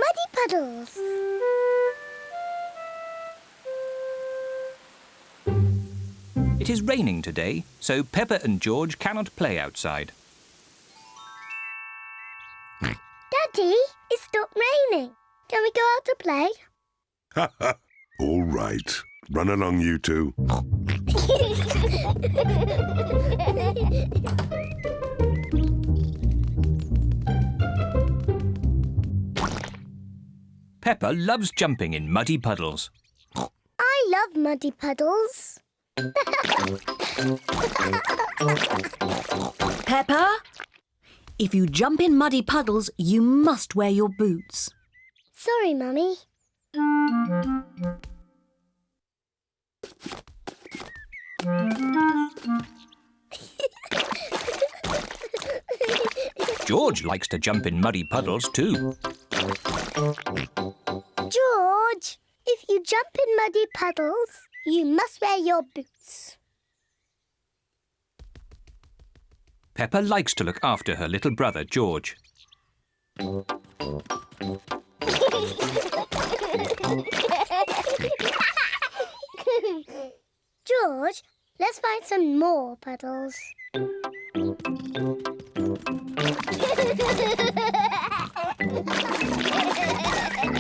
Muddy Puddles. It is raining today, so Peppa and George cannot play outside. Daddy, it's stopped raining. Can we go out to play? Ha ha! All right. Run along, you two. Peppa loves jumping in muddy puddles. I love Muddy Puddles. Peppa, if you jump in muddy puddles, you must wear your boots. Sorry, Mummy. George likes to jump in muddy puddles too. George, if you jump in muddy puddles, you must wear your boots. Peppa likes to look after her little brother, George. George, let's find some more puddles.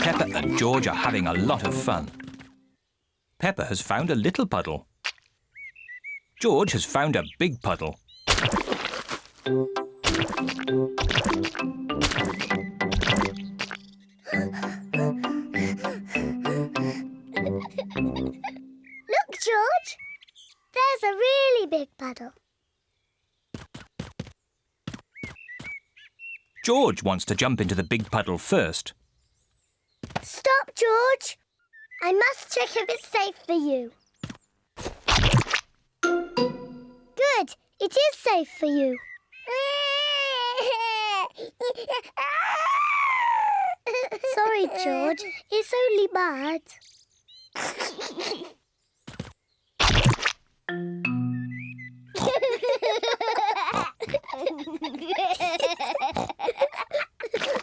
Peppa and George are having a lot of fun. Peppa has found a little puddle. George has found a big puddle. Look, George. There's a really big puddle. George wants to jump into the big puddle first. Stop, George. I must check if it's safe for you. Good. It is safe for you. Sorry, George. It's only bad.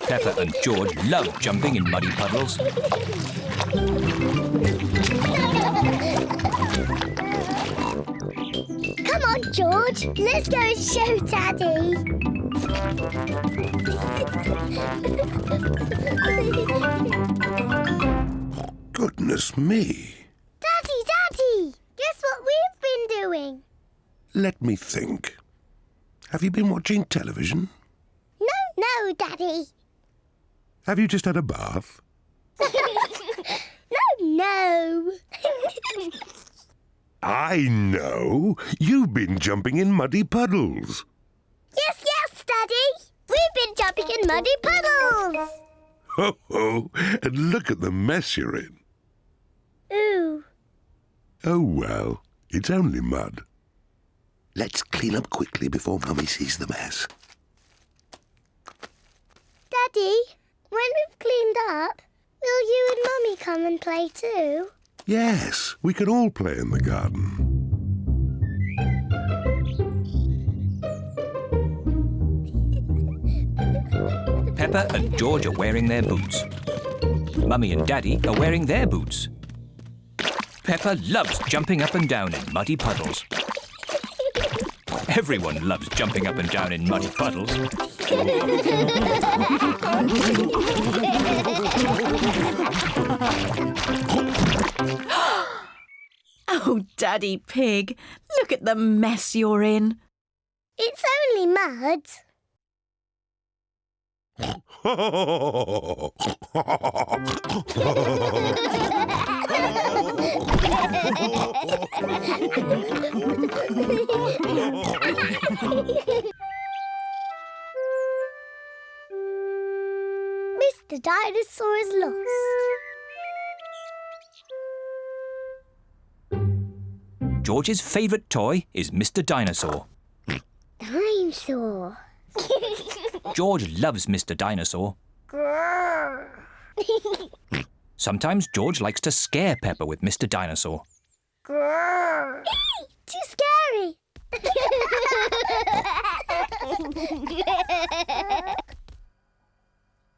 Peppa and George love jumping in muddy puddles. Come on, George. Let's go and show Daddy. Goodness me. Daddy! Guess what we've been doing? Let me think. Have you been watching television? No, Daddy. Have you just had a bath? No. I know. You've been jumping in muddy puddles. Yes, Daddy. We've been jumping in muddy puddles. Ho ho! And look at the mess you're in. Ooh. Oh well, it's only mud. Let's clean up quickly before Mummy sees the mess. Daddy, when we've cleaned up, will you and Mummy come and play too? Yes, we can all play in the garden. Peppa and George are wearing their boots. Mummy and Daddy are wearing their boots. Peppa loves jumping up and down in muddy puddles. Everyone loves jumping up and down in muddy puddles. Oh, Daddy Pig, look at the mess you're in. It's only mud. Mr. Dinosaur is lost. George's favourite toy is Mr. Dinosaur. Dinosaur. George loves Mr. Dinosaur. Grrr. Sometimes George likes to scare Peppa with Mr. Dinosaur. Grrr. Too scary.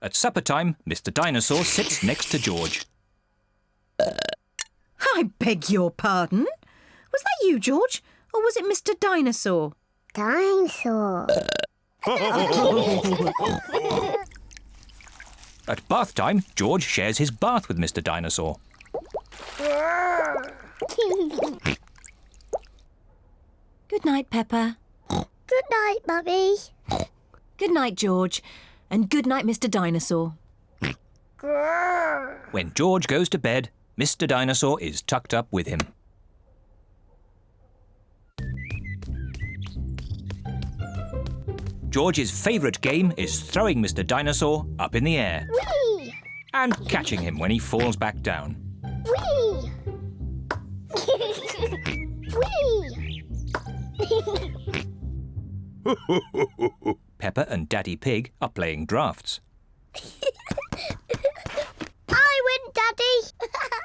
At supper time, Mr. Dinosaur sits next to George. I beg your pardon? Was that you, George? Or was it Mr. Dinosaur? Dinosaur. At bath time, George shares his bath with Mr. Dinosaur. Good night, Peppa. Good night, Mummy. Good night, George. And good night, Mr. Dinosaur. When George goes to bed, Mr. Dinosaur is tucked up with him. George's favourite game is throwing Mr. Dinosaur up in the air Whee! and catching him when he falls back down. Whee! Whee! Peppa and Daddy Pig are playing drafts. I win, Daddy.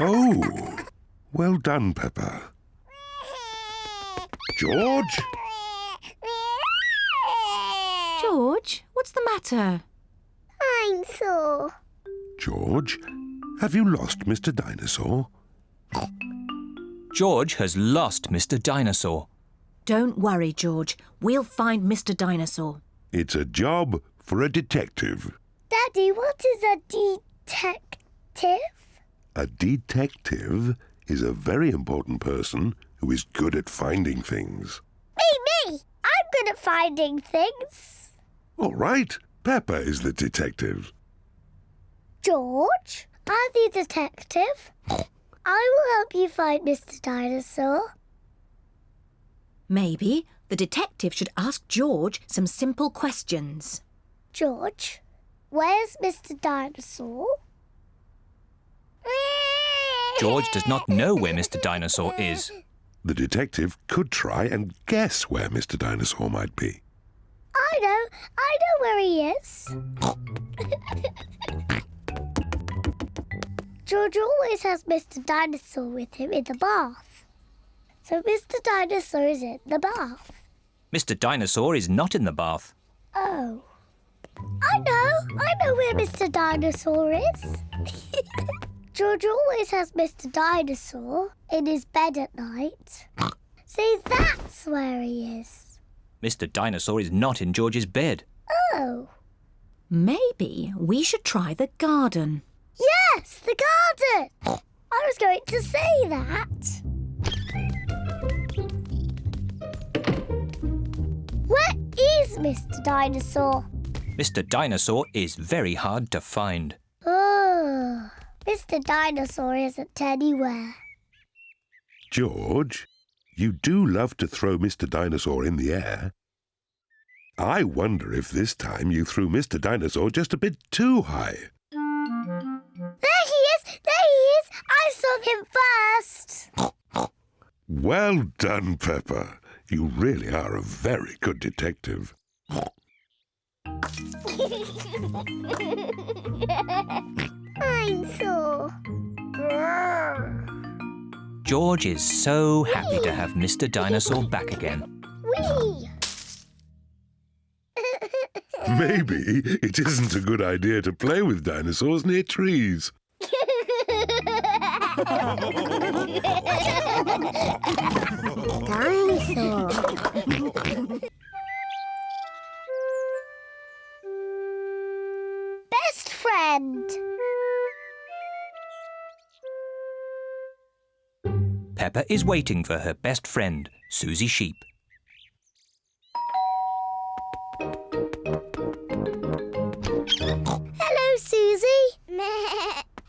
Oh, well done, Peppa. George? George, what's the matter? I'm sore. George, have you lost Mr. Dinosaur? George has lost Mr. Dinosaur. Don't worry, George. We'll find Mr. Dinosaur. It's a job for a detective. Daddy, what is a detective? A detective is a very important person who is good at finding things. Me! I'm good at finding things. All right, Peppa is the detective. George, I'm the detective. I will help you find Mr. Dinosaur. Maybe the detective should ask George some simple questions. George, where's Mr. Dinosaur? George does not know where Mr. Dinosaur is. The detective could try and guess where Mr. Dinosaur might be. I know where he is. George always has Mr. Dinosaur with him in the bath. So Mr. Dinosaur is in the bath. Mr. Dinosaur is not in the bath. Oh. I know where Mr. Dinosaur is. George always has Mr. Dinosaur in his bed at night. See, that's where he is. Mr. Dinosaur is not in George's bed. Oh. Maybe we should try the garden. Yes, the garden. I was going to say that. Where is Mr. Dinosaur? Mr. Dinosaur is very hard to find. Oh, Mr. Dinosaur isn't anywhere. George, you do love to throw Mr. Dinosaur in the air. I wonder if this time you threw Mr. Dinosaur just a bit too high. There he is! There he is! I saw him first! Well done, Peppa. You really are a very good detective. I'm sore. George is so happy to have Mr. Dinosaur back again. Whee! Maybe it isn't a good idea to play with dinosaurs near trees. Dinosaur. Best friend. Peppa is waiting for her best friend, Susie Sheep. Hello, Susie.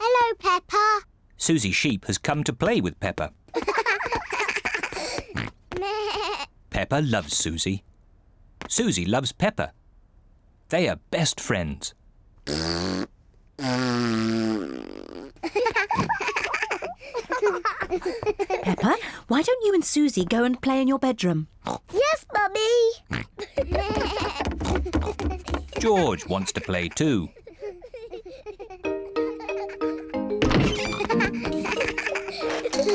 Hello, Peppa. Susie Sheep has come to play with Peppa. Peppa loves Susie. Susie loves Peppa. They are best friends. Peppa, why don't you and Susie go and play in your bedroom? Yes, Mummy. George wants to play too.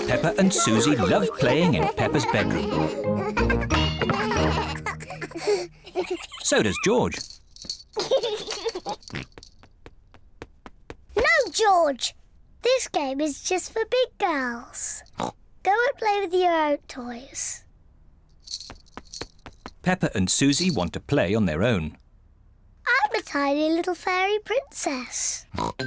Peppa and Susie love playing in Peppa's bedroom. So does George. George. This game is just for big girls. Go and play with your own toys. Peppa and Susie want to play on their own. I'm a tiny little fairy princess. I'm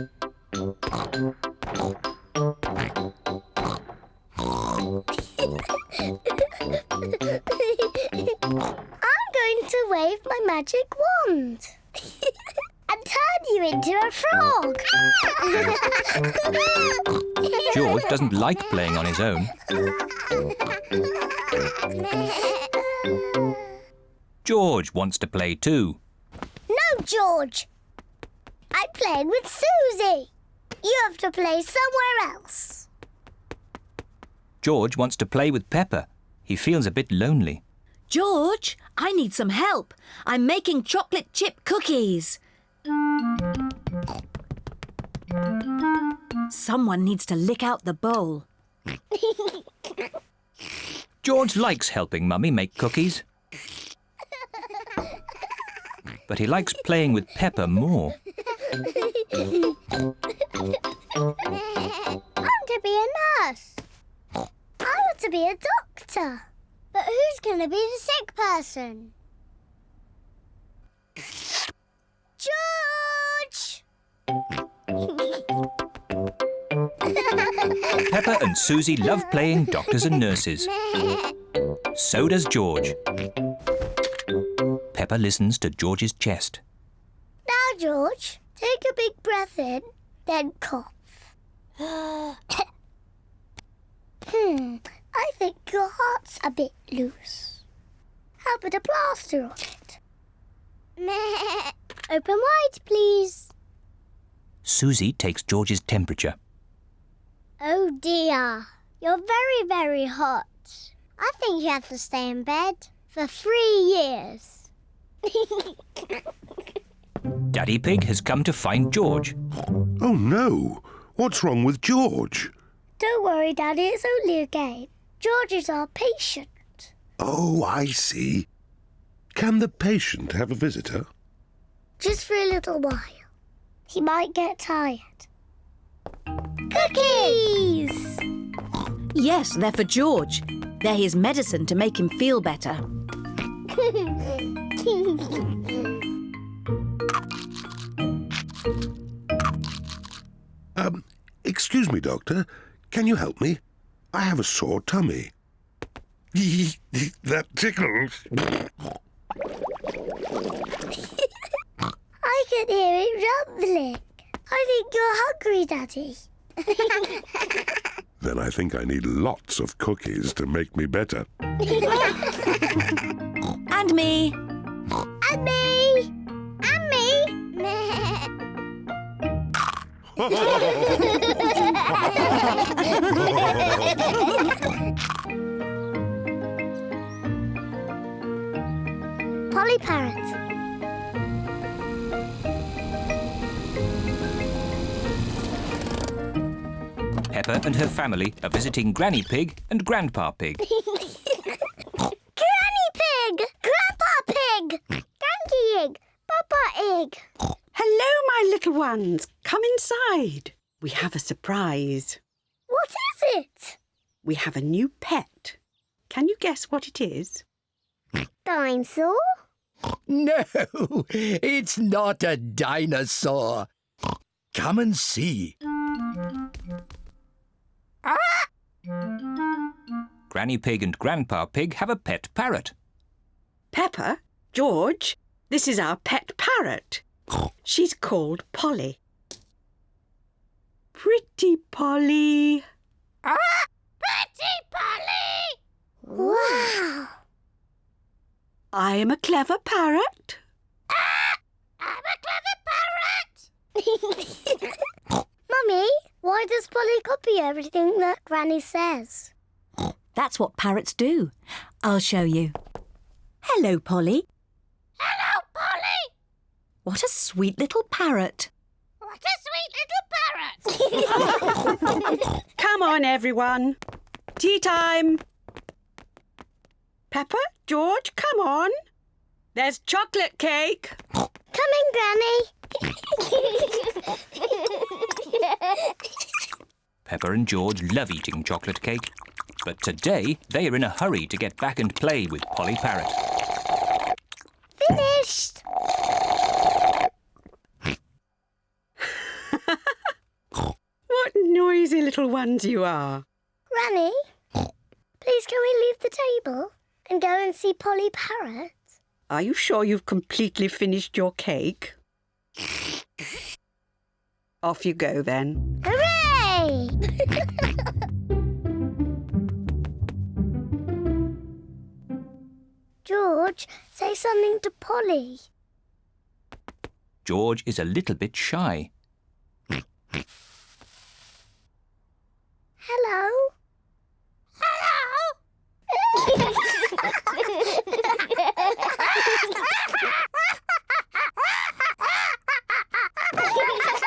going to wave my magic wand and turn you into a frog. George doesn't like playing on his own. George wants to play too. No, George. I'm playing with Susie. You have to play somewhere else. George wants to play with Peppa. He feels a bit lonely. George, I need some help. I'm making chocolate chip cookies. Someone needs to lick out the bowl. George likes helping Mummy make cookies. But he likes playing with Peppa more. I want to be a nurse. I want to be a doctor. But who's going to be the sick person? George! Peppa and Susie love playing doctors and nurses. So does George. Peppa listens to George's chest. Now, George, take a big breath in, then cough. I think your heart's a bit loose. How about a plaster on it? Open wide, please. Susie takes George's temperature. Oh dear, you're very, very hot. I think you have to stay in bed for 3 years. Daddy Pig has come to find George. Oh no! What's wrong with George? Don't worry, Daddy, it's only a game. George is our patient. Oh, I see. Can the patient have a visitor? Just for a little while. He might get tired. Cookies! Yes, they're for George. They're his medicine to make him feel better. Excuse me, Doctor. Can you help me? I have a sore tummy. That tickles. I can hear it rumbling. I think you're hungry, Daddy. Then I think I need lots of cookies to make me better. And me. And me! And me! Polly Parrot. Peppa and her family are visiting Granny Pig and Grandpa Pig. Granny Pig! Grandpa Pig! Granky Egg! Papa Egg! Hello, my little ones. Come inside. We have a surprise. What is it? We have a new pet. Can you guess what it is? Dinosaur? No, it's not a dinosaur. Come and see. Granny Pig and Grandpa Pig have a pet parrot. Peppa, George, this is our pet parrot. She's called Polly. Pretty Polly. Pretty Polly! Wow! I am a clever parrot. I'm a clever parrot! Mummy, why does Polly copy everything that Granny says? That's what parrots do. I'll show you. Hello, Polly. Hello, Polly! What a sweet little parrot. What a sweet little parrot! Come on, everyone. Tea time. Peppa, George, come on. There's chocolate cake. Coming, Granny! Peppa and George love eating chocolate cake, but today they are in a hurry to get back and play with Polly Parrot. Finished! What noisy little ones you are. Granny, please can we leave the table and go and see Polly Parrot? Are you sure you've completely finished your cake? Off you go then. Hooray! George, say something to Polly. George is a little bit shy. Hello?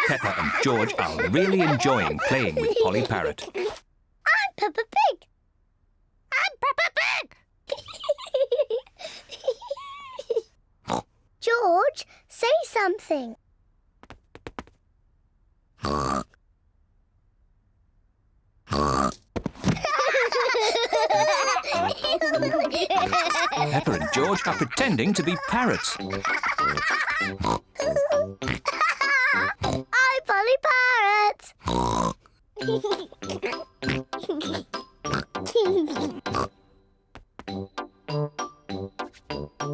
Peppa and George are really enjoying playing with Polly Parrot. I'm Peppa Pig. I'm Peppa Pig. George, say something. Peppa and George are pretending to be parrots. I'm Polly Parrot.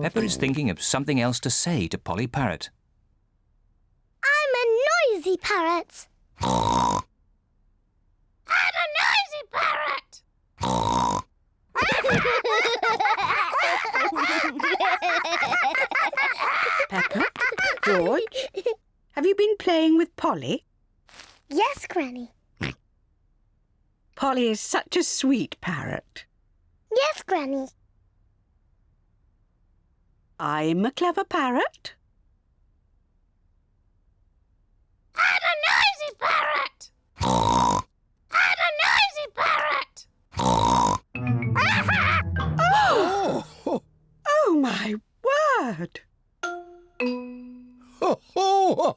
Peppa is thinking of something else to say to Polly Parrot. I'm a noisy parrot. I'm a noisy parrot. Peppa, George, have you been playing with Polly? Yes, Granny. Polly is such a sweet parrot. Yes, Granny. I'm a clever parrot. I'm a noisy parrot. I'm a noisy parrot. Oh! Oh, my word! Ho, ho!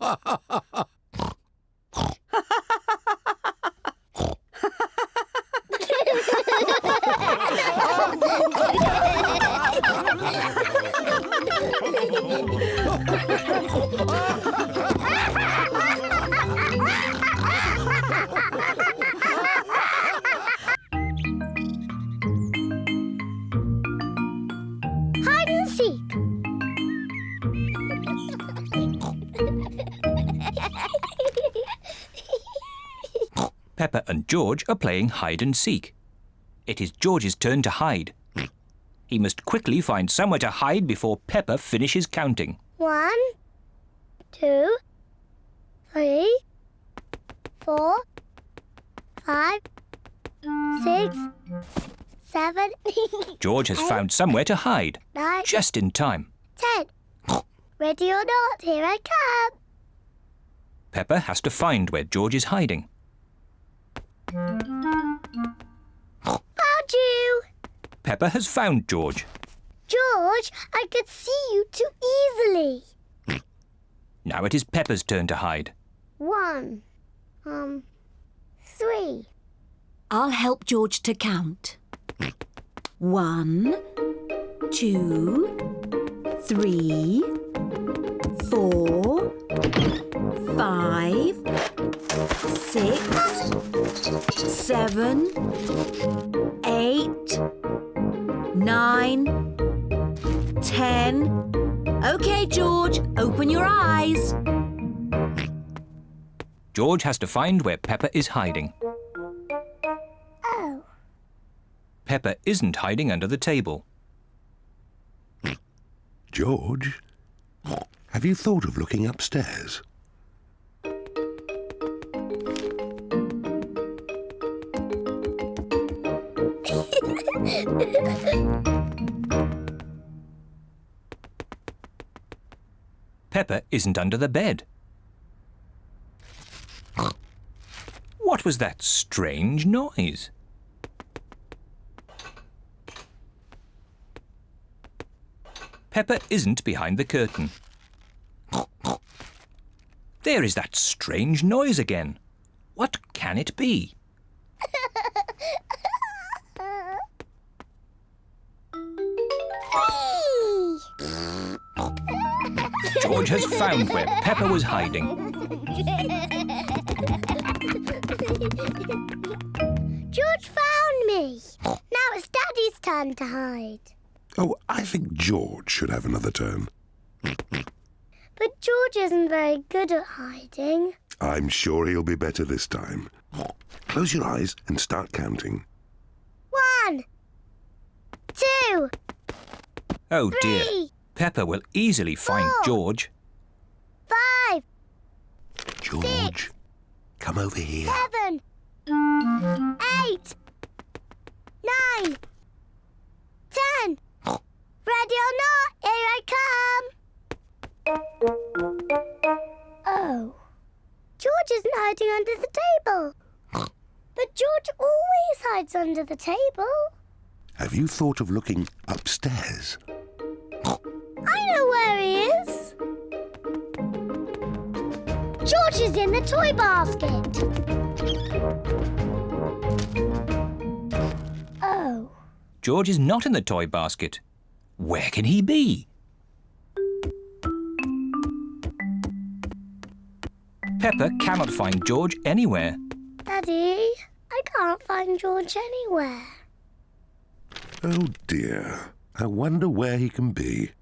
Hide and seek. Peppa and George are playing hide and seek. It is George's turn to hide. He must quickly find somewhere to hide before Peppa finishes counting. 1, 2, 3, 4, 5, 6, 7, George has found somewhere to hide, 9, just in time. 10. Ready or not, here I come. Peppa has to find where George is hiding. Found you. Peppa has found George. George, I could see you too easily. Now it is Peppa's turn to hide. 1, 3. I'll help George to count. 1, 2, 3, 4, 5, 6, 7, 8, 9, 10. OK, George, open your eyes. George has to find where Peppa is hiding. Oh, Peppa isn't hiding under the table. George, have you thought of looking upstairs? Peppa isn't under the bed. What was that strange noise? Peppa isn't behind the curtain. There is that strange noise again. What can it be? Whee! George has found where Peppa was hiding. George found me. Now it's Daddy's turn to hide. Oh, I think George should have another turn. But George isn't very good at hiding. I'm sure he'll be better this time. Close your eyes and start counting. 1, 2, Oh dear, 3, Peppa will easily find 4. George. 5, George, come over here. 7, 8, 9, 10. Ready or not, here I come. Oh. George isn't hiding under the table. But George always hides under the table. Have you thought of looking upstairs? I know where he is. George is in the toy basket. Oh. George is not in the toy basket. Where can he be? Peppa cannot find George anywhere. Daddy, I can't find George anywhere. Oh dear, I wonder where he can be.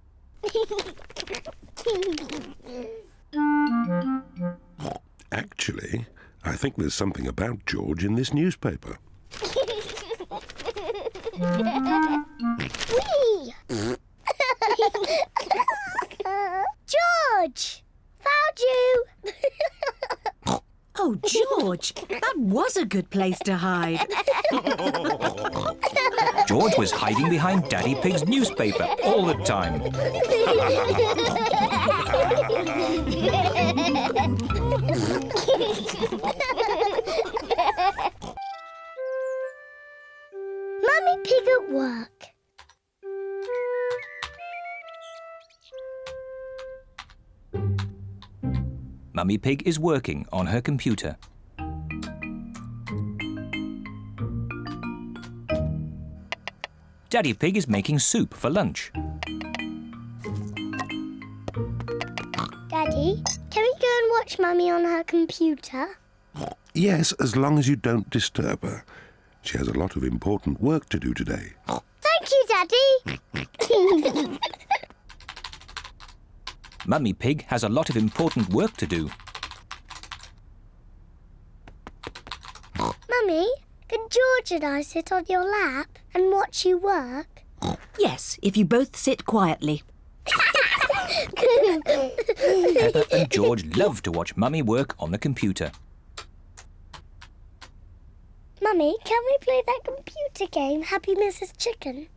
Actually, I think there's something about George in this newspaper. Whee! George! Found you! Oh, George, that was a good place to hide. George was hiding behind Daddy Pig's newspaper all the time. Mummy Pig at work. Mummy Pig is working on her computer. Daddy Pig is making soup for lunch. Daddy, can we go and watch Mummy on her computer? Yes, as long as you don't disturb her. She has a lot of important work to do today. Thank you, Daddy. Mummy Pig has a lot of important work to do. Mummy, can George and I sit on your lap and watch you work? Yes, if you both sit quietly. Peppa and George love to watch Mummy work on the computer. Mummy, can we play that computer game, Happy Mrs. Chicken?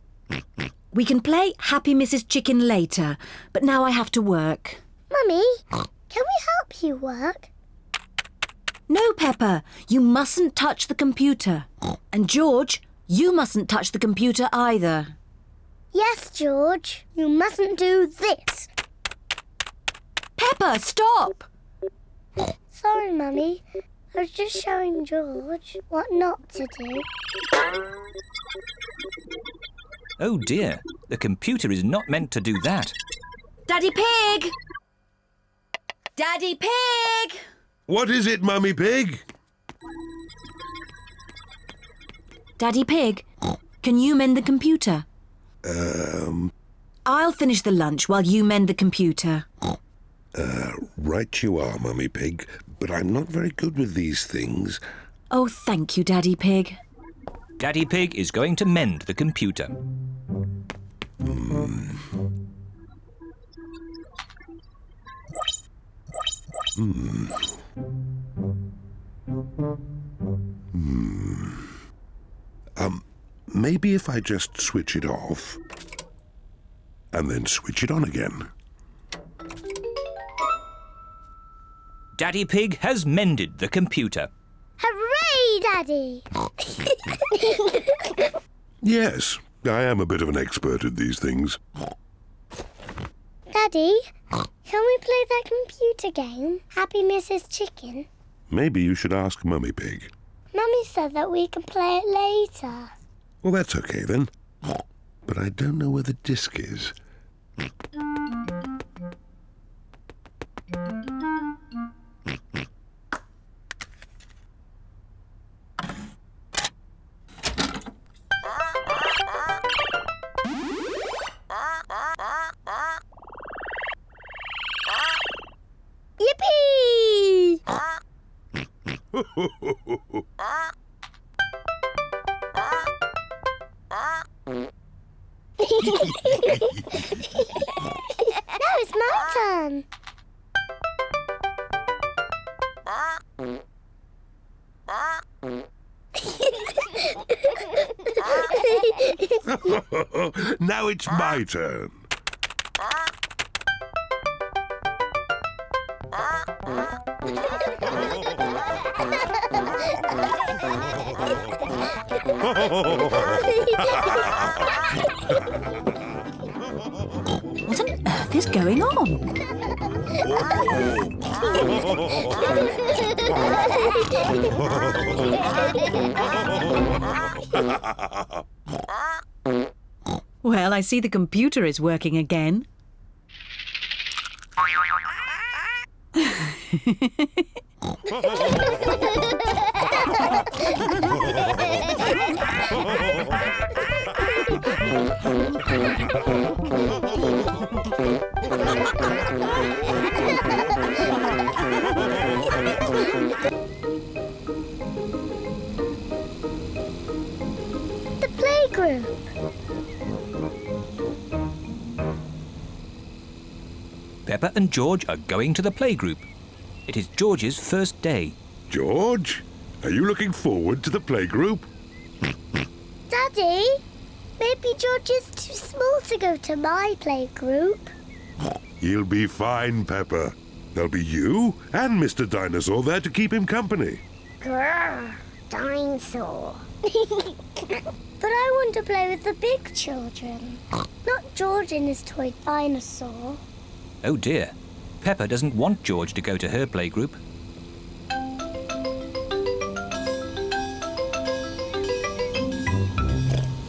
We can play Happy Mrs. Chicken later, but now I have to work. Mummy, can we help you work? No, Peppa, you mustn't touch the computer. And George, you mustn't touch the computer either. Yes, George, you mustn't do this. Peppa, stop! Sorry, Mummy. I was just showing George what not to do. Oh dear, the computer is not meant to do that. Daddy Pig! Daddy Pig! What is it, Mummy Pig? Daddy Pig, can you mend the computer? I'll finish the lunch while you mend the computer. Right you are, Mummy Pig, but I'm not very good with these things. Oh, thank you, Daddy Pig. Daddy Pig is going to mend the computer. Maybe if I just switch it off and then switch it on again. Daddy Pig has mended the computer. Hooray, Daddy! Yes, I am a bit of an expert at these things. Daddy, can we play that computer game, Happy Mrs. Chicken? Maybe you should ask Mummy Pig. Mummy said that we can play it later. Well, that's okay then. but I don't know where the disc is. Yippee! Now it's my turn. Now it's my turn. What on earth is going on? Well, I see the computer is working again. The playgroup. Peppa and George are going to the playgroup. It is George's first day. George, are you looking forward to the playgroup? Daddy, maybe George is too small to go to my playgroup. He'll be fine, Peppa. There'll be you and Mr. Dinosaur there to keep him company. Grrr, Dinosaur. But I want to play with the big children, not George and his toy dinosaur. Oh dear. Peppa doesn't want George to go to her playgroup.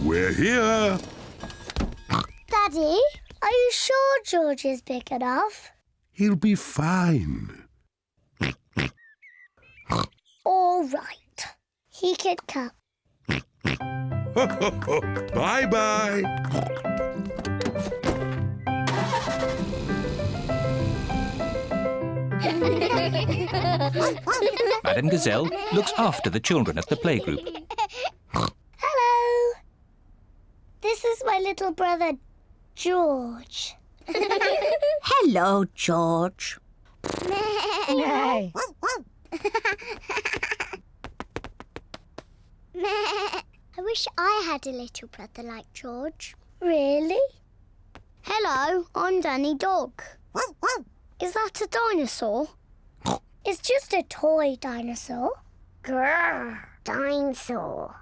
We're here. Daddy, are you sure George is big enough? He'll be fine. All right. He can come. Bye-bye. Madame Gazelle looks after the children at the playgroup. Hello. This is my little brother, George. Hello, George. I wish I had a little brother like George. Really? Hello, I'm Danny Dog. Is that a dinosaur? It's just a toy dinosaur. Grrr, dinosaur.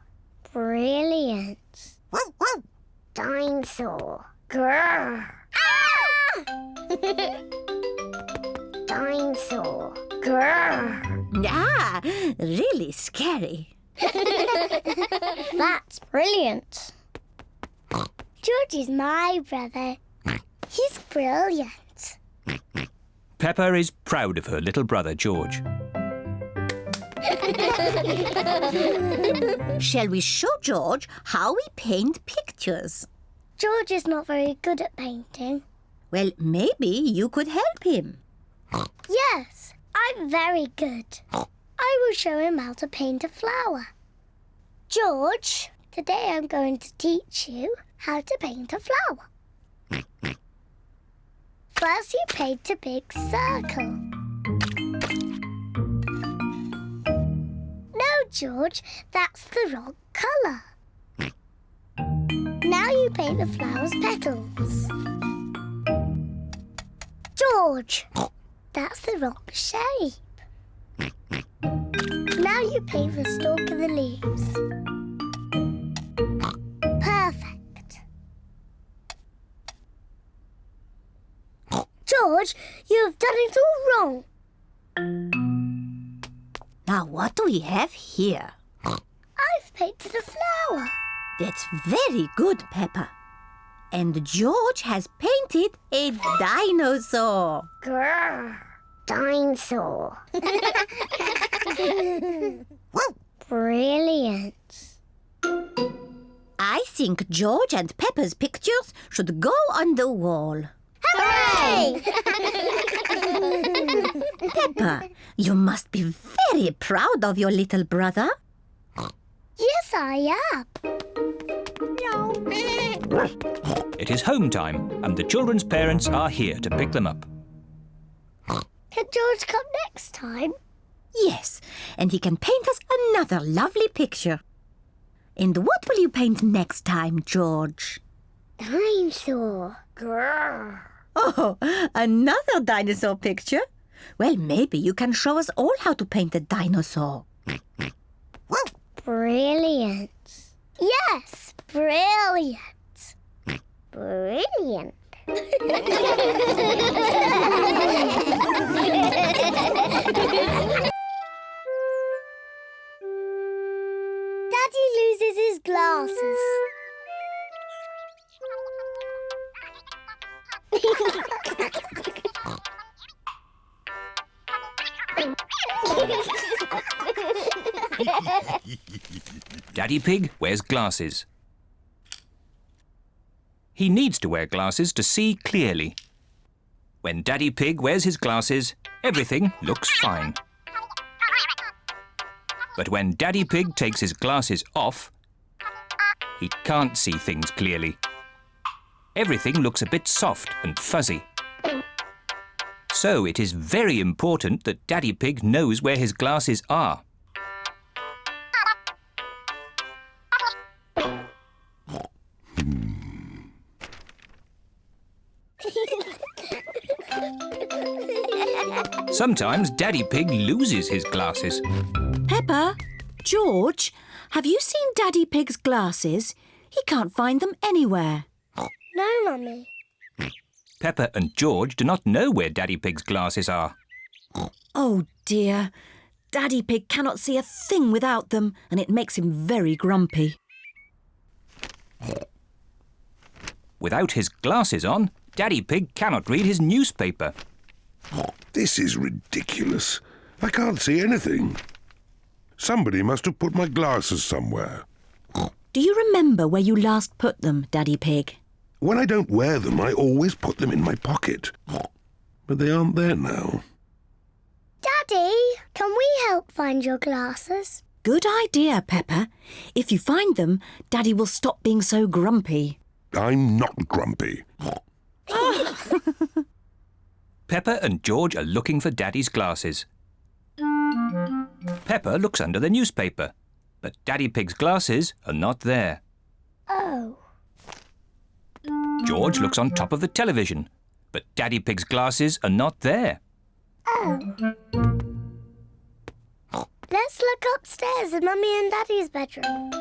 Brilliant. Dinosaur. Grrr. Ah! Dinosaur. Grrr. Ah, really scary. That's brilliant. George is my brother. He's brilliant. Peppa is proud of her little brother, George. Shall we show George how we paint pictures? George is not very good at painting. Well, maybe you could help him. Yes, I'm very good. I will show him how to paint a flower. George, today I'm going to teach you how to paint a flower. First, you paint a big circle. No, George, that's the wrong colour. Now you paint the flower's petals. George, that's the wrong shape. Now you paint the stalk and the leaves. Perfect. George, you have done it all wrong. Now, what do we have here? I've painted a flower. That's very good, Peppa. And George has painted a dinosaur. Grrr. Dinosaur. Brilliant. I think George and Peppa's pictures should go on the wall. Hooray! Peppa, you must be very proud of your little brother. Yes, I am. It is home time, and the children's parents are here to pick them up. Can George come next time? Yes, and he can paint us another lovely picture. And what will you paint next time, George? Dinosaur. Grrr. Oh, another dinosaur picture? Well, maybe you can show us all how to paint a dinosaur. Brilliant. Yes, brilliant. Brilliant. Daddy loses his glasses. Daddy Pig wears glasses. He needs to wear glasses to see clearly. When Daddy Pig wears his glasses, everything looks fine. But when Daddy Pig takes his glasses off, he can't see things clearly. Everything looks a bit soft and fuzzy. So it is very important that Daddy Pig knows where his glasses are. Sometimes Daddy Pig loses his glasses. Peppa, George, have you seen Daddy Pig's glasses? He can't find them anywhere. No, Mummy. Peppa and George do not know where Daddy Pig's glasses are. Oh dear, Daddy Pig cannot see a thing without them, and it makes him very grumpy. Without his glasses on, Daddy Pig cannot read his newspaper. This is ridiculous. I can't see anything. Somebody must have put my glasses somewhere. Do you remember where you last put them, Daddy Pig? When I don't wear them, I always put them in my pocket. But they aren't there now. Daddy, can we help find your glasses? Good idea, Peppa. If you find them, Daddy will stop being so grumpy. I'm not grumpy. Peppa and George are looking for Daddy's glasses. Peppa looks under the newspaper, but Daddy Pig's glasses are not there. Oh. George looks on top of the television, but Daddy Pig's glasses are not there. Oh. Let's look upstairs in Mummy and Daddy's bedroom.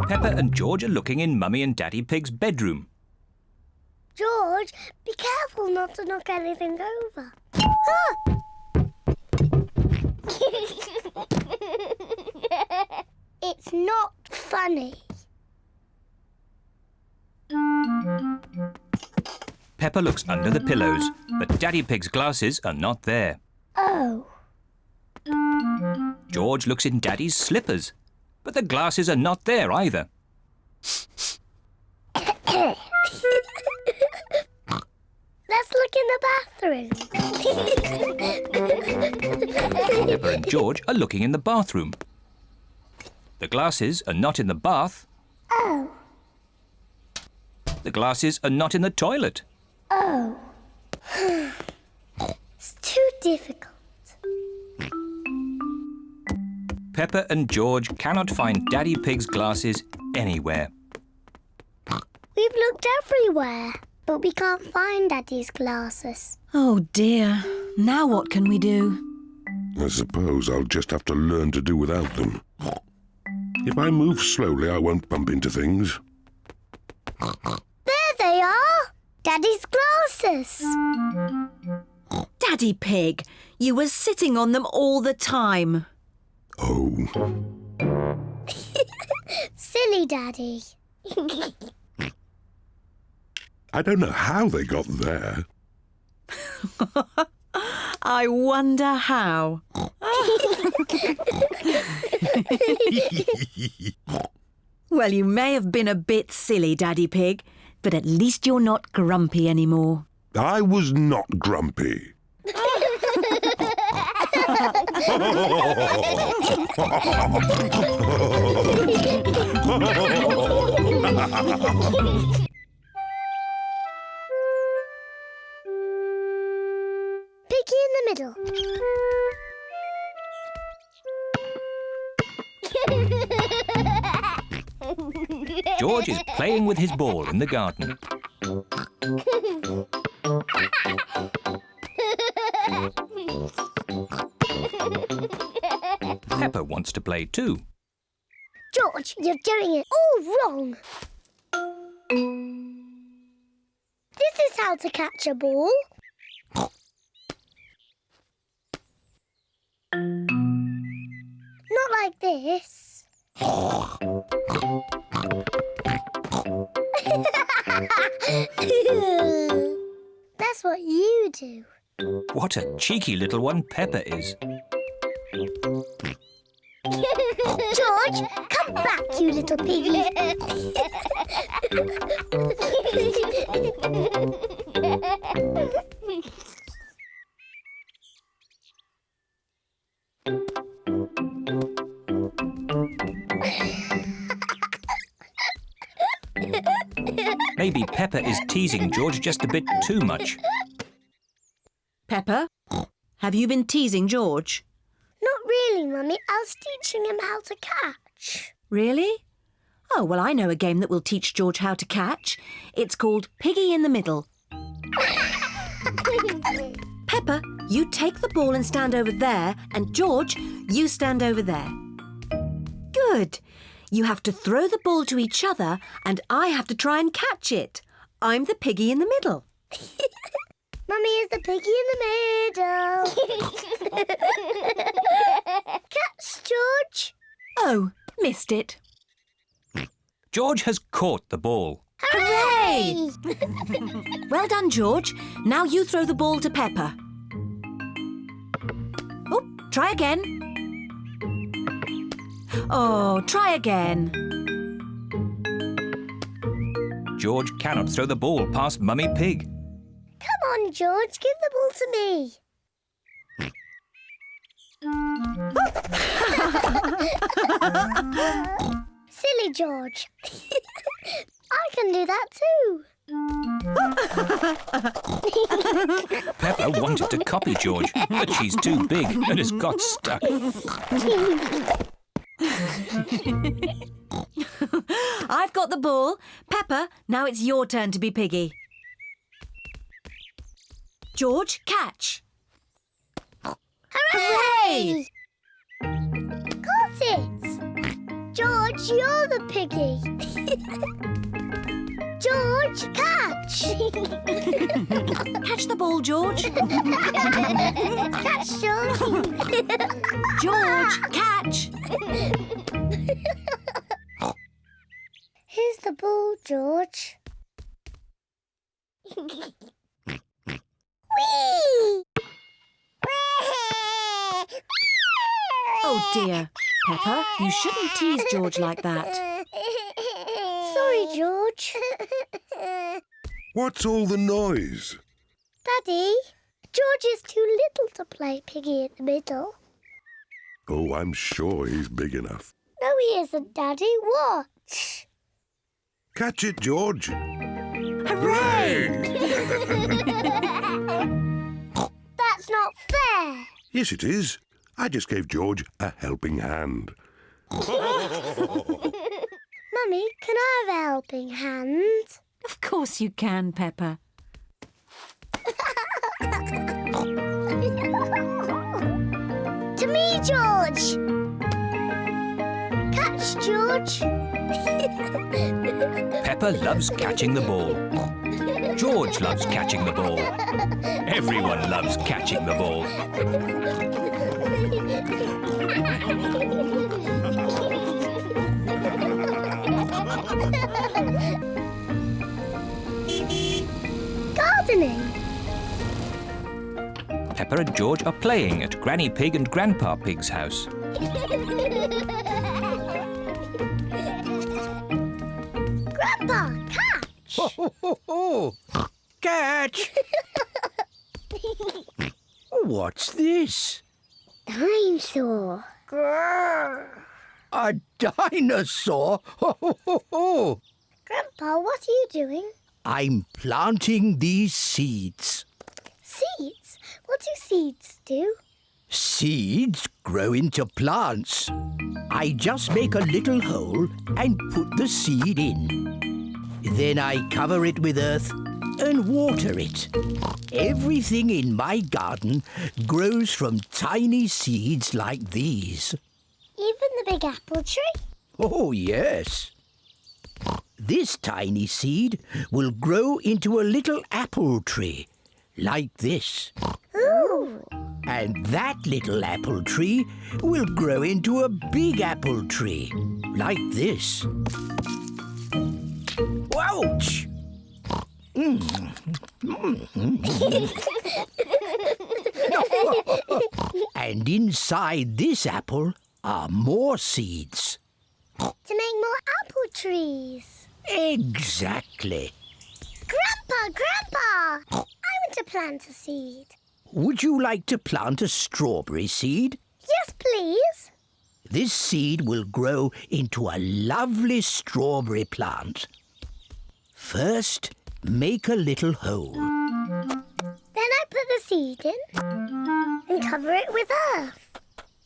Peppa and George are looking in Mummy and Daddy Pig's bedroom. George, be careful not to knock anything over. Ah! It's not funny. Peppa looks under the pillows, but Daddy Pig's glasses are not there. Oh. George looks in Daddy's slippers, but the glasses are not there either. Let's look in the bathroom. Peppa and George are looking in the bathroom. The glasses are not in the bath. Oh. The glasses are not in the toilet. Oh. It's too difficult. Peppa and George cannot find Daddy Pig's glasses anywhere. We've looked everywhere, but we can't find Daddy's glasses. Oh dear, now what can we do? I suppose I'll just have to learn to do without them. If I move slowly, I won't bump into things. There they are! Daddy's glasses! Daddy Pig, you were sitting on them all the time. Oh, Silly Daddy. I don't know how they got there. I wonder how. Well, you may have been a bit silly, Daddy Pig, but at least you're not grumpy anymore. I was not grumpy. Picky in the middle. George is playing with his ball in the garden. Peppa wants to play too. George, you're doing it all wrong. This is how to catch a ball. Not like this. That's what you do. What a cheeky little one Peppa is. George, come back, you little piggy. Maybe Peppa is teasing George just a bit too much. Peppa, have you been teasing George? Not really, Mummy. I was teaching him how to catch. Really? Oh, well, I know a game that will teach George how to catch. It's called Pigy in the Middle. Peppa, you take the ball and stand over there, and George, you stand over there. Good. You have to throw the ball to each other, and I have to try and catch it. I'm the piggy in the middle. Mummy is the piggy in the middle. Catch, George. Oh, missed it. George has caught the ball. Hooray! Well done, George. Now you throw the ball to Peppa. Oh, try again. Oh, try again. George cannot throw the ball past Mummy Pig. Come on, George. Give the ball to me. Silly George. I can do that too. Peppa wanted to copy George, but she's too big and has got stuck. I've got the ball. Peppa, now it's your turn to be piggy. George, catch. Hooray! Got it. George, you're the piggy. George, catch. Catch the ball, George. Catch, George. George, catch. Here's the ball, George. Whee! Oh dear. Peppa, you shouldn't tease George like that. Sorry, George. What's all the noise? Daddy, George is too little to play piggy in the middle. Oh, I'm sure he's big enough. No, he isn't, Daddy. Watch. Catch it, George. Hooray! That's not fair. Yes, it is. I just gave George a helping hand. Mummy, can I have a helping hand? Of course you can, Peppa. To me, George. Catch, George. Peppa loves catching the ball. George loves catching the ball. Everyone loves catching the ball. Gardening. Peppa and George are playing at Granny Pig and Grandpa Pig's house. Grandpa, catch! Ho! Catch! What's this? Dinosaur. Grrr. A dinosaur? Ho! Grandpa, what are you doing? I'm planting these seeds. Seeds? What do seeds do? Seeds grow into plants. I just make a little hole and put the seed in. Then I cover it with earth and water it. Everything in my garden grows from tiny seeds like these. Even the big apple tree? Oh, yes. This tiny seed will grow into a little apple tree, like this. Ooh! And that little apple tree will grow into a big apple tree, like this. Ouch! And inside this apple are more seeds. To make more apple trees. Exactly. Grandpa! I want to plant a seed. Would you like to plant a strawberry seed? Yes, please. This seed will grow into a lovely strawberry plant. First, make a little hole. Then I put the seed in and cover it with earth.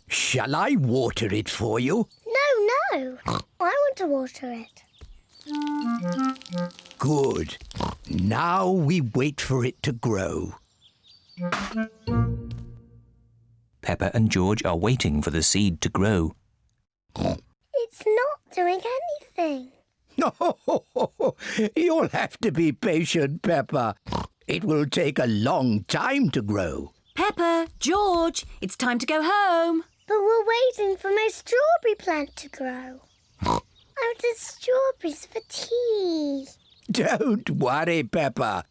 Shall I water it for you? No. I want to water it. Good. Now we wait for it to grow. Peppa and George are waiting for the seed to grow. It's not doing anything. You'll have to be patient, Peppa. It will take a long time to grow. Peppa, George, it's time to go home. But we're waiting for my strawberry plant to grow. I wanted strawberries for tea. Don't worry, Peppa.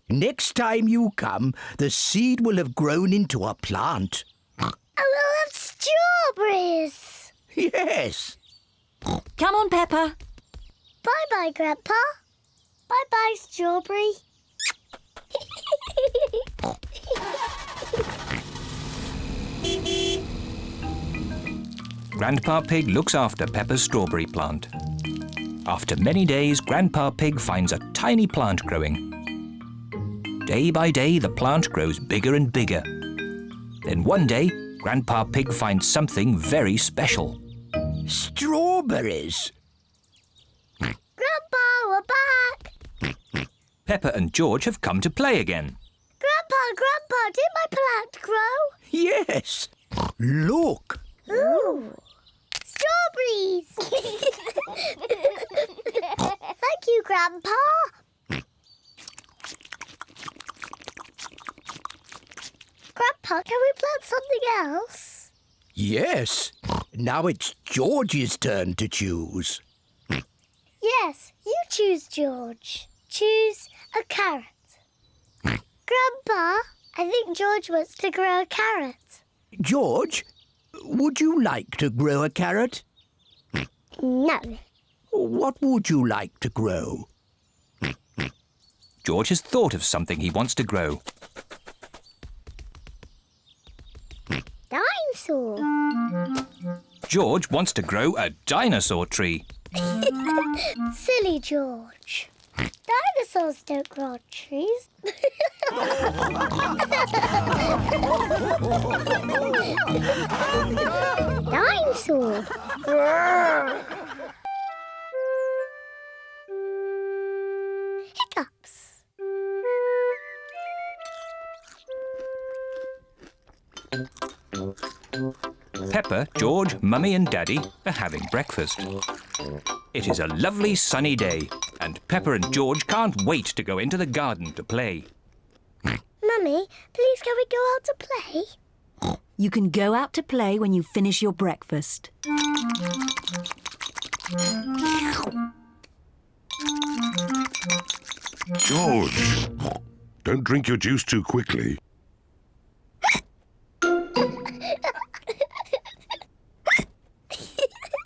Next time you come, the seed will have grown into a plant. I will have strawberries. Yes. Come on, Peppa. Bye-bye, Grandpa. Bye-bye, strawberry. Grandpa Pig looks after Peppa's strawberry plant. After many days, Grandpa Pig finds a tiny plant growing. Day by day, the plant grows bigger and bigger. Then one day, Grandpa Pig finds something very special. Strawberries. Grandpa, we're back. Peppa and George have come to play again. Grandpa, did my plant grow? Yes. Look. Ooh. Strawberries. Thank you, Grandpa. Grandpa, can we plant something else? Yes. Now it's George's turn to choose. Yes, you choose, George. Choose a carrot. Grandpa, I think George wants to grow a carrot. George, would you like to grow a carrot? No. What would you like to grow? George has thought of something he wants to grow. Dinosaur. George wants to grow a dinosaur tree. Silly George. Dinosaurs don't grow on trees. Dinosaur. Hiccups. Peppa, George, Mummy and Daddy are having breakfast. It is a lovely sunny day and Peppa and George can't wait to go into the garden to play. Mummy, please can we go out to play? You can go out to play when you finish your breakfast. George, don't drink your juice too quickly.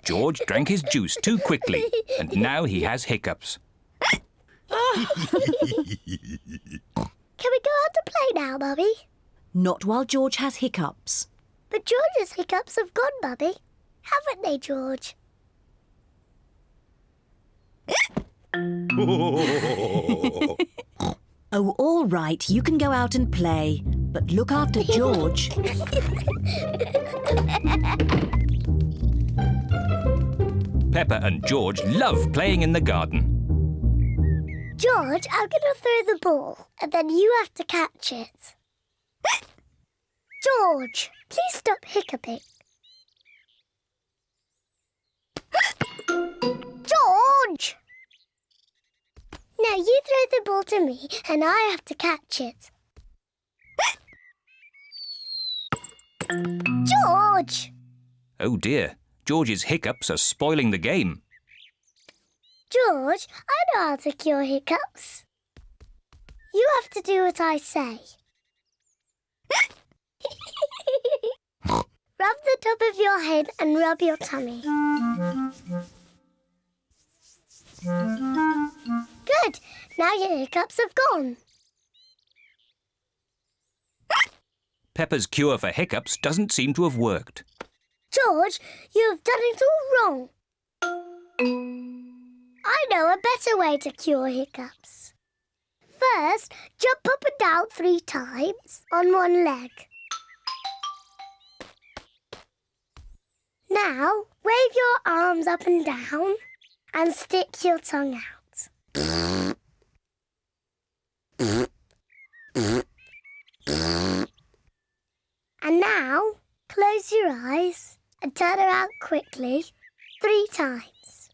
George drank his juice too quickly, and now he has hiccups. Can we go out to play now, Mummy? Not while George has hiccups. But George's hiccups have gone, Mummy. Haven't they, George? Oh, all right, you can go out and play, but look after George. Peppa and George love playing in the garden. George, I'm going to throw the ball, and then you have to catch it. George, please stop hiccuping. George! Now you throw the ball to me, and I have to catch it. George! Oh dear, George's hiccups are spoiling the game. George, I know how to cure hiccups. You have to do what I say. Rub the top of your head and rub your tummy. Good. Now your hiccups have gone. Peppa's cure for hiccups doesn't seem to have worked. George, you have done it all wrong. I know a better way to cure hiccups. First, jump up and down 3 times on one leg. Now, wave your arms up and down and stick your tongue out. And now, close your eyes and turn around quickly 3 times.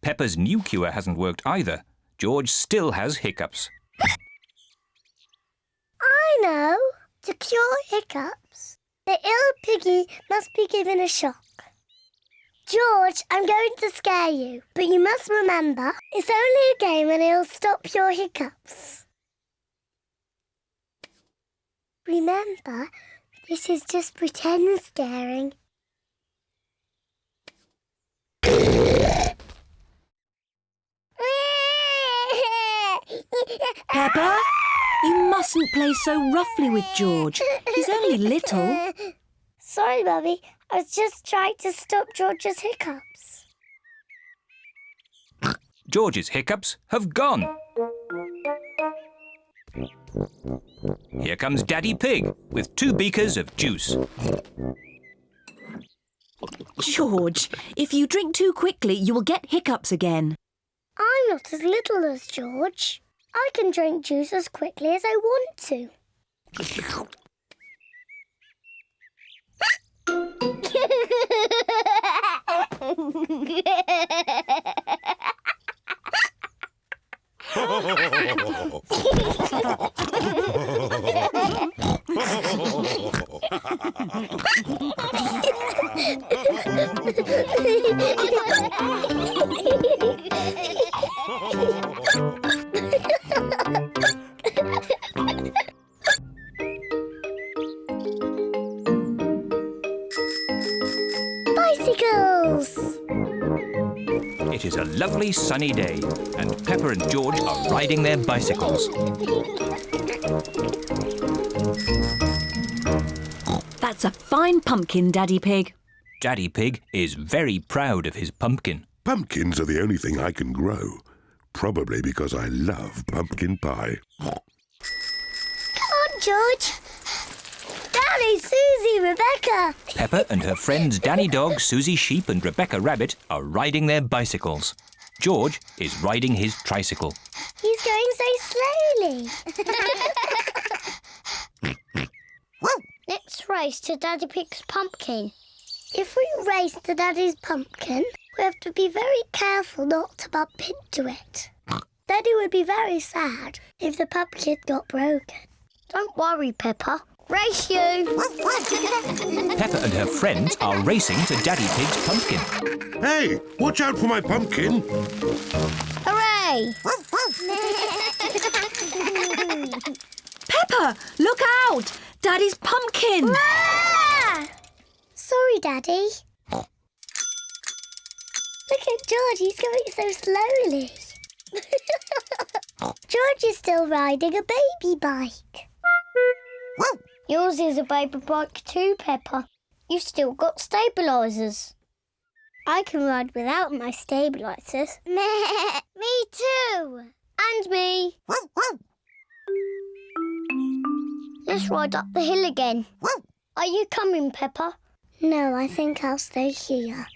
Peppa's new cure hasn't worked either. George still has hiccups. I know. To cure hiccups, the ill piggy must be given a shock. George, I'm going to scare you, but you must remember, it's only a game and it'll stop your hiccups. Remember, this is just pretend scaring. Peppa, you mustn't play so roughly with George. He's only little. Sorry, Mummy. I was just trying to stop George's hiccups. George's hiccups have gone. Here comes Daddy Pig with 2 beakers of juice. George, if you drink too quickly, you will get hiccups again. I'm not as little as George. I can drink juice as quickly as I want to. Bicycles! It is a lovely sunny day, and Peppa and George are riding their bicycles. That's a fine pumpkin, Daddy Pig. Daddy Pig is very proud of his pumpkin. Pumpkins are the only thing I can grow. Probably because I love pumpkin pie. Come on, George. Danny, Susie, Rebecca. Peppa and her friends Danny Dog, Susie Sheep and Rebecca Rabbit are riding their bicycles. George is riding his tricycle. He's going so slowly. Let's race to Daddy Pig's pumpkin. If we race to Daddy's pumpkin, we have to be very careful not to bump into it. Daddy would be very sad if the pumpkin got broken. Don't worry, Peppa. Race you! Peppa and her friends are racing to Daddy Pig's pumpkin. Hey, watch out for my pumpkin. Hooray! Peppa, look out! Daddy's pumpkin! Ah! Sorry, Daddy. Look at George, he's going so slowly. George is still riding a baby bike. Yours is a baby bike too, Peppa. You've still got stabilisers. I can ride without my stabilisers. Me too. And me. Let's ride up the hill again. Are you coming, Peppa? No, I think I'll stay here.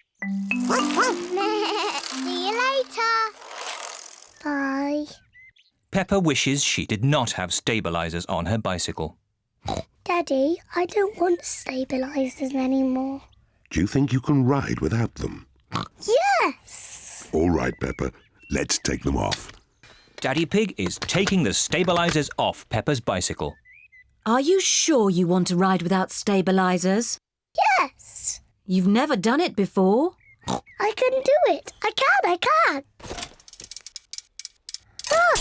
See you later. Bye. Peppa wishes she did not have stabilisers on her bicycle. Daddy, I don't want stabilisers anymore. Do you think you can ride without them? Yes! All right, Peppa. Let's take them off. Daddy Pig is taking the stabilisers off Peppa's bicycle. Are you sure you want to ride without stabilisers? Yes! You've never done it before. I can do it. I can. Ah!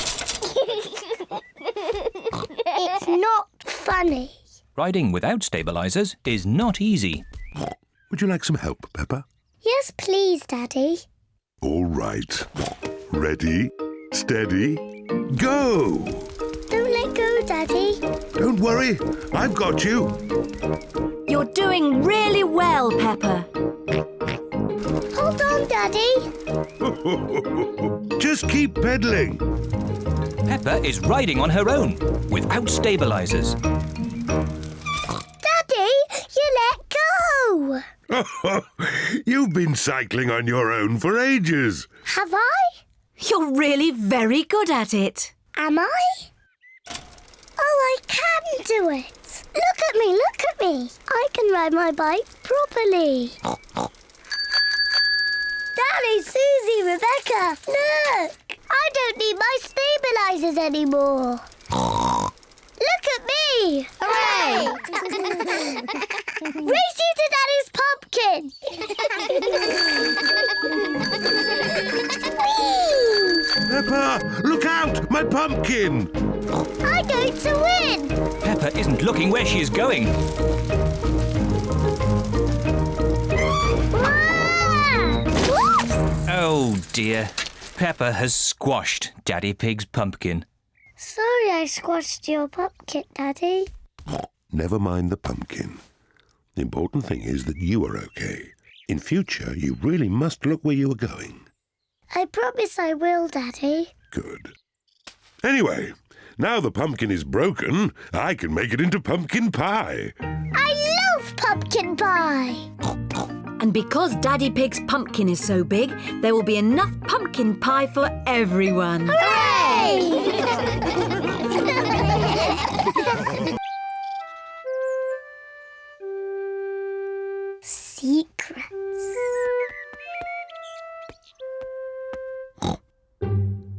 It's not funny. Riding without stabilisers is not easy. Would you like some help, Peppa? Yes, please, Daddy. All right. Ready, steady, go! Don't let go, Daddy. Don't worry, I've got you. You're doing really well, Peppa. Hold on, Daddy. Just keep pedaling. Peppa is riding on her own without stabilisers. Daddy, you let go. You've been cycling on your own for ages. Have I? You're really very good at it. Am I? Oh, I can do it. Look at me. I can ride my bike properly. Daddy, Susie, Rebecca, look. I don't need my stabilisers anymore. Look at me. Hooray! Race you to Daddy's pumpkin. Whee! Peppa, look out! My pumpkin! I'm going to win. Peppa isn't looking where she is going. Ah! Whoops! Oh dear. Peppa has squashed Daddy Pig's pumpkin. Sorry I squashed your pumpkin, Daddy. Never mind the pumpkin. The important thing is that you are okay. In future, you really must look where you are going. I promise I will, Daddy. Good. Anyway, now the pumpkin is broken, I can make it into pumpkin pie. I love pumpkin pie. And because Daddy Pig's pumpkin is so big, there will be enough pumpkin pie for everyone. Hooray! Secrets.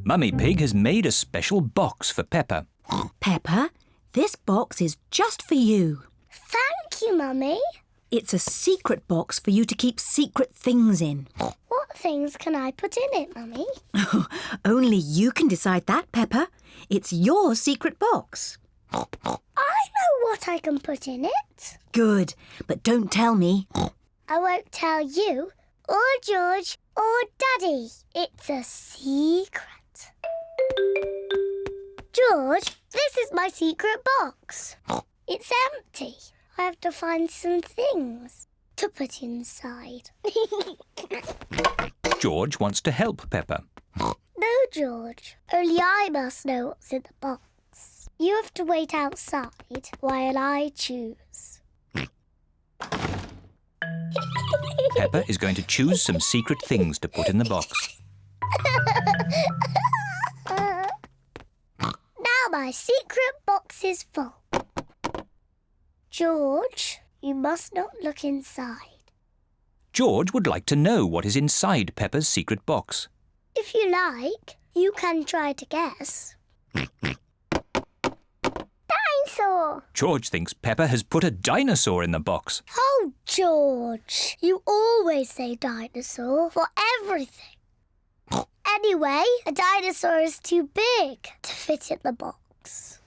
Mummy Pig has made a special box for Peppa. Peppa, this box is just for you. Thank you, Mummy. It's a secret box for you to keep secret things in. What things can I put in it, Mummy? Only you can decide that, Peppa. It's your secret box. I know what I can put in it. Good, but don't tell me. I won't tell you, or George, or Daddy. It's a secret. George, this is my secret box. It's empty. I have to find some things to put inside. George wants to help Peppa. No, George. Only I must know what's in the box. You have to wait outside while I choose. Peppa is going to choose some secret things to put in the box. Now my secret box is full. George, you must not look inside. George would like to know what is inside Peppa's secret box. If you like, You can try to guess. Dinosaur! George thinks Peppa has put a dinosaur in the box. Oh, George, you always say dinosaur for everything. Anyway, a dinosaur is too big to fit in the box.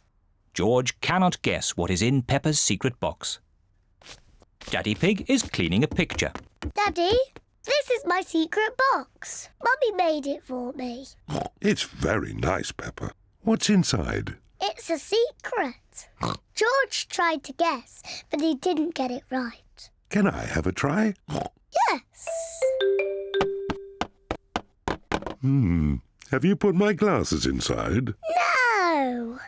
George cannot guess what is in Peppa's secret box. Daddy Pig is cleaning a picture. Daddy, this is my secret box. Mummy made it for me. It's very nice, Peppa. What's inside? It's a secret. George tried to guess, but he didn't get it right. Can I have a try? Yes. Have you put my glasses inside? No.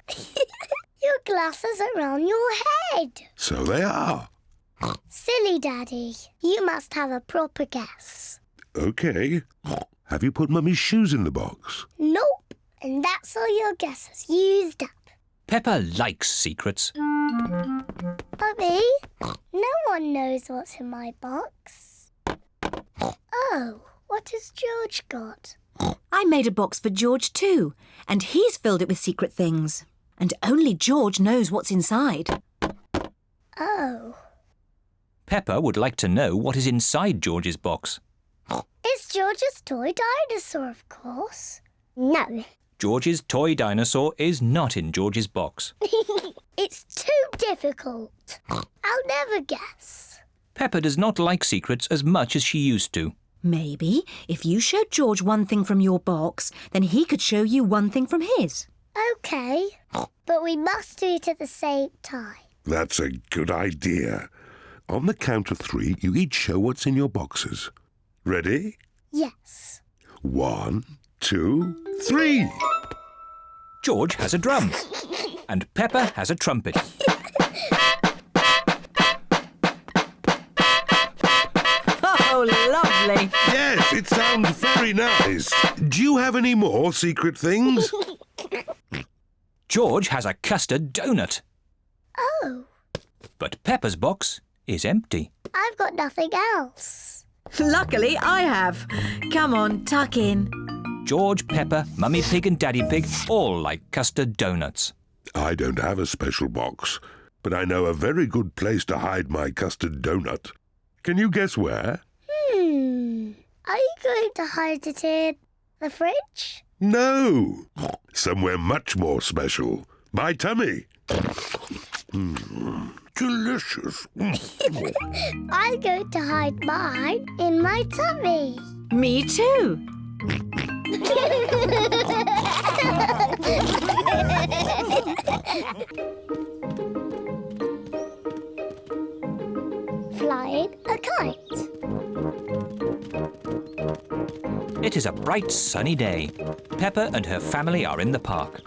Your glasses are on your head. So they are. Silly Daddy. You must have a proper guess. OK. Have you put Mummy's shoes in the box? Nope. And that's all your guesses used up. Peppa likes secrets. Mummy, no one knows what's in my box. Oh, what has George got? I made a box for George too, and he's filled it with secret things. And only George knows what's inside. Oh. Peppa would like to know what is inside George's box. It's George's toy dinosaur, of course. No. George's toy dinosaur is not in George's box. It's too difficult. I'll never guess. Peppa does not like secrets as much as she used to. Maybe if you showed George one thing from your box, then he could show you one thing from his. OK, but we must do it at the same time. That's a good idea. On the count of 3, you each show what's in your boxes. Ready? Yes. 1, 2, 3. George has a drum and Peppa has a trumpet. Oh, lovely. Yes, it sounds very nice. Do you have any more secret things? George has a custard donut. Oh, But Peppa's box is empty. I've got nothing else. Luckily, I have. Come on, tuck in. George, Peppa, Mummy Pig and Daddy Pig all like custard donuts. I don't have a special box, but I know a very good place to hide my custard donut. Can you guess where? Are you going to hide it in the fridge? No, somewhere much more special. My tummy. Delicious. I'm going to hide mine in my tummy. Me too. Flying a kite. It is a bright sunny day. Peppa and her family are in the park.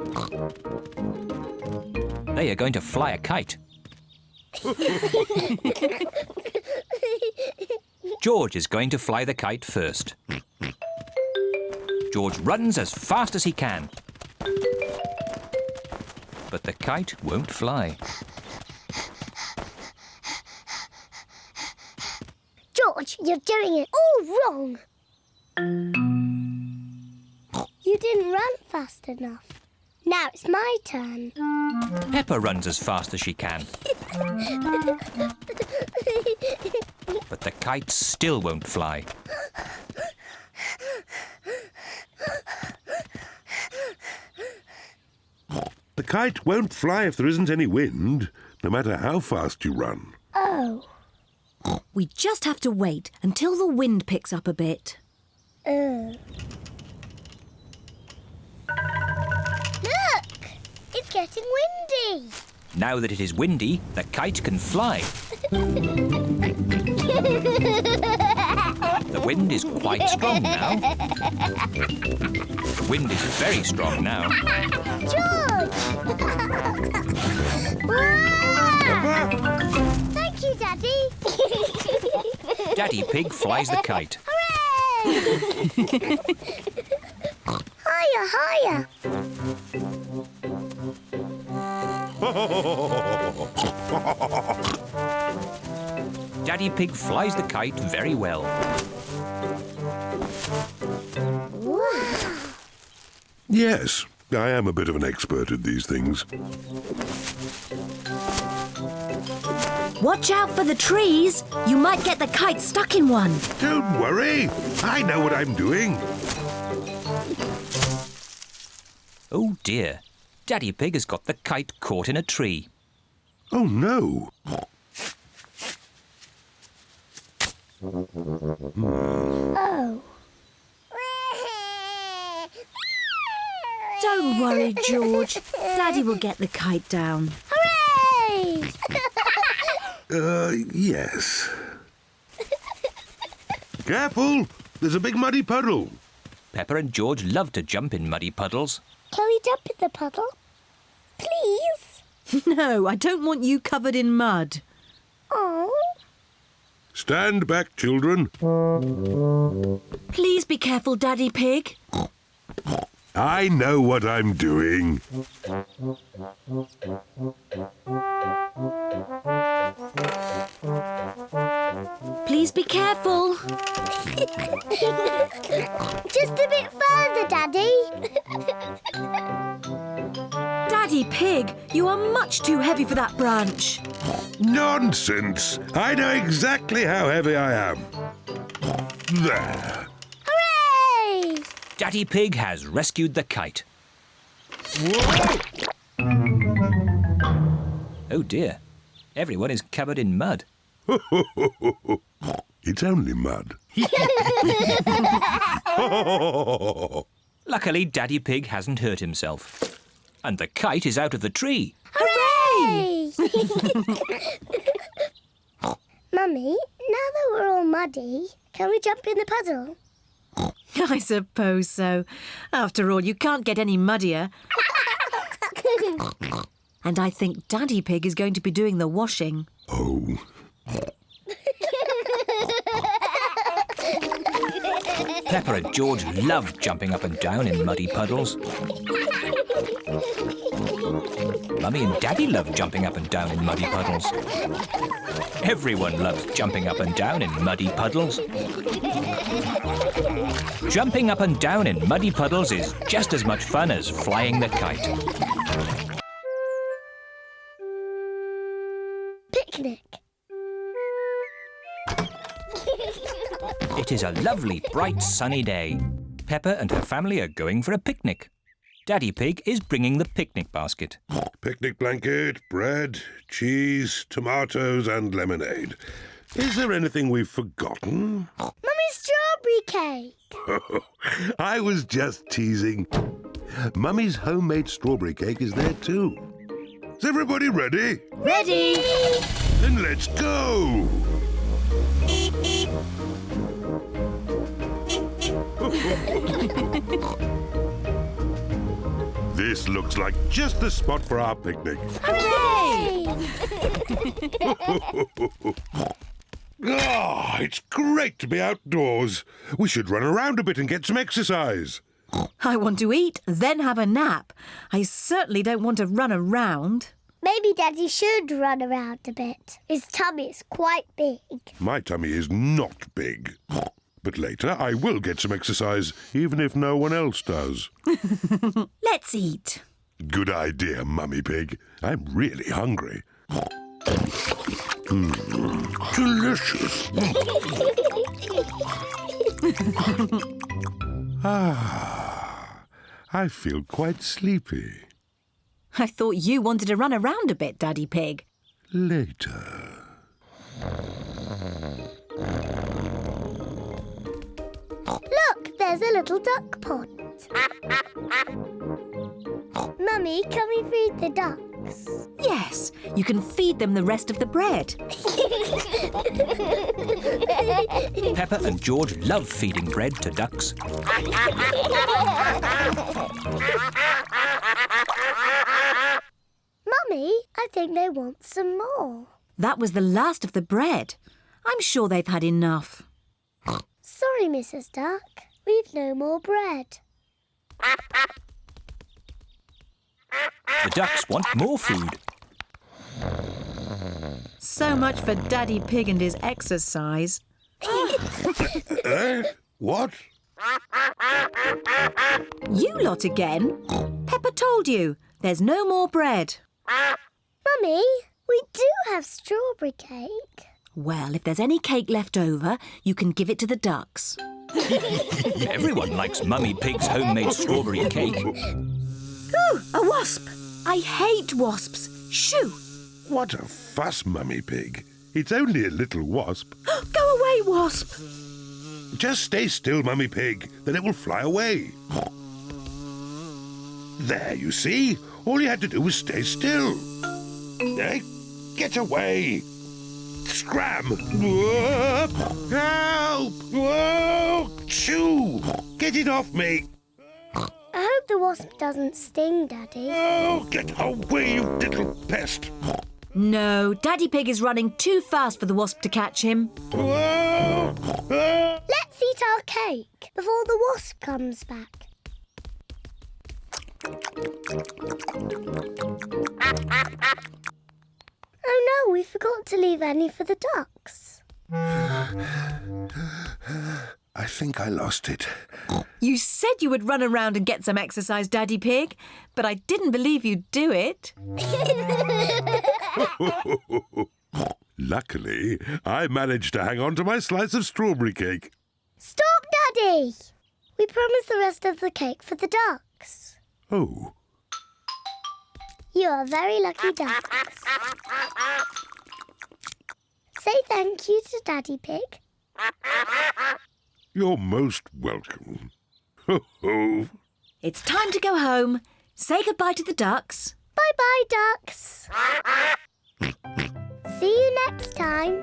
They are going to fly a kite. George is going to fly the kite first. George runs as fast as he can. But the kite won't fly. George, you're doing it all wrong. You didn't run fast enough. Now it's my turn. Peppa runs as fast as she can. But the kite still won't fly. The kite won't fly if there isn't any wind, no matter how fast you run. Oh. We just have to wait until the wind picks up a bit. Look! It's getting windy. Now that it is windy, the kite can fly. The wind is quite strong now. The wind is very strong now. George! Wow! Thank you, Daddy. Daddy Pig flies the kite. Hooray! Higher, higher. Daddy Pig flies the kite very well. Wow! Yes, I am a bit of an expert at these things. Watch out for the trees. You might get the kite stuck in one. Don't worry. I know what I'm doing. Oh dear, Daddy Pig has got the kite caught in a tree. Oh, no. Oh. Don't worry, George. Daddy will get the kite down. Hooray! Yes. Careful! There's a big muddy puddle. Peppa and George love to jump in muddy puddles. Can we jump in the puddle? Please? No, I don't want you covered in mud. Oh. Stand back, children. Please be careful, Daddy Pig. I know what I'm doing. Please be careful. Just a bit further, Daddy. Daddy Pig, you are much too heavy for that branch. Nonsense! I know exactly how heavy I am. There. Hooray! Daddy Pig has rescued the kite. Whoa! Oh dear, everyone is covered in mud. It's only mud. Luckily, Daddy Pig hasn't hurt himself. And the kite is out of the tree. Hooray! Mummy, now that we're all muddy, can we jump in the puddle? I suppose so. After all, you can't get any muddier. And I think Daddy Pig is going to be doing the washing. Oh. Peppa and George love jumping up and down in muddy puddles. Mummy and Daddy love jumping up and down in muddy puddles. Everyone loves jumping up and down in muddy puddles. Jumping up and down in muddy puddles is just as much fun as flying the kite. Picnic. It is a lovely, bright, sunny day. Peppa and her family are going for a picnic. Daddy Pig is bringing the picnic basket. Picnic blanket, bread, cheese, tomatoes and lemonade. Is there anything we've forgotten? Mummy's strawberry cake. I was just teasing. Mummy's homemade strawberry cake is there too. Is everybody ready? Ready? Then let's go! This looks like just the spot for our picnic. Hooray! Ah, it's great to be outdoors. We should run around a bit and get some exercise. I want to eat, then have a nap. I certainly don't want to run around. Maybe Daddy should run around a bit. His tummy is quite big. My tummy is not big. But later I will get some exercise, even if no one else does. Let's eat. Good idea, Mummy Pig. I'm really hungry. Delicious. I feel quite sleepy. I thought you wanted to run around a bit, Daddy Pig. Later. Look, there's a little duck pond. Mummy, can we feed the ducks? Yes, you can feed them the rest of the bread. Peppa and George love feeding bread to ducks. Mummy, I think they want some more. That was the last of the bread. I'm sure they've had enough. Sorry, Mrs. Duck. We've no more bread. The ducks want more food. So much for Daddy Pig and his exercise. What? You lot again? Peppa told you, there's no more bread. Mummy, we do have strawberry cake. Well, if there's any cake left over, you can give it to the ducks. Everyone likes Mummy Pig's homemade strawberry cake. Ooh, a wasp! I hate wasps. Shoo! What a fuss, Mummy Pig. It's only a little wasp. Go away, wasp! Just stay still, Mummy Pig, then it will fly away. There, you see? All you had to do was stay still. Get away! Scram! Whoop! Help! Whoa! Shoo! Get it off me! I hope the wasp doesn't sting, Daddy. Oh, get away, you little pest! No, Daddy Pig is running too fast for the wasp to catch him. Whoa! Let's eat our cake before the wasp comes back. Oh no, we forgot to leave any for the ducks. I think I lost it. You said you would run around and get some exercise, Daddy Pig, but I didn't believe you'd do it. Luckily, I managed to hang on to my slice of strawberry cake. Stop, Daddy! We promised the rest of the cake for the ducks. Oh, You are very lucky ducks. Say thank you to Daddy Pig. you're most welcome. Ho, ho. It's time to go home. Say goodbye to the ducks. Bye-bye, ducks. See you next time.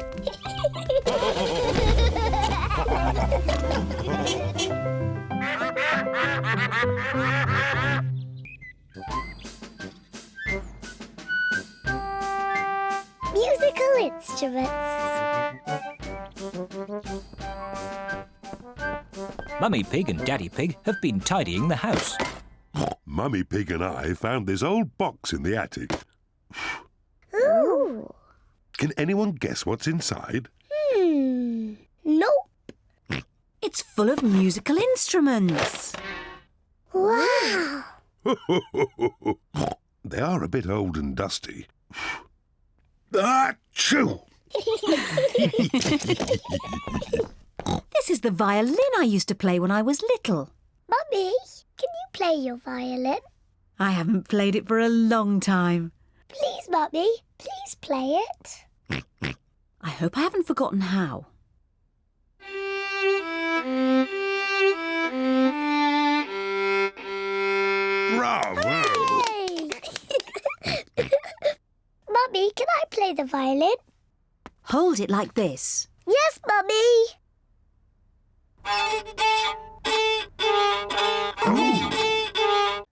Musical instruments. Mummy Pig and Daddy Pig have been tidying the house. Mummy Pig and I found this old box in the attic. Ooh. Can anyone guess what's inside? Nope. It's full of musical instruments. Wow. They are a bit old and dusty. Achoo! This is the violin I used to play when I was little. Mummy, can you play your violin? I haven't played it for a long time. Please, Mummy, please play it. I hope I haven't forgotten how. Bravo! Yay! Mummy, can I play the violin? Hold it like this. Yes, Mummy.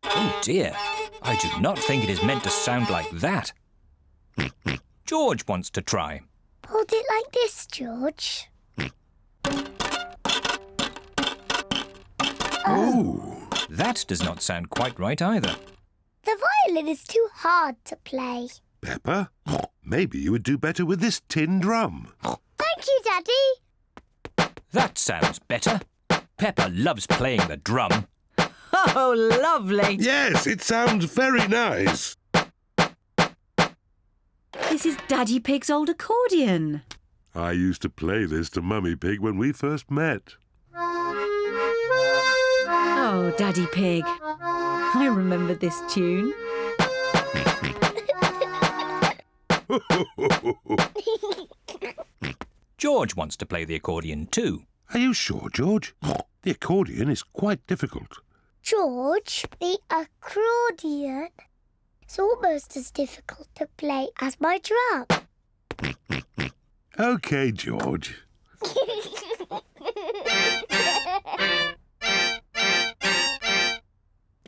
Oh dear, I do not think it is meant to sound like that. George wants to try. Hold it like this, George. Oh! That does not sound quite right either. The violin is too hard to play. Peppa, maybe you would do better with this tin drum. Thank you, Daddy. That sounds better. Peppa loves playing the drum. Oh, lovely. Yes, it sounds very nice. This is Daddy Pig's old accordion. I used to play this to Mummy Pig when we first met. Oh, Daddy Pig. I remember this tune. George wants to play the accordion too. Are you sure, George? The accordion is quite difficult. George, the accordion is almost as difficult to play as my drum. OK, George.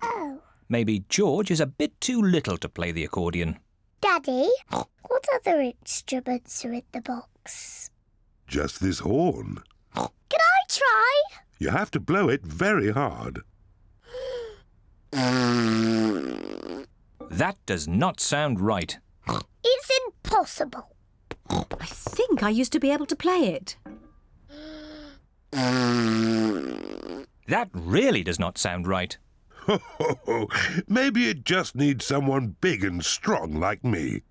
Oh. Maybe George is a bit too little to play the accordion. Daddy, what other instruments are in the box? Just this horn. Can I try? You have to blow it very hard. That does not sound right. It's impossible. I think I used to be able to play it. That really does not sound right. Maybe it just needs someone big and strong like me.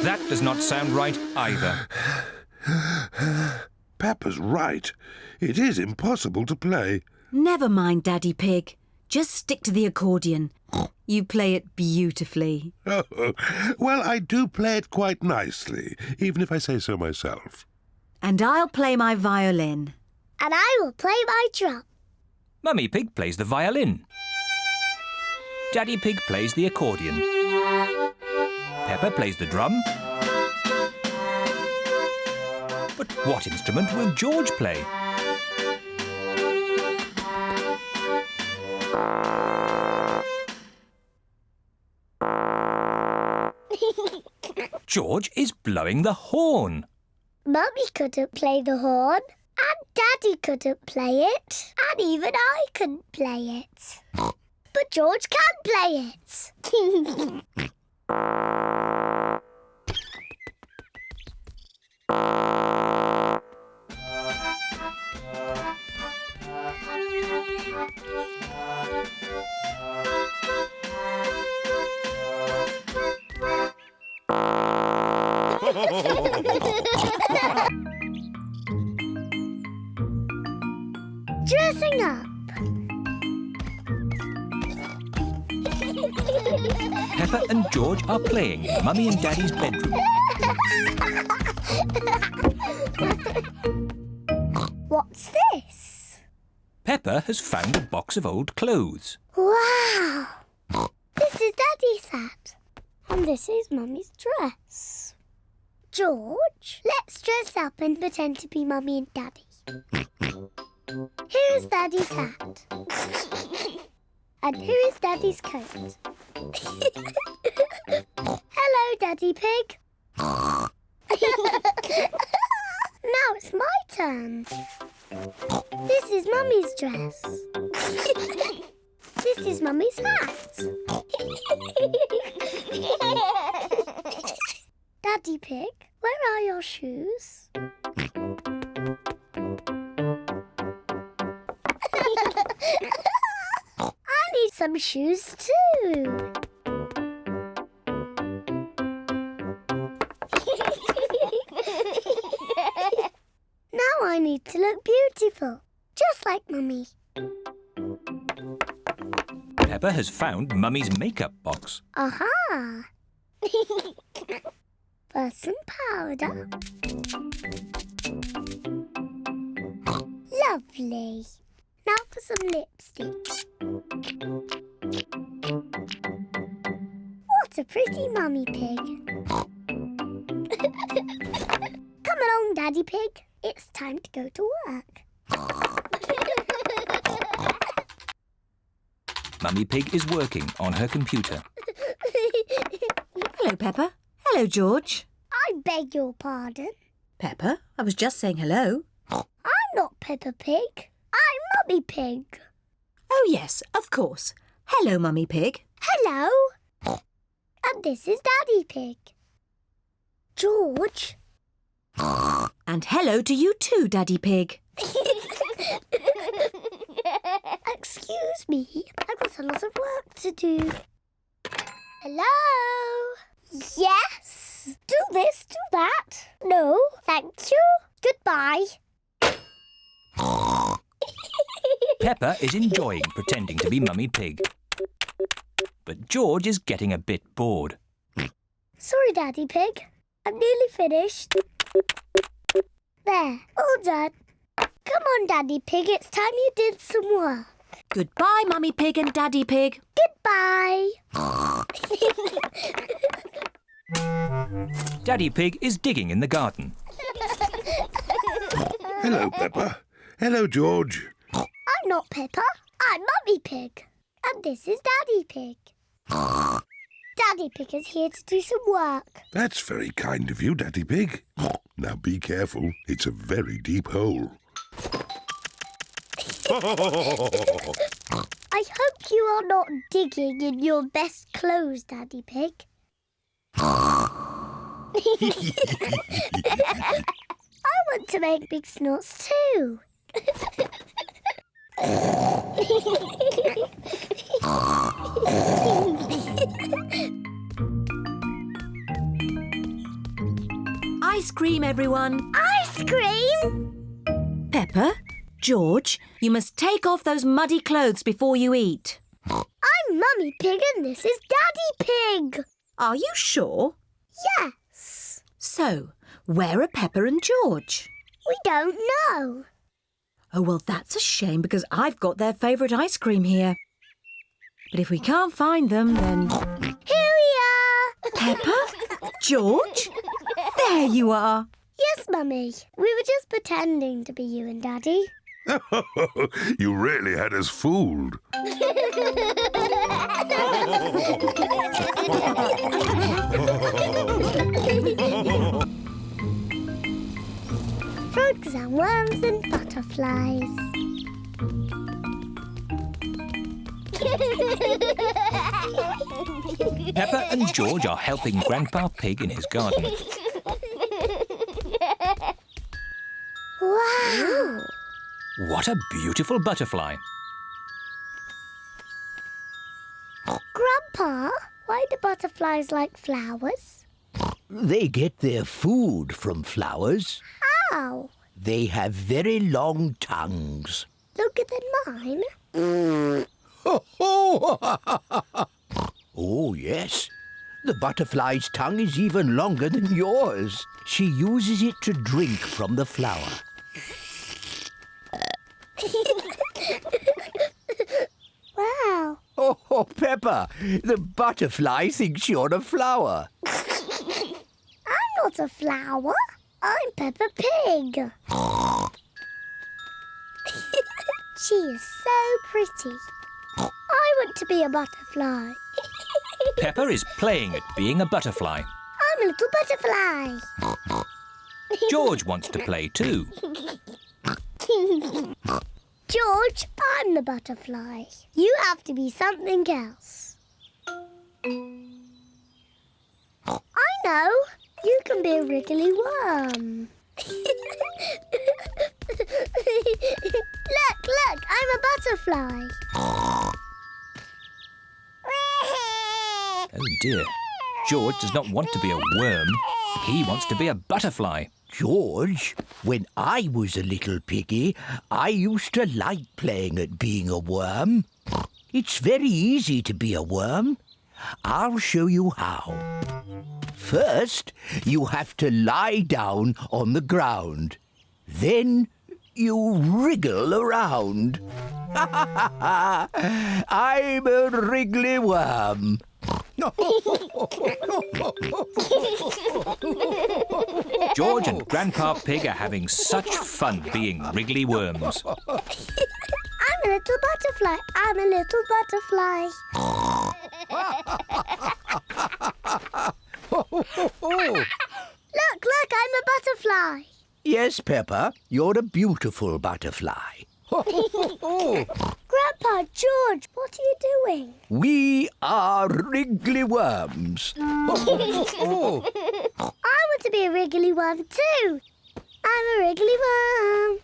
That does not sound right either. Peppa's right. It is impossible to play. Never mind, Daddy Pig. Just stick to the accordion. You play it beautifully. Well, I do play it quite nicely, even if I say so myself. And I'll play my violin. And I will play my drum. Mummy Pig plays the violin. Daddy Pig plays the accordion. Peppa plays the drum. But what instrument will George play? George is blowing the horn. Mummy couldn't play the horn, and Daddy couldn't play it, and even I couldn't play it. But George can play it. Dressing up. Peppa and George are playing in Mummy and Daddy's bedroom. What's this? Peppa has found a box of old clothes. Wow! This is Daddy's hat. And this is Mummy's dress. George, let's dress up and pretend to be Mummy and Daddy. Here is Daddy's hat. And here is Daddy's coat. Hello, Daddy Pig. Now it's my turn. This is Mummy's dress. This is Mummy's hat. Daddy Pig, where are your shoes? I need some shoes too. Now I need to look beautiful, just like Mummy. Peppa has found Mummy's makeup box. Aha! First some powder. Lovely. Now for some lipstick. What a pretty Mummy Pig. Come along, Daddy Pig. It's time to go to work. Mummy Pig is working on her computer. Hello, Peppa. Hello, George. I beg your pardon. Peppa, I was just saying hello. I'm not Peppa Pig. I'm Mummy Pig. Oh, yes, of course. Hello, Mummy Pig. Hello. And this is Daddy Pig. George. And hello to you too, Daddy Pig. Excuse me, I've got a lot of work to do. Hello? Yes? Do this, do that. No, thank you. Goodbye. Peppa is enjoying pretending to be Mummy Pig. But George is getting a bit bored. Sorry, Daddy Pig. I'm nearly finished. There, all done. Come on, Daddy Pig, it's time you did some work. Goodbye, Mummy Pig and Daddy Pig. Goodbye. Daddy Pig is digging in the garden. Hello, Peppa. Hello, George. I'm not Peppa, I'm Mummy Pig. And this is Daddy Pig. Daddy Pig is here to do some work. That's very kind of you, Daddy Pig. Now be careful. It's a very deep hole. I hope you are not digging in your best clothes, Daddy Pig. I want to make big snorts too. Ice cream, everyone. Ice cream? Peppa, George, you must take off those muddy clothes before you eat. I'm Mummy Pig and this is Daddy Pig. Are you sure? Yes. So, where are Peppa and George? We don't know. Oh, well, that's a shame because I've got their favourite ice cream here. But if we can't find them, then... Here we are. Peppa? George? There you are. Yes, Mummy. We were just pretending to be you and Daddy. You really had us fooled. Frogs and worms and butterflies. Peppa and George are helping Grandpa Pig in his garden. Wow! What a beautiful butterfly. Grandpa, why do butterflies like flowers? They get their food from flowers. How? They have very long tongues. Longer than mine? Oh, yes. The butterfly's tongue is even longer than yours. She uses it to drink from the flower. Wow! Oh, Peppa, the butterfly thinks you're a flower. I'm not a flower. I'm Peppa Pig. She is so pretty. I want to be a butterfly. Peppa is playing at being a butterfly. I'm a little butterfly. George wants to play too. George, I'm the butterfly. You have to be something else. I know. You can be a wriggly worm. Look, I'm a butterfly. Oh dear. George does not want to be a worm. He wants to be a butterfly. George, when I was a little piggy, I used to like playing at being a worm. It's very easy to be a worm. I'll show you how. First, you have to lie down on the ground. Then you wriggle around. I'm a wriggly worm. George and Grandpa Pig are having such fun being wriggly worms. I'm a little butterfly. I'm a little butterfly. Look, I'm a butterfly. Yes, Peppa, you're a beautiful butterfly. Grandpa, George, what are you doing? We are wriggly worms. I want to be a wriggly worm too. I'm a wriggly worm.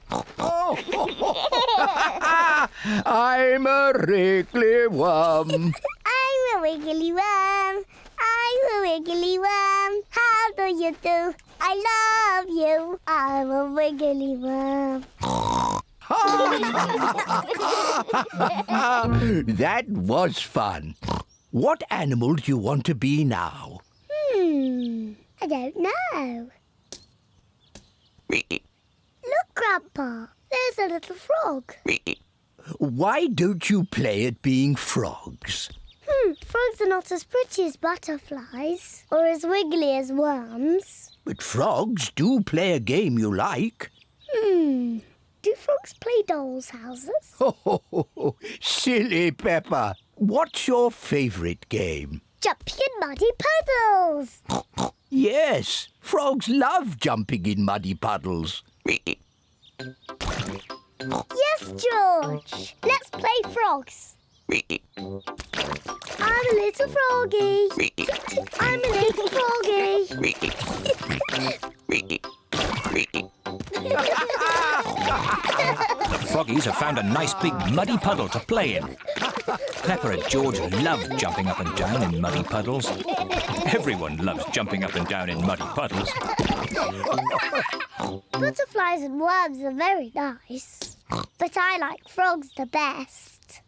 I'm a wriggly worm. I'm a wiggly worm. I'm a wiggly worm. How do you do? I love you. I'm a wiggly worm. That was fun. What animal do you want to be now? I don't know. Look, Grandpa. There's a little frog. Why don't you play at being frogs? Frogs are not as pretty as butterflies or as wiggly as worms. But frogs do play a game you like. Do frogs play dolls' houses? Silly Peppa. What's your favourite game? Jumping in muddy puddles. Yes, frogs love jumping in muddy puddles. Yes, George. Let's play frogs. I'm a little froggy. I'm a little froggy. froggies have found a nice big muddy puddle to play in. Peppa and George love jumping up and down in muddy puddles. Everyone loves jumping up and down in muddy puddles. Butterflies and worms are very nice, but I like frogs the best.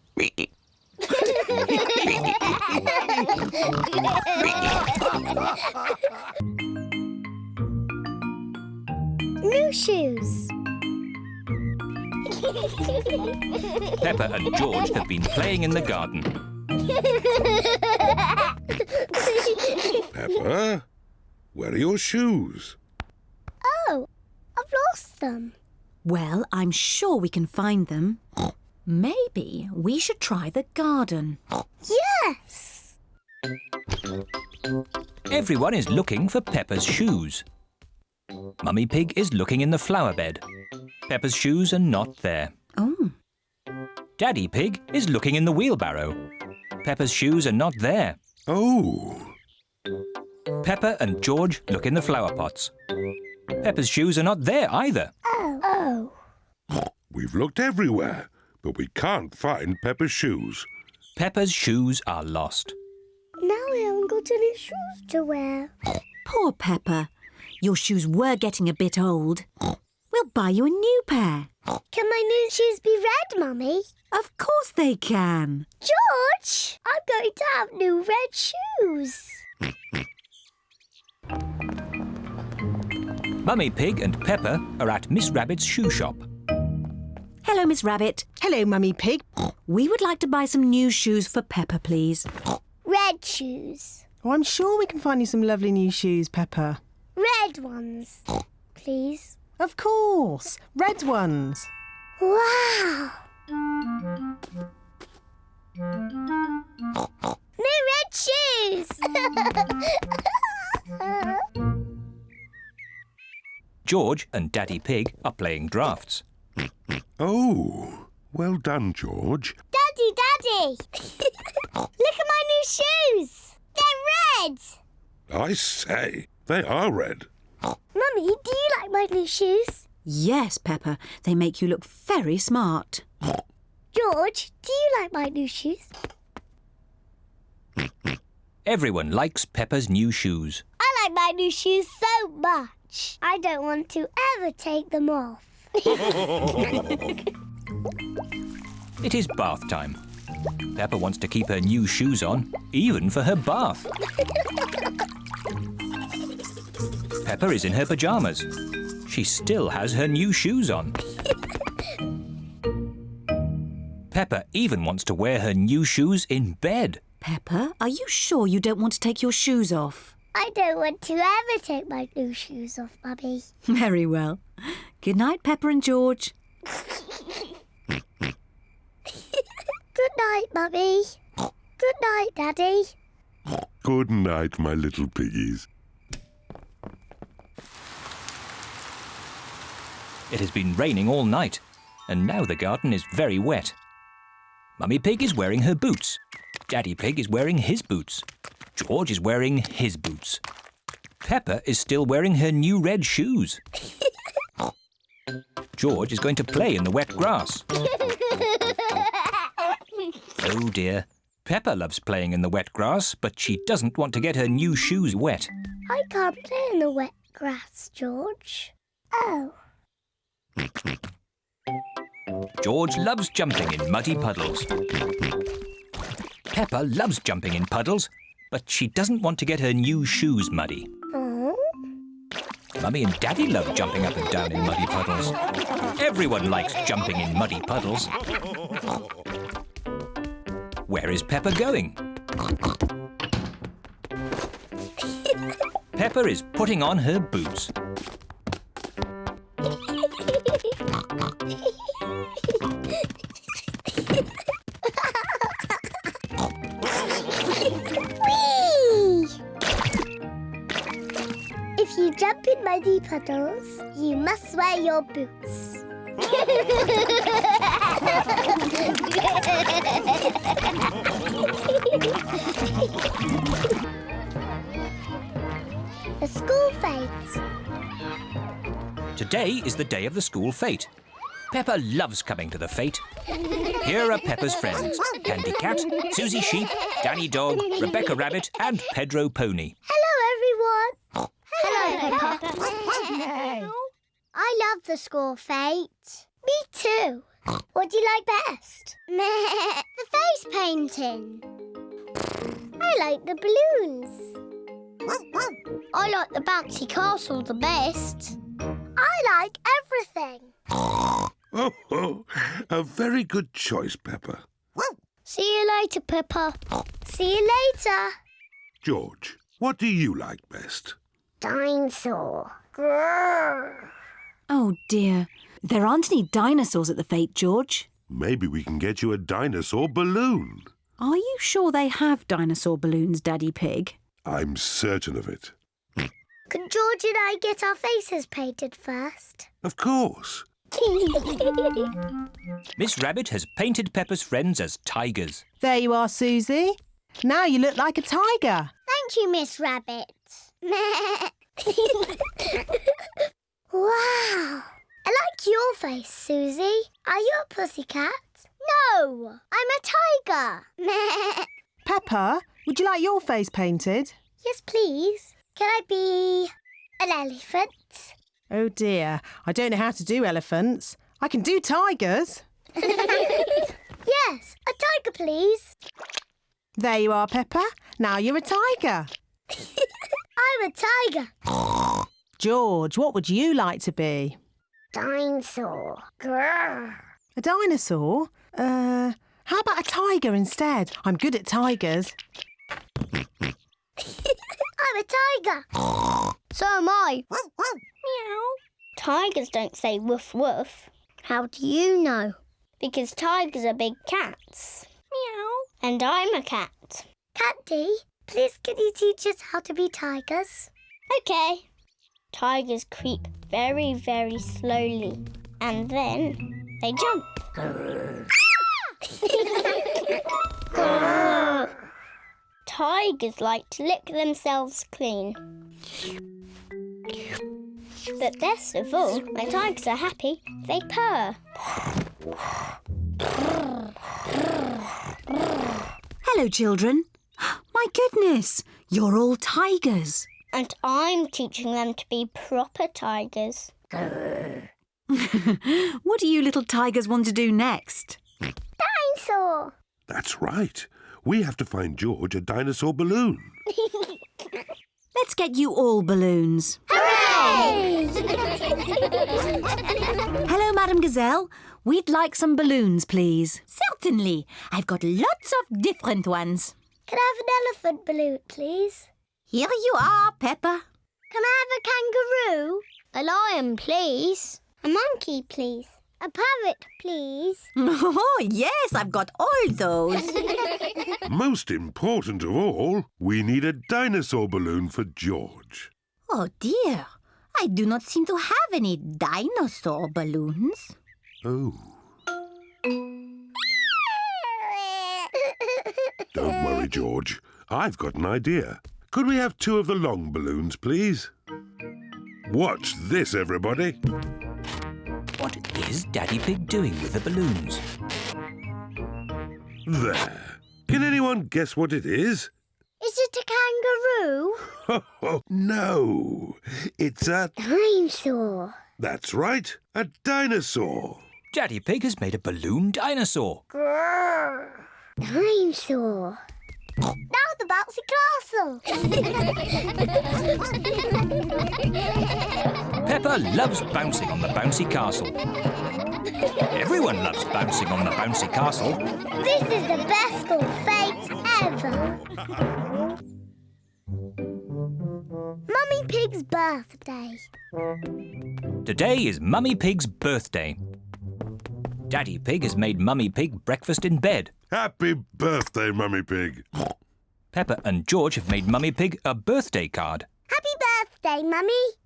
New shoes. Peppa and George have been playing in the garden. Peppa, where are your shoes? Oh, I've lost them. Well, I'm sure we can find them. Maybe we should try the garden. Yes. Everyone is looking for Peppa's shoes. Mummy Pig is looking in the flower bed. Peppa's shoes are not there. Oh. Daddy Pig is looking in the wheelbarrow. Peppa's shoes are not there. Oh, Peppa and George look in the flower pots. Peppa's shoes are not there either. Oh. we've looked everywhere, but we can't find Peppa's shoes. Peppa's shoes are lost. Now we haven't got any shoes to wear. Poor Peppa. Your shoes were getting a bit old. We'll buy you a new pair. Can my new shoes be red, Mummy? Of course they can. George, I'm going to have new red shoes. Mummy Pig and Peppa are at Miss Rabbit's shoe shop. Hello, Miss Rabbit. Hello, Mummy Pig. We would like to buy some new shoes for Peppa, please. Red shoes. Oh, I'm sure we can find you some lovely new shoes, Peppa. Red ones, please. Of course, red ones. Wow. New red shoes. George and Daddy Pig are playing drafts. Oh, well done, George. Daddy. Look at my new shoes. They're red. I say, they are red. Mummy, do you like my new shoes? Yes, Peppa. They make you look very smart. George, do you like my new shoes? Everyone likes Peppa's new shoes. I like my new shoes so much. I don't want to ever take them off. It is bath time. Peppa wants to keep her new shoes on, even for her bath. Peppa is in her pyjamas. She still has her new shoes on. Peppa even wants to wear her new shoes in bed. Peppa, are you sure you don't want to take your shoes off? I don't want to ever take my new shoes off, Mummy. Very well. Good night, Peppa and George. Good night, Mummy. Good night, Daddy. Good night, my little piggies. It has been raining all night, and now the garden is very wet. Mummy Pig is wearing her boots. Daddy Pig is wearing his boots. George is wearing his boots. Peppa is still wearing her new red shoes. George is going to play in the wet grass. Oh dear. Peppa loves playing in the wet grass, but she doesn't want to get her new shoes wet. I can't play in the wet grass, George. Oh. George loves jumping in muddy puddles. Peppa loves jumping in puddles, but she doesn't want to get her new shoes muddy. Oh. Mummy and Daddy love jumping up and down in muddy puddles. Everyone likes jumping in muddy puddles. Where is Peppa going? Peppa is putting on her boots. Whee! If you jump in muddy puddles, you must wear your boots. The school fete. Today is the day of the school fete. Peppa loves coming to the fete. Here are Peppa's friends: Candy Cat, Susie Sheep, Danny Dog, Rebecca Rabbit and Pedro Pony. Hello, everyone. Hello, Peppa. I love the school fete. Me too. What do you like best? The face painting. I like the balloons. I like the bouncy castle the best. I like everything. Oh, a very good choice, Peppa. See you later, Peppa. See you later. George, what do you like best? Dinosaur. Grrr. Oh dear. There aren't any dinosaurs at the fete, George. Maybe we can get you a dinosaur balloon. Are you sure they have dinosaur balloons, Daddy Pig? I'm certain of it. Can George and I get our faces painted first? Of course. Miss Rabbit has painted Peppa's friends as tigers. There you are, Susie. Now you look like a tiger. Thank you, Miss Rabbit. Wow. I like your face, Susie. Are you a pussycat? No, I'm a tiger. Peppa, would you like your face painted? Yes, please. Can I be an elephant? Oh dear, I don't know how to do elephants. I can do tigers. Yes, a tiger, please. There you are, Peppa. Now you're a tiger. I'm a tiger. George, what would you like to be? Dinosaur. Grrr. A dinosaur? How about a tiger instead? I'm good at tigers. I'm a tiger. So am I. Meow. Tigers don't say woof woof. How do you know? Because tigers are big cats. Meow. And I'm a cat. Catty, please can you teach us how to be tigers? Okay. Tigers creep very, very slowly. And then they jump. Tigers like to lick themselves clean. But best of all, when tigers are happy, they purr. Hello, children. My goodness, you're all tigers. And I'm teaching them to be proper tigers. What do you little tigers want to do next? Dinosaur! That's right. We have to find George a dinosaur balloon. Let's get you all balloons. Hooray! Hello, Madam Gazelle. We'd like some balloons, please. Certainly. I've got lots of different ones. Can I have an elephant balloon, please? Here you are, Peppa. Can I have a kangaroo? A lion, please. A monkey, please. A parrot, please. Oh, yes, I've got all those. Most important of all, we need a dinosaur balloon for George. Oh, dear. I do not seem to have any dinosaur balloons. Oh. Don't worry, George. I've got an idea. Could we have 2 of the long balloons, please? Watch this, everybody. What is Daddy Pig doing with the balloons? There. Can anyone guess what it is? Is it a kangaroo? Oh, no. It's a... Dinosaur. That's right. A dinosaur. Daddy Pig has made a balloon dinosaur. Grrr. Dinosaur. Now the bouncy castle. Peppa loves bouncing on the bouncy castle. Everyone loves bouncing on the bouncy castle. This is the best school fete ever. Mummy Pig's birthday. Today is Mummy Pig's birthday. Daddy Pig has made Mummy Pig breakfast in bed. Happy birthday, Mummy Pig. Peppa and George have made Mummy Pig a birthday card. Happy birthday, Mummy.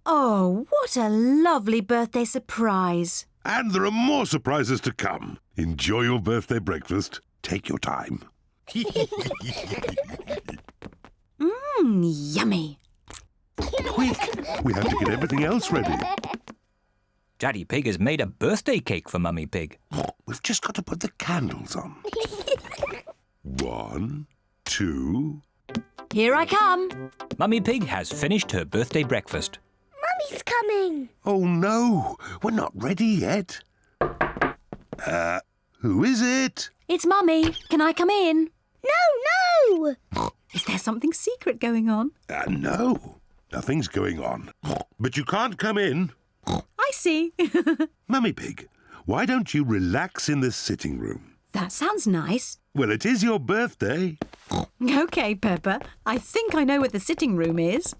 Oh, what a lovely birthday surprise. And there are more surprises to come. Enjoy your birthday breakfast. Take your time. Yummy. Quick, we have to get everything else ready. Daddy Pig has made a birthday cake for Mummy Pig. We've just got to put the candles on. 1, 2... Here I come. Mummy Pig has finished her birthday breakfast. Mummy's coming. Oh, no, we're not ready yet. Who is it? It's Mummy. Can I come in? No, no! Is there something secret going on? No, nothing's going on. But you can't come in. I see. Mummy Pig, why don't you relax in the sitting room? That sounds nice. Well, it is your birthday. OK, Peppa. I think I know where the sitting room is.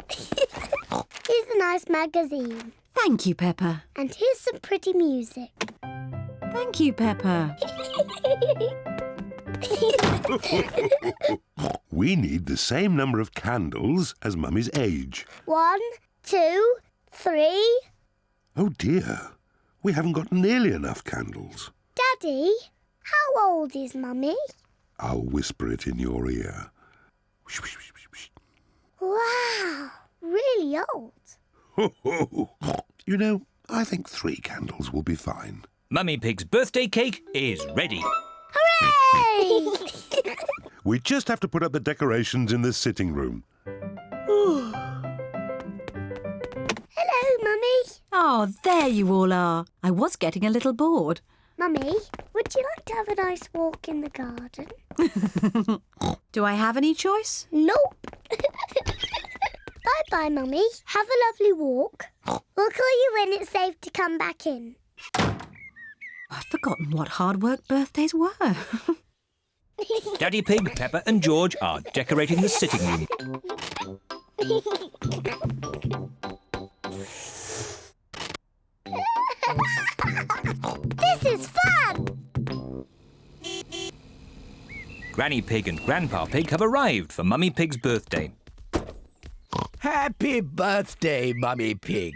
Here's a nice magazine. Thank you, Peppa. And here's some pretty music. Thank you, Peppa. We need the same number of candles as Mummy's age. 1, 2, 3... Oh, dear. We haven't got nearly enough candles. Daddy, how old is Mummy? I'll whisper it in your ear. Wow, really old. You know, I think 3 candles will be fine. Mummy Pig's birthday cake is ready. Hooray! We just have to put up the decorations in the sitting room. Hello, Mummy. Oh, there you all are. I was getting a little bored. Mummy, would you like to have a nice walk in the garden? Do I have any choice? Nope. Bye-bye, Mummy. Have a lovely walk. We'll call you when it's safe to come back in. I've forgotten what hard work birthdays were. Daddy Pig, Peppa and George are decorating the sitting room. This is fun! Granny Pig and Grandpa Pig have arrived for Mummy Pig's birthday. Happy birthday, Mummy Pig.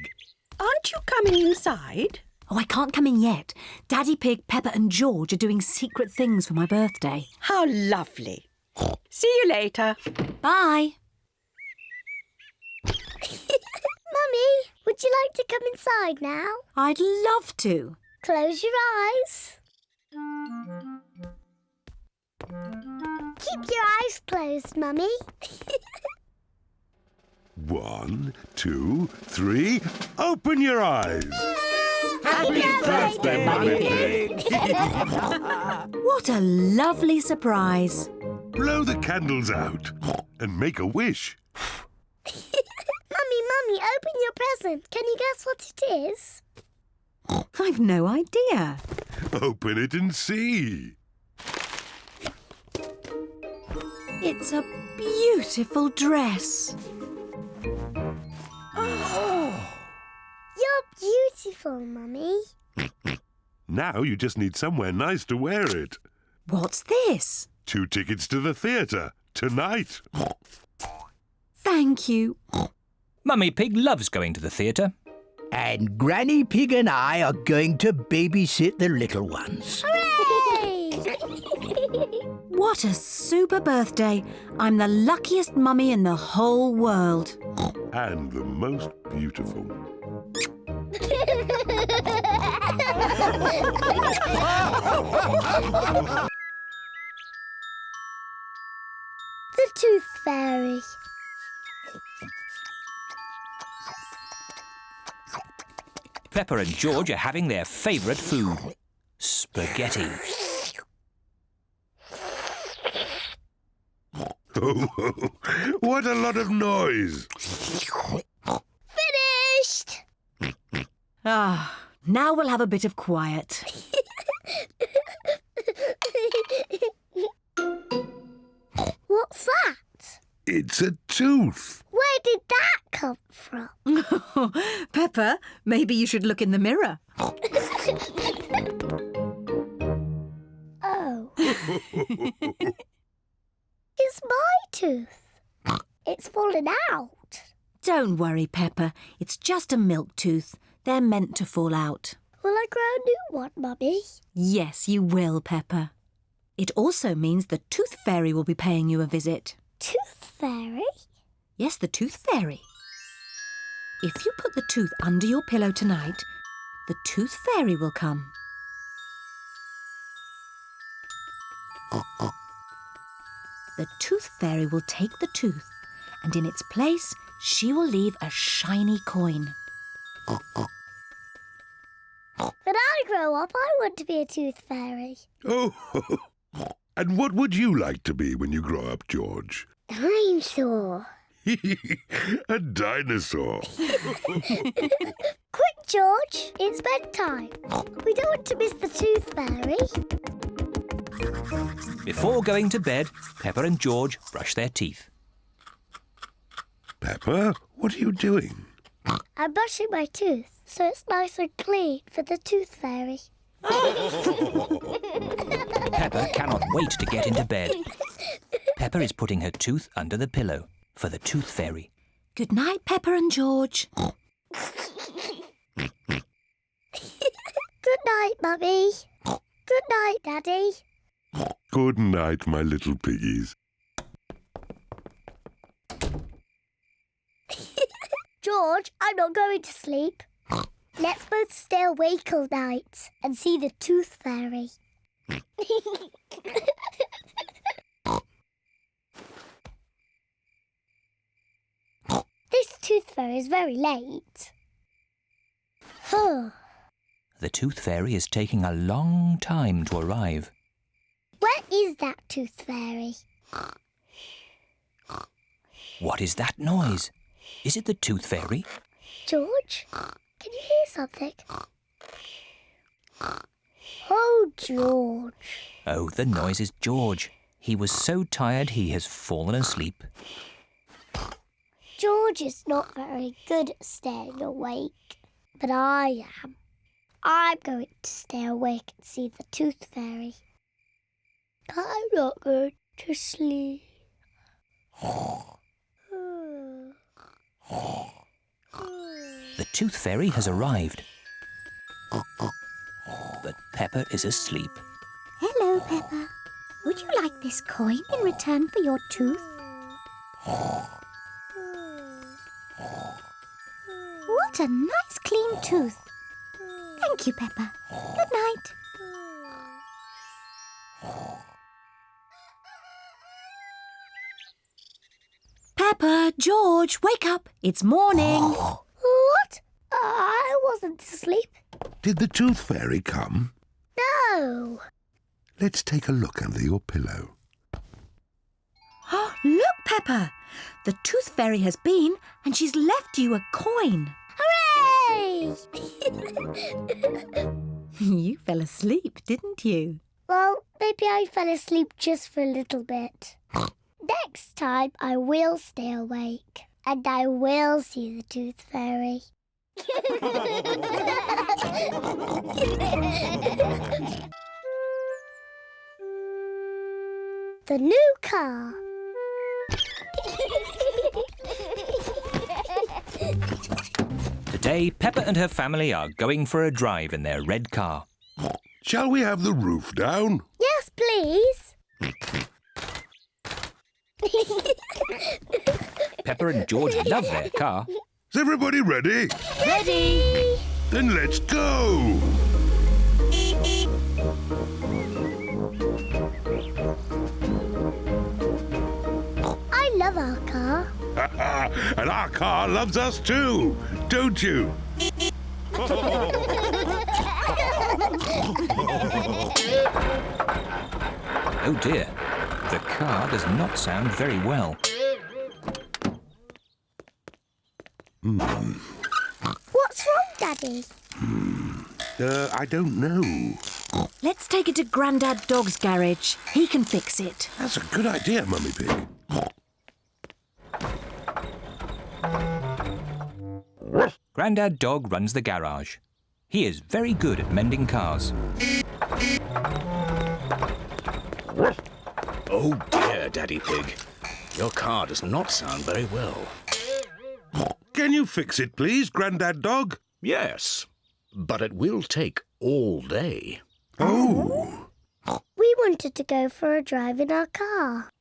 Aren't you coming inside? Oh, I can't come in yet. Daddy Pig, Peppa and George are doing secret things for my birthday. How lovely. See you later. Bye. Mummy, would you like to come inside now? I'd love to. Close your eyes. Keep your eyes closed, Mummy. 1, 2, 3. Open your eyes. Happy birthday, Mummy Pig. What a lovely surprise. Blow the candles out and make a wish. Mummy, open your present. Can you guess what it is? I've no idea. Open it and see. It's a beautiful dress. You're beautiful, Mummy. Now you just need somewhere nice to wear it. What's this? 2 tickets to the theatre tonight. Thank you. Mummy Pig loves going to the theatre. And Granny Pig and I are going to babysit the little ones. Hooray! What a super birthday. I'm the luckiest mummy in the whole world. And the most beautiful. The Tooth Fairy. Peppa and George are having their favourite food, spaghetti. What a lot of noise! Finished! Ah, now we'll have a bit of quiet. What's that? It's a tooth. Where did that come from? Peppa, maybe you should look in the mirror. Oh. It's my tooth. It's fallen out. Don't worry, Peppa. It's just a milk tooth. They're meant to fall out. Will I grow a new one, Mummy? Yes, you will, Peppa. It also means the Tooth Fairy will be paying you a visit. Tooth Fairy? Yes, the Tooth Fairy. If you put the tooth under your pillow tonight, the Tooth Fairy will come. The Tooth Fairy will take the tooth, and in its place, she will leave a shiny coin. When I grow up, I want to be a tooth fairy. Oh, and what would you like to be when you grow up, George? Dinosaur. A dinosaur. Quick, George, it's bedtime. We don't want to miss the tooth fairy. Before going to bed, Peppa and George brush their teeth. Peppa, what are you doing? I'm brushing my tooth so it's nice and clean for the tooth fairy. Peppa cannot wait to get into bed. Peppa is putting her tooth under the pillow for the Tooth Fairy. Good night, Peppa and George. Good night, Mummy. Good night, Daddy. Good night, my little piggies. George, I'm not going to sleep. Let's both stay awake all night and see the tooth fairy. This tooth fairy is very late. The Tooth Fairy is taking a long time to arrive. Where is that tooth fairy? What is that noise? Is it the Tooth Fairy? George, can you hear something? Oh, George. Oh, the noise is George. He was so tired he has fallen asleep. George is not very good at staying awake, but I am. I'm going to stay awake and see the tooth fairy. I'm not going to sleep. The Tooth Fairy has arrived. But Peppa is asleep. Hello, Peppa. Would you like this coin in return for your tooth? What a nice clean tooth. Thank you, Peppa. Good night. Peppa, George, wake up. It's morning. What? I wasn't asleep. Did the Tooth Fairy come? No. Let's take a look under your pillow. Look, Peppa. The Tooth Fairy has been and she's left you a coin. Hooray! You fell asleep, didn't you? Well, maybe I fell asleep just for a little bit. Next time I will stay awake and I will see the Tooth Fairy. The new car. Today, Peppa and her family are going for a drive in their red car. Shall we have the roof down? Yes, please. Peppa and George love their car. Is everybody ready? Ready? Then let's go! I love our car. And our car loves us too, don't you? Oh dear, the car does not sound very well. What's wrong, Daddy? I don't know. Let's take it to Grandad Dog's garage. He can fix it. That's a good idea, Mummy Pig. Grandad Dog runs the garage. He is very good at mending cars. Oh dear, Daddy Pig. Your car does not sound very well. Can you fix it, please, Grandad Dog? Yes, but it will take all day. Oh. We We wanted to go for a drive in our car.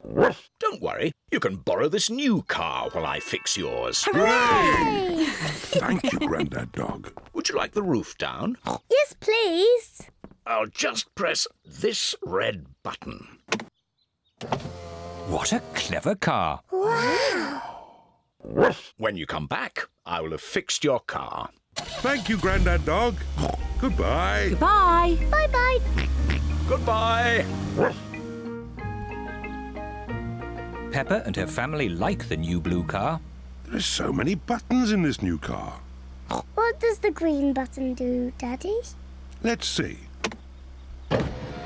Don't worry, you can borrow this new car while I fix yours. Hooray! Thank you, Grandad Dog. Would you like the roof down? Yes, please. I'll just press this red button. What a clever car. Wow. When you come back, I will have fixed your car. Thank you, Grandad Dog. Goodbye. Goodbye. Bye-bye. Goodbye. Peppa and her family like the new blue car. There's so many buttons in this new car. What does the green button do, Daddy? Let's see.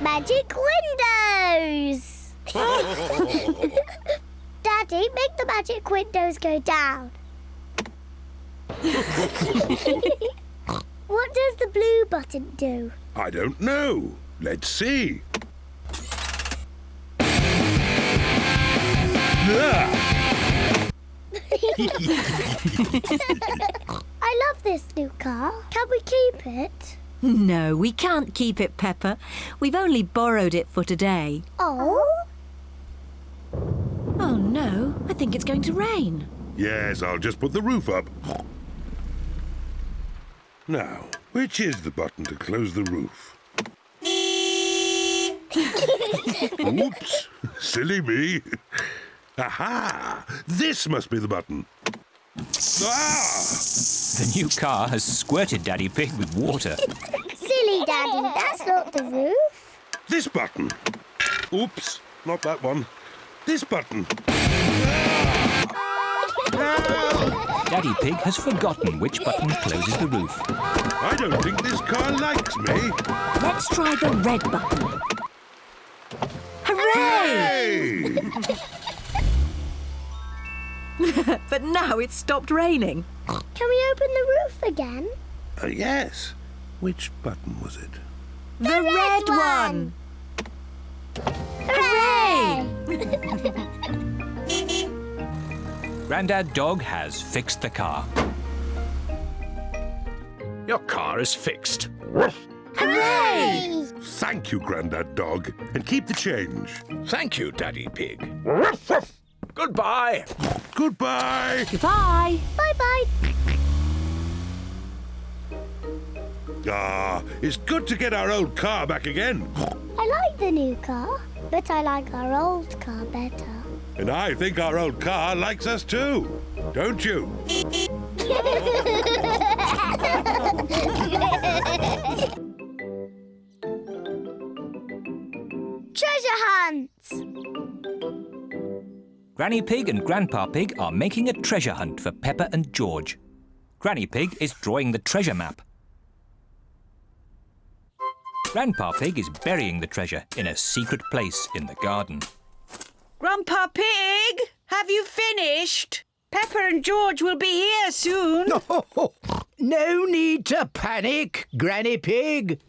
Magic windows! Daddy, make the magic windows go down. What does the blue button do? I don't know. Let's see. Ah! I love this new car. Can we keep it? No, we can't keep it, Peppa. We've only borrowed it for today. Oh? Oh, no. I think it's going to rain. Yes, I'll just put the roof up. Now, which is the button to close the roof? Oops, silly me. Aha! This must be the button. Ah! The new car has squirted Daddy Pig with water. Silly Daddy, that's not the roof. This button. Oops, not that one. This button. Daddy Pig has forgotten which button closes the roof. I don't think this car likes me. Let's try the red button. Hooray! Hey! But now it's stopped raining. Can we open the roof again? Yes. Which button was it? The red one. Hooray! Grandad Dog has fixed the car. Your car is fixed. Hooray! Thank you, Grandad Dog. And keep the change. Thank you, Daddy Pig. Goodbye. Goodbye. Goodbye. Bye-bye. Ah, it's good to get our old car back again. I like the new car, but I like our old car better. And I think our old car likes us too. Don't you? Treasure hunt! Granny Pig and Grandpa Pig are making a treasure hunt for Peppa and George. Granny Pig is drawing the treasure map. Grandpa Pig is burying the treasure in a secret place in the garden. Grandpa Pig, have you finished? Peppa and George will be here soon. No need to panic, Granny Pig.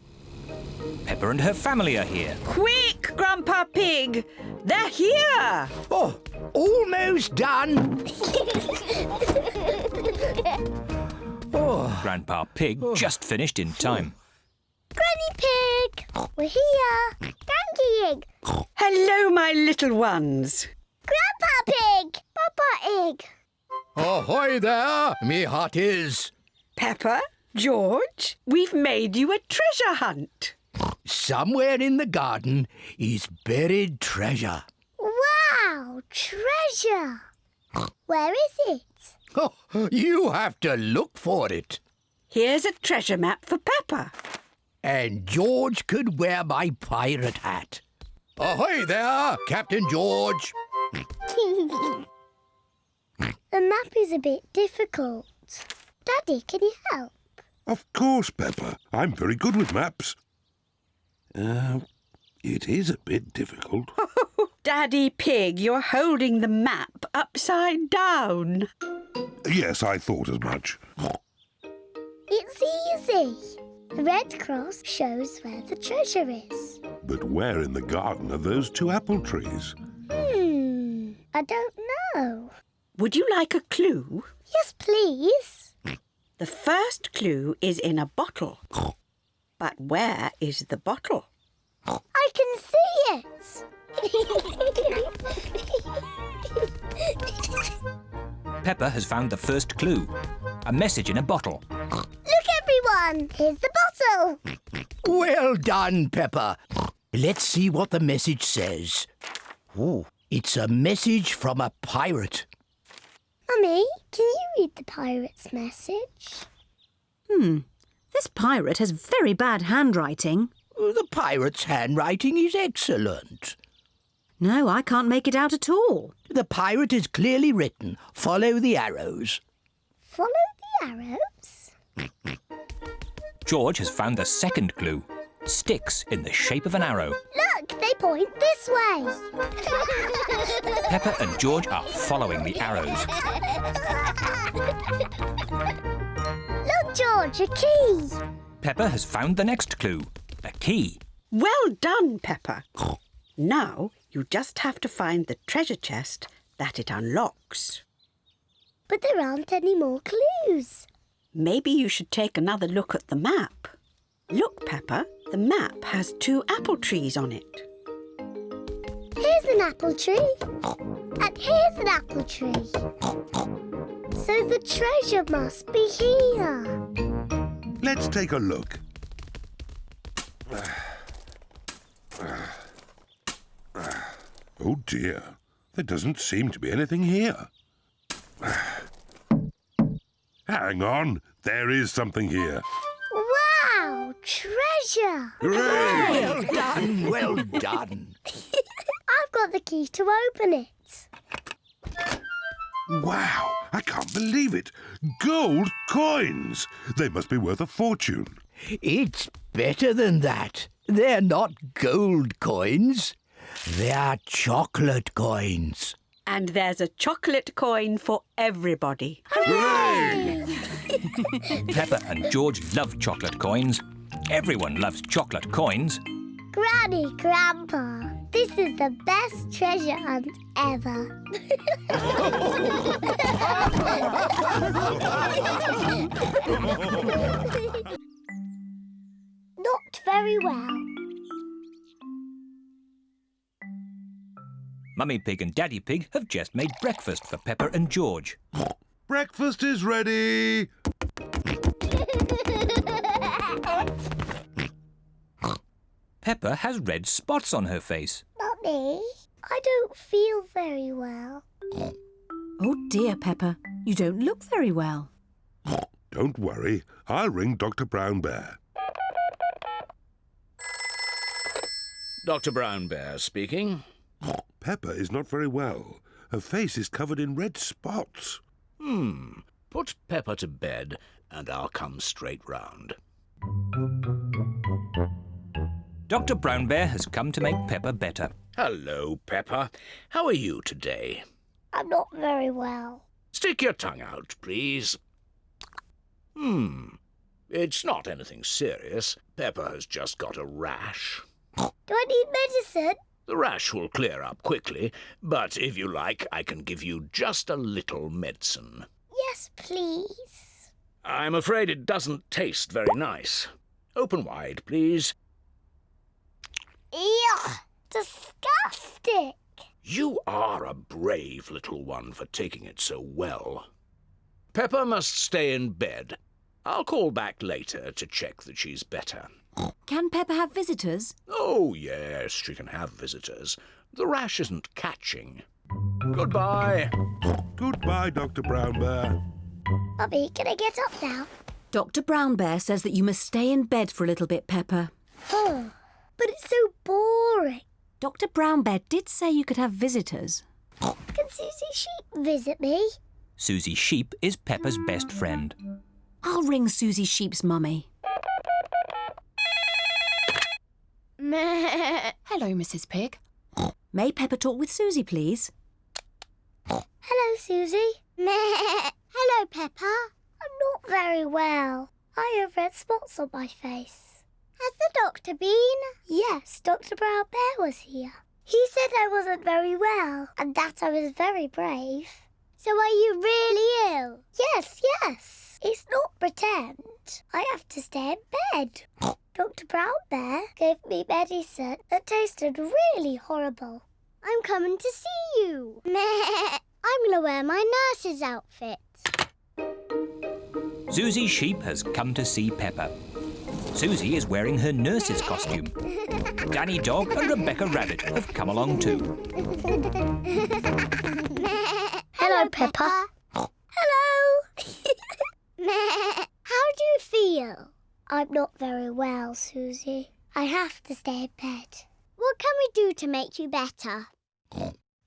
Peppa and her family are here. Quick, Grandpa Pig. They're here. Oh, almost done. Grandpa Pig just finished in time. Granny Pig! We're here! Granky Egg! Hello, my little ones. Grandpa Pig! Papa Egg! Ahoy there, me hearties. Peppa, George, we've made you a treasure hunt. Somewhere in the garden is buried treasure. Wow! Treasure! Where is it? Oh, you have to look for it. Here's a treasure map for Peppa. And George could wear my pirate hat. Ahoy there, Captain George. The map is a bit difficult. Daddy, can you help? Of course, Peppa. I'm very good with maps. It is a bit difficult. Daddy Pig, you're holding the map upside down. Yes, I thought as much. It's easy. The red cross shows where the treasure is. But where in the garden are those two apple trees? I don't know. Would you like a clue? Yes, please. The first clue is in a bottle. But where is the bottle? I I can see it! Peppa has found the first clue. A message in a bottle. Look, everyone! Here's the bottle! Well done, Peppa. Let's see what the message says. Oh, it's a message from a pirate. Mummy, can you read the pirate's message? This pirate has very bad handwriting. The pirate's handwriting is excellent. No, I can't make it out at all. The pirate is clearly written, follow the arrows. Follow the arrows? George has found the second clue. Sticks in the shape of an arrow. Look, they point this way. Peppa and George are following the arrows. Look, George, a key. Peppa has found the next clue. A key. Well done, Peppa. Now you just have to find the treasure chest that it unlocks. But there aren't any more clues. Maybe you should take another look at the map. Look, Peppa, the map has 2 apple trees on it. Here's an apple tree. And here's an apple tree. So the treasure must be here. Let's take a look. Oh dear, there doesn't seem to be anything here. Hang on, there is something here. Wow, treasure! Hooray! Well done, well done. I've got the key to open it. Wow, I can't believe it. Gold coins! They must be worth a fortune. It's better than that. They're not gold coins. They're chocolate coins. And there's a chocolate coin for everybody. Hooray! Peppa and George love chocolate coins. Everyone loves chocolate coins. Granny, Grandpa, this is the best treasure hunt ever. Not very well. Mummy Pig and Daddy Pig have just made breakfast for Peppa and George. Breakfast is ready. Peppa has red spots on her face. Mummy, I don't feel very well. Oh dear, Peppa, you don't look very well. Don't worry, I'll ring Dr. Brown Bear. Dr. Brown Bear speaking. Peppa is not very well. Her face is covered in red spots. Put Peppa to bed and I'll come straight round. Dr. Brown Bear has come to make Peppa better. Hello, Peppa. How are you today? I'm not very well. Stick your tongue out, please. It's not anything serious. Peppa has just got a rash. Do I need medicine? The rash will clear up quickly, but if you like, I can give you just a little medicine. Yes, please. I'm afraid it doesn't taste very nice. Open wide, please. Ew, disgusting. You are a brave little one for taking it so well. Peppa must stay in bed. I'll call back later to check that she's better. Can Peppa have visitors? Oh, yes, she can have visitors. The rash isn't catching. Goodbye. Goodbye, Dr. Brown Bear. Mummy, can I get up now? Dr. Brown Bear says that you must stay in bed for a little bit, Peppa. Oh, but it's so boring. Dr. Brown Bear did say you could have visitors. Can Susie Sheep visit me? Susie Sheep is Peppa's best friend. I'll ring Susie Sheep's mummy. Hello, Mrs. Pig. May Peppa talk with Susie, please? Hello, Susie. Hello, Peppa. I'm not very well. I have red spots on my face. Has the doctor been? Yes, Dr. Brown Bear was here. He said I wasn't very well and that I was very brave. So are you really ill? Yes. It's not pretend. I have to stay in bed. Do Dr. Brown Bear gave me medicine that tasted really horrible. I'm coming to see you. I'm going to wear my nurse's outfit. Susie Sheep has come to see Peppa. Susie is wearing her nurse's costume. Danny Dog and Rebecca Rabbit have come along too. Hello, Peppa. Hello. How do you feel? I'm not very well, Susie. I have to stay in bed. What can we do to make you better?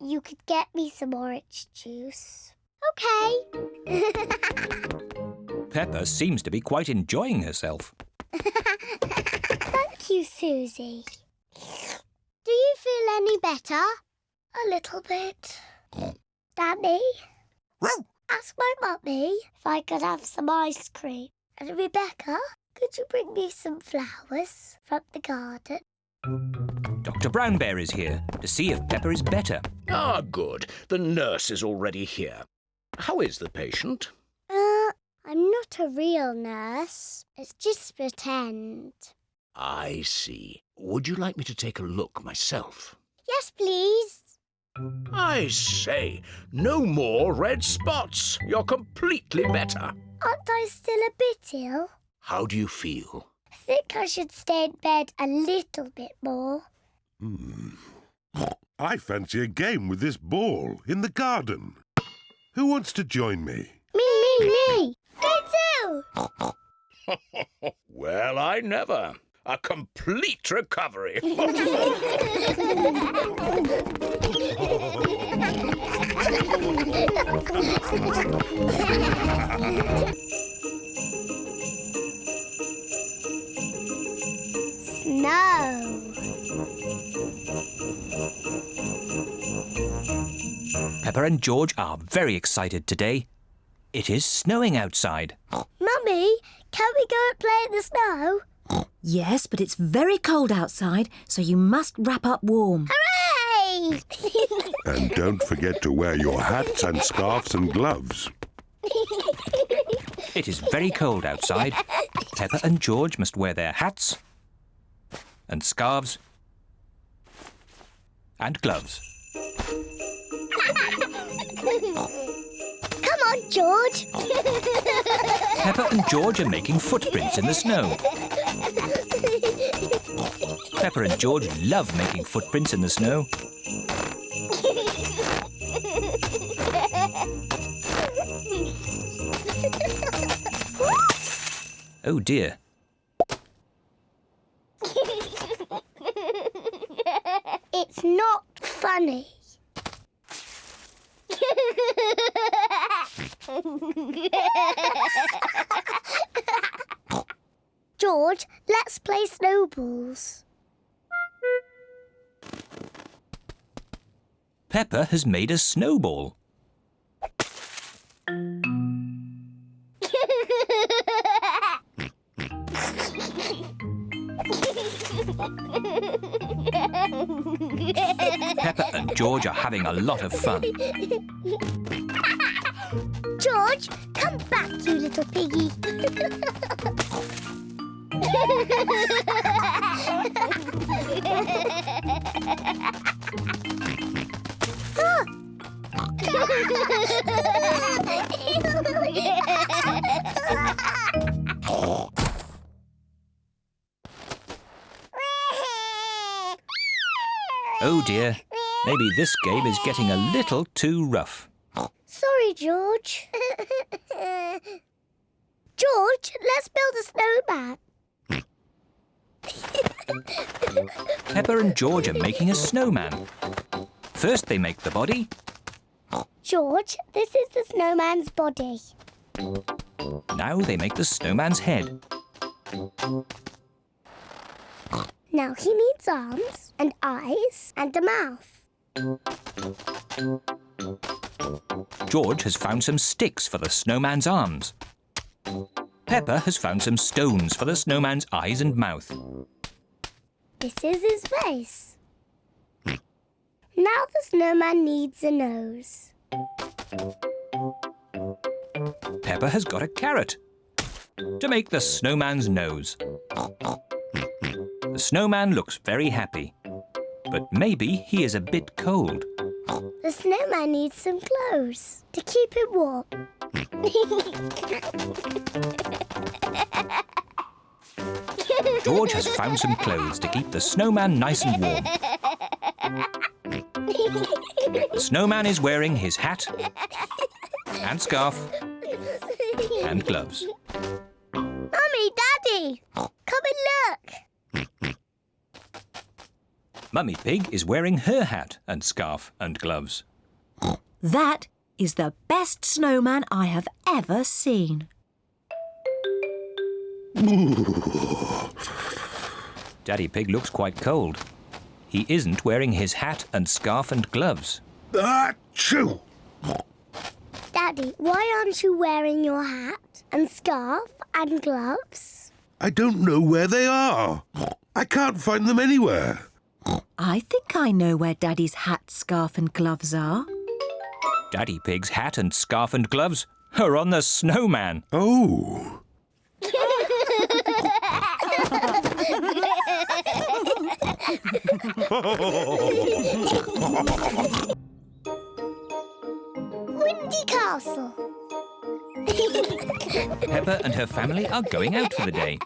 You could get me some orange juice. OK. Peppa seems to be quite enjoying herself. Thank you, Susie. Do you feel any better? A little bit. Danny? Ask my mummy if I could have some ice cream. And Rebecca, could you bring me some flowers from the garden? Dr. Brown Bear is here to see if Peppa is better. Ah, good. The nurse is already here. How is the patient? I'm not a real nurse. It's just pretend. I see. Would you like me to take a look myself? Yes, please. I say, no more red spots. You're completely better. Aren't I still a bit ill? How do you feel? I think I should stay in bed a little bit more. I fancy a game with this ball in the garden. Who wants to join me? Me! Me too! Well, I never. A complete recovery. Snow. Peppa and George are very excited today. It is snowing outside. Mummy, can we go and play in the snow? Yes, but it's very cold outside, so you must wrap up warm. Hooray! And don't forget to wear your hats and scarves and gloves. It is very cold outside. Peppa and George must wear their hats and scarves and gloves. Come on, George. Peppa and George are making footprints in the snow. Peppa and George love making footprints in the snow. Oh dear. It's not funny. George, let's play snowballs. Peppa has made a snowball. Peppa and George are having a lot of fun. George, come back, you little piggy. Oh dear, maybe this game is getting a little too rough. Sorry, George. George, let's build a snowman. Peppa and George are making a snowman. First they make the body. George, this is the snowman's body. Now they make the snowman's head. Now he needs arms and eyes and a mouth. George has found some sticks for the snowman's arms. Peppa has found some stones for the snowman's eyes and mouth. This is his face. Now the snowman needs a nose. Peppa has got a carrot to make the snowman's nose. snowman looks very happy. But maybe he is a bit cold. The snowman needs some clothes to keep him warm. George has found some clothes to keep the snowman nice and warm. The snowman is wearing his hat and scarf and gloves. Mummy, Daddy, come and look. Mummy Pig is wearing her hat and scarf and gloves. That is the best snowman I have ever seen. Daddy Pig looks quite cold. He isn't wearing his hat and scarf and gloves. Achoo! Daddy, why aren't you wearing your hat and scarf and gloves? I don't know where they are. I can't find them anywhere. I think I know where Daddy's hat, scarf and gloves are. Daddy Pig's hat and scarf and gloves are on the snowman. Oh. Windy Castle. Peppa and her family are going out for the day.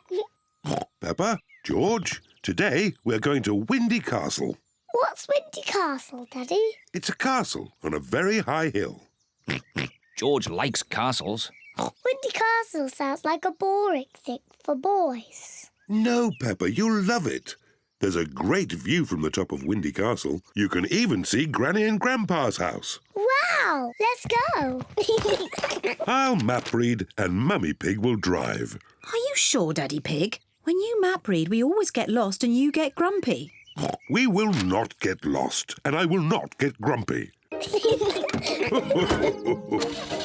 Peppa, George, today we're going to Windy Castle. What's Windy Castle, Daddy? It's a castle on a very high hill. George likes castles. Windy Castle sounds like a boring thing for boys. No, Peppa, you'll love it. There's a great view from the top of Windy Castle. You can even see Granny and Grandpa's house. Wow! Let's go. I'll map read and Mummy Pig will drive. Are you sure, Daddy Pig? When you map read, we always get lost and you get grumpy. We will not get lost, and I will not get grumpy.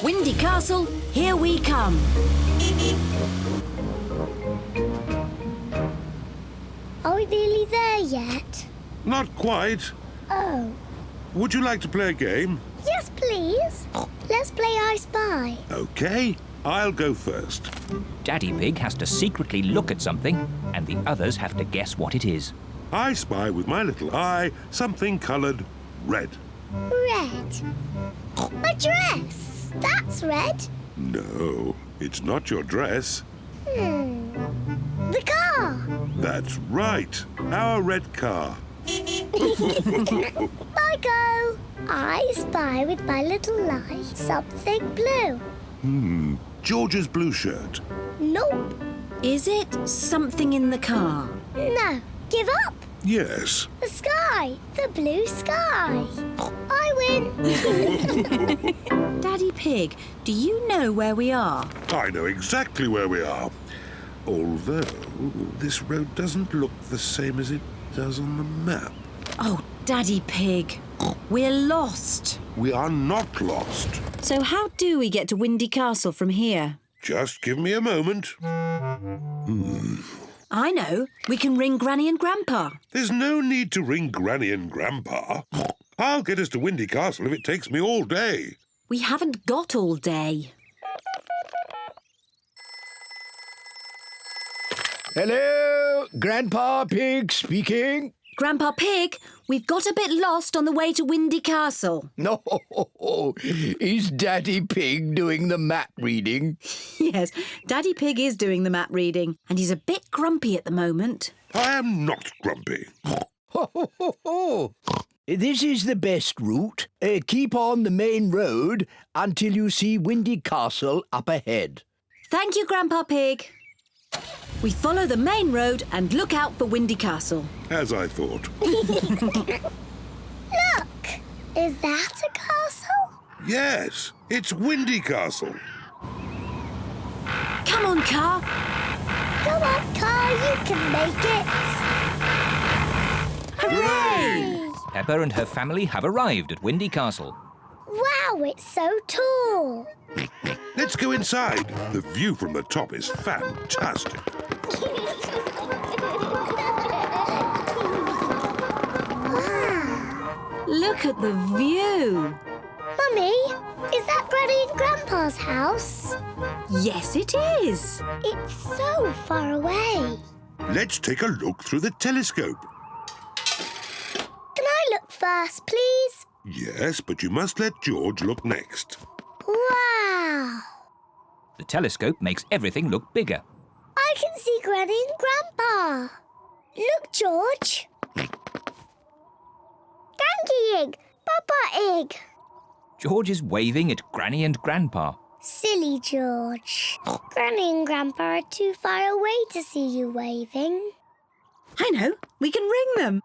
Windy Castle, here we come. Are we nearly there yet? Not quite. Oh. Would you like to play a game? Yes, please. Let's play I Spy. OK, I'll go first. Daddy Pig has to secretly look at something, and the others have to guess what it is. I spy with my little eye something coloured red. Red. My dress. That's red. No, it's not your dress. The car. That's right, our red car. I go. I spy with my little eye something blue. George's blue shirt. Nope. Is it something in the car? No. Give up. Yes. The sky. The blue sky. I win. Daddy Pig, do you know where we are? I know exactly where we are. Although this road doesn't look the same as it does on the map. Oh, Daddy Pig, we're lost. We are not lost. So how do we get to Windy Castle from here? Just give me a moment. I know. We can ring Granny and Grandpa. There's no need to ring Granny and Grandpa. I'll get us to Windy Castle if it takes me all day. We haven't got all day. Hello, Grandpa Pig speaking. Grandpa Pig, we've got a bit lost on the way to Windy Castle. No, is Daddy Pig doing the map reading? Yes, Daddy Pig is doing the map reading, and he's a bit grumpy at the moment. I am not grumpy. This is the best route. Keep on the main road until you see Windy Castle up ahead. Thank you, Grandpa Pig. We follow the main road and look out for Windy Castle. As I thought. Look! Is that a castle? Yes, it's Windy Castle. Come on, car. Come on, car, you can make it. Hooray! Peppa and her family have arrived at Windy Castle. Wow, it's so tall. Let's go inside. The view from the top is fantastic. Look at the view. Mummy, is that Granny and Grandpa's house? Yes, it is. It's so far away. Let's take a look through the telescope. Can I look first, please? Yes, but you must let George look next. Wow! The telescope makes everything look bigger. I can see Granny and Grandpa. Look, George. Granny egg, Papa egg. George is waving at Granny and Grandpa. Silly George. Granny and Grandpa are too far away to see you waving. I know. We can ring them.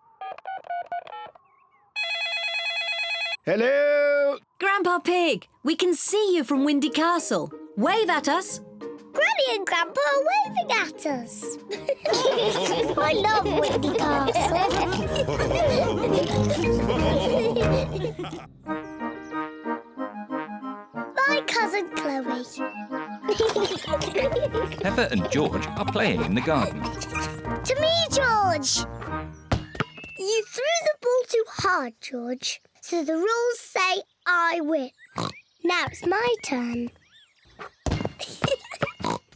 Hello? Grandpa Pig, we can see you from Windy Castle. Wave at us. Granny and Grandpa are waving at us. I love Windy Castle. My cousin Chloe. Peppa and George are playing in the garden. To me, George. You threw the ball too hard, George. So the rules say I win. Now it's my turn.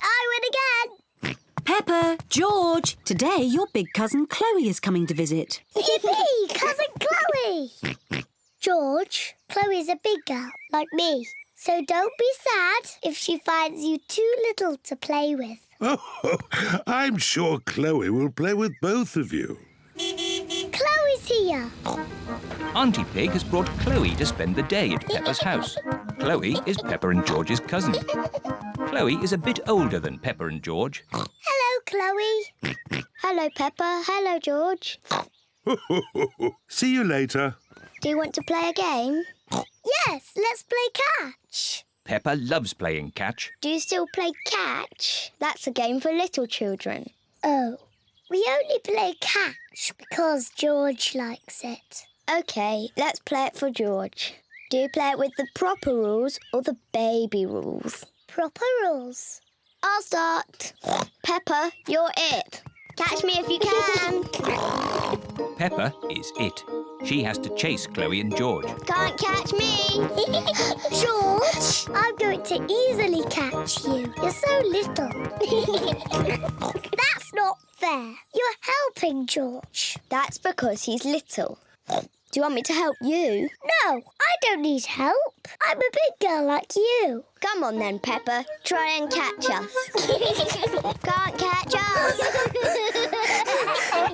I win again. Peppa, George, today your big cousin Chloe is coming to visit. Yippee, Cousin Chloe. George, Chloe's a big girl, like me. So don't be sad if she finds you too little to play with. Oh, I'm sure Chloe will play with both of you. Chloe's here. Auntie Pig has brought Chloe to spend the day at Peppa's house. Chloe is Peppa and George's cousin. Chloe is a bit older than Peppa and George. Hello, Chloe. Hello, Peppa. Hello, George. See you later. Do you want to play a game? Yes, let's play catch. Peppa loves playing catch. Do you still play catch? That's a game for little children. Oh, we only play catch because George likes it. OK, let's play it for George. Do you play it with the proper rules or the baby rules? Proper rules. I'll start. Peppa, you're it. Catch me if you can. Peppa is it. She has to chase Chloe and George. Can't catch me. George, I'm going to easily catch you. You're so little. That's not fair. You're helping George. That's because he's little. Do you want me to help you? No, I don't need help. I'm a big girl like you. Come on then, Peppa. Try and catch us. Can't catch us.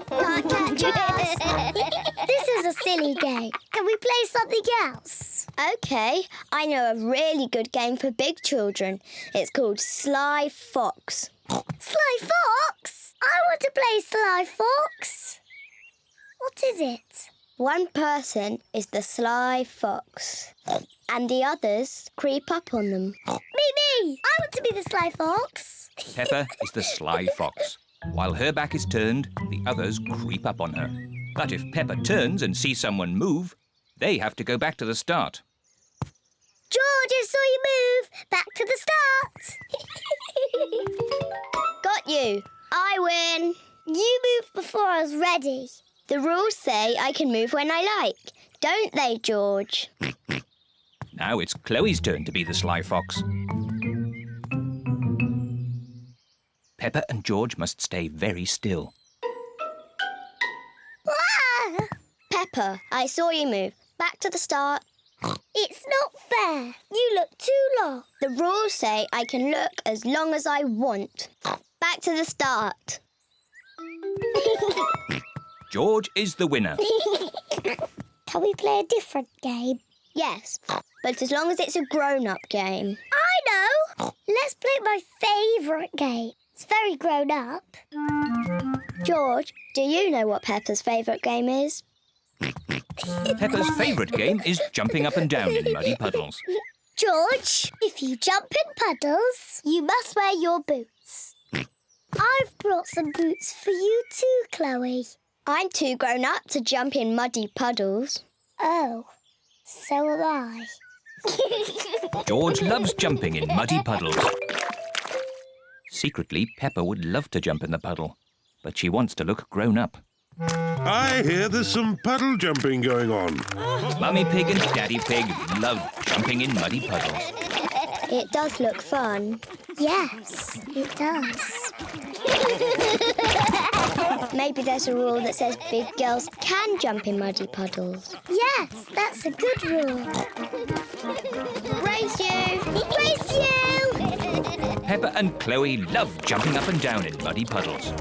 Can't catch us. This is a silly game. Can we play something else? OK, I know a really good game for big children. It's called Sly Fox. Sly Fox? I want to play Sly Fox. What is it? One person is the sly fox, and the others creep up on them. Me! I want to be the sly fox. Peppa is the sly fox. While her back is turned, the others creep up on her. But if Peppa turns and sees someone move, they have to go back to the start. George, I saw you move. Back to the start. Got you. I win. You moved before I was ready. The rules say I can move when I like, don't they, George? Now it's Chloe's turn to be the sly fox. Peppa and George must stay very still. Ah! Peppa, I saw you move. Back to the start. It's not fair. You look too long. The rules say I can look as long as I want. Back to the start. George is the winner. Can we play a different game? Yes, but as long as it's a grown-up game. I know! Let's play my favourite game. It's very grown-up. George, do you know what Peppa's favourite game is? Peppa's favourite game is jumping up and down in muddy puddles. George, if you jump in puddles, you must wear your boots. I've brought some boots for you too, Chloe. I'm too grown up to jump in muddy puddles. Oh, so am I. George loves jumping in muddy puddles. Secretly, Peppa would love to jump in the puddle, but she wants to look grown up. I hear there's some puddle jumping going on. Mummy Pig and Daddy Pig love jumping in muddy puddles. It does look fun. Yes, it does. Maybe there's a rule that says big girls can jump in muddy puddles. Yes, that's a good rule. Race you! Race you! Peppa and Chloe love jumping up and down in muddy puddles.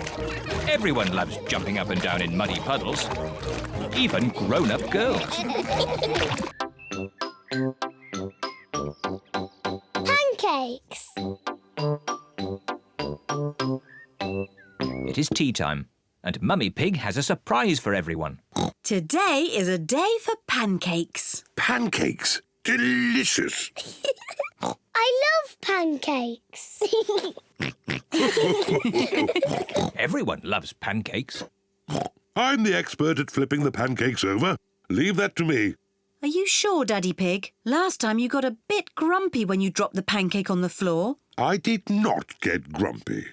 Everyone loves jumping up and down in muddy puddles. Even grown-up girls. Pancakes. It is tea time, and Mummy Pig has a surprise for everyone. Today is a day for pancakes. Pancakes? Delicious. I love pancakes. Everyone loves pancakes. I'm the expert at flipping the pancakes over. Leave that to me. Are you sure, Daddy Pig? Last time you got a bit grumpy when you dropped the pancake on the floor. I did not get grumpy.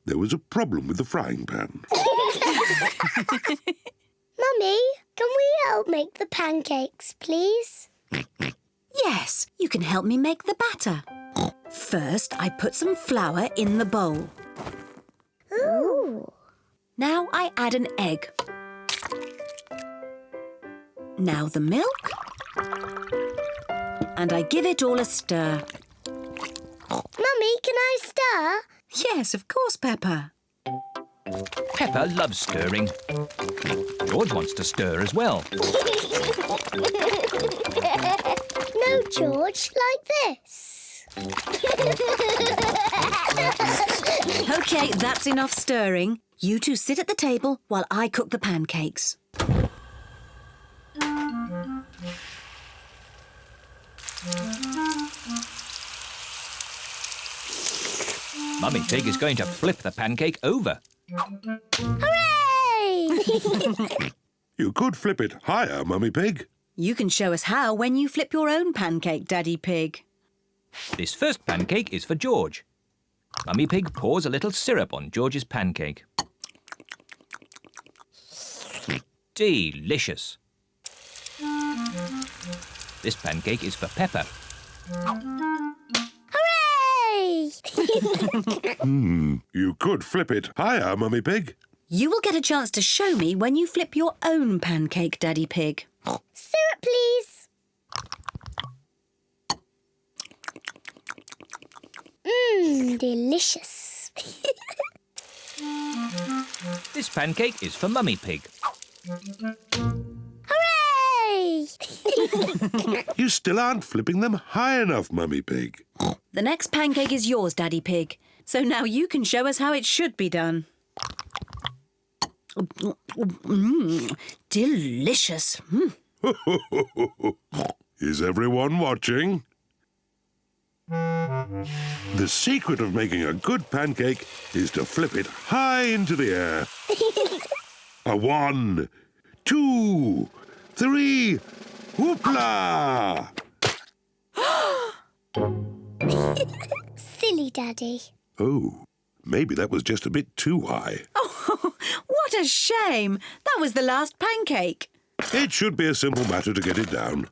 There was a problem with the frying pan. Mummy, can we help make the pancakes, please? Yes, you can help me make the batter. First, I put some flour in the bowl. Ooh. Now I add an egg. Now the milk. And I give it all a stir. Mummy, can I stir? Yes, of course, Peppa. Peppa loves stirring. George wants to stir as well. No, George, like this. OK, that's enough stirring. You two sit at the table while I cook the pancakes. Mummy Pig is going to flip the pancake over. Hooray! You could flip it higher, Mummy Pig. You can show us how when you flip your own pancake, Daddy Pig. This first pancake is for George. Mummy Pig pours a little syrup on George's pancake. Delicious. This pancake is for Peppa. Hooray! You could flip it higher, Mummy Pig. You will get a chance to show me when you flip your own pancake, Daddy Pig. Syrup, please. Delicious. This pancake is for Mummy Pig. Hooray! You still aren't flipping them high enough, Mummy Pig. The next pancake is yours, Daddy Pig. So now you can show us how it should be done. Delicious. Is everyone watching? The secret of making a good pancake is to flip it high into the air. A 1, 2, 3, whoopla! Silly Daddy. Oh, maybe that was just a bit too high. Oh, what a shame. That was the last pancake. It should be a simple matter to get it down.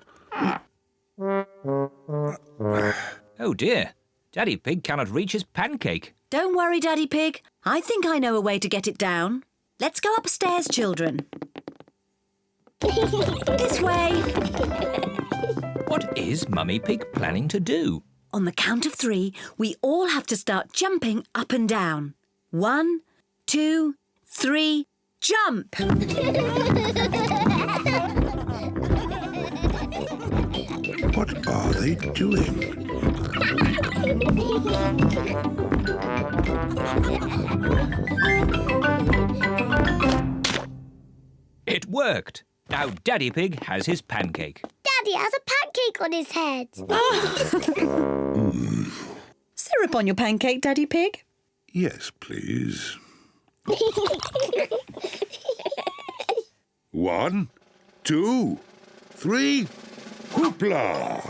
Oh dear, Daddy Pig cannot reach his pancake. Don't worry, Daddy Pig. I think I know a way to get it down. Let's go upstairs, children. This way. What is Mummy Pig planning to do? On the count of 3, we all have to start jumping up and down. 1, 2, 3, jump! What are they doing? It worked. Now Daddy Pig has his pancake. Daddy has a pancake on his head. Syrup on your pancake, Daddy Pig? Yes, please. 1, 2, 3, whoopla!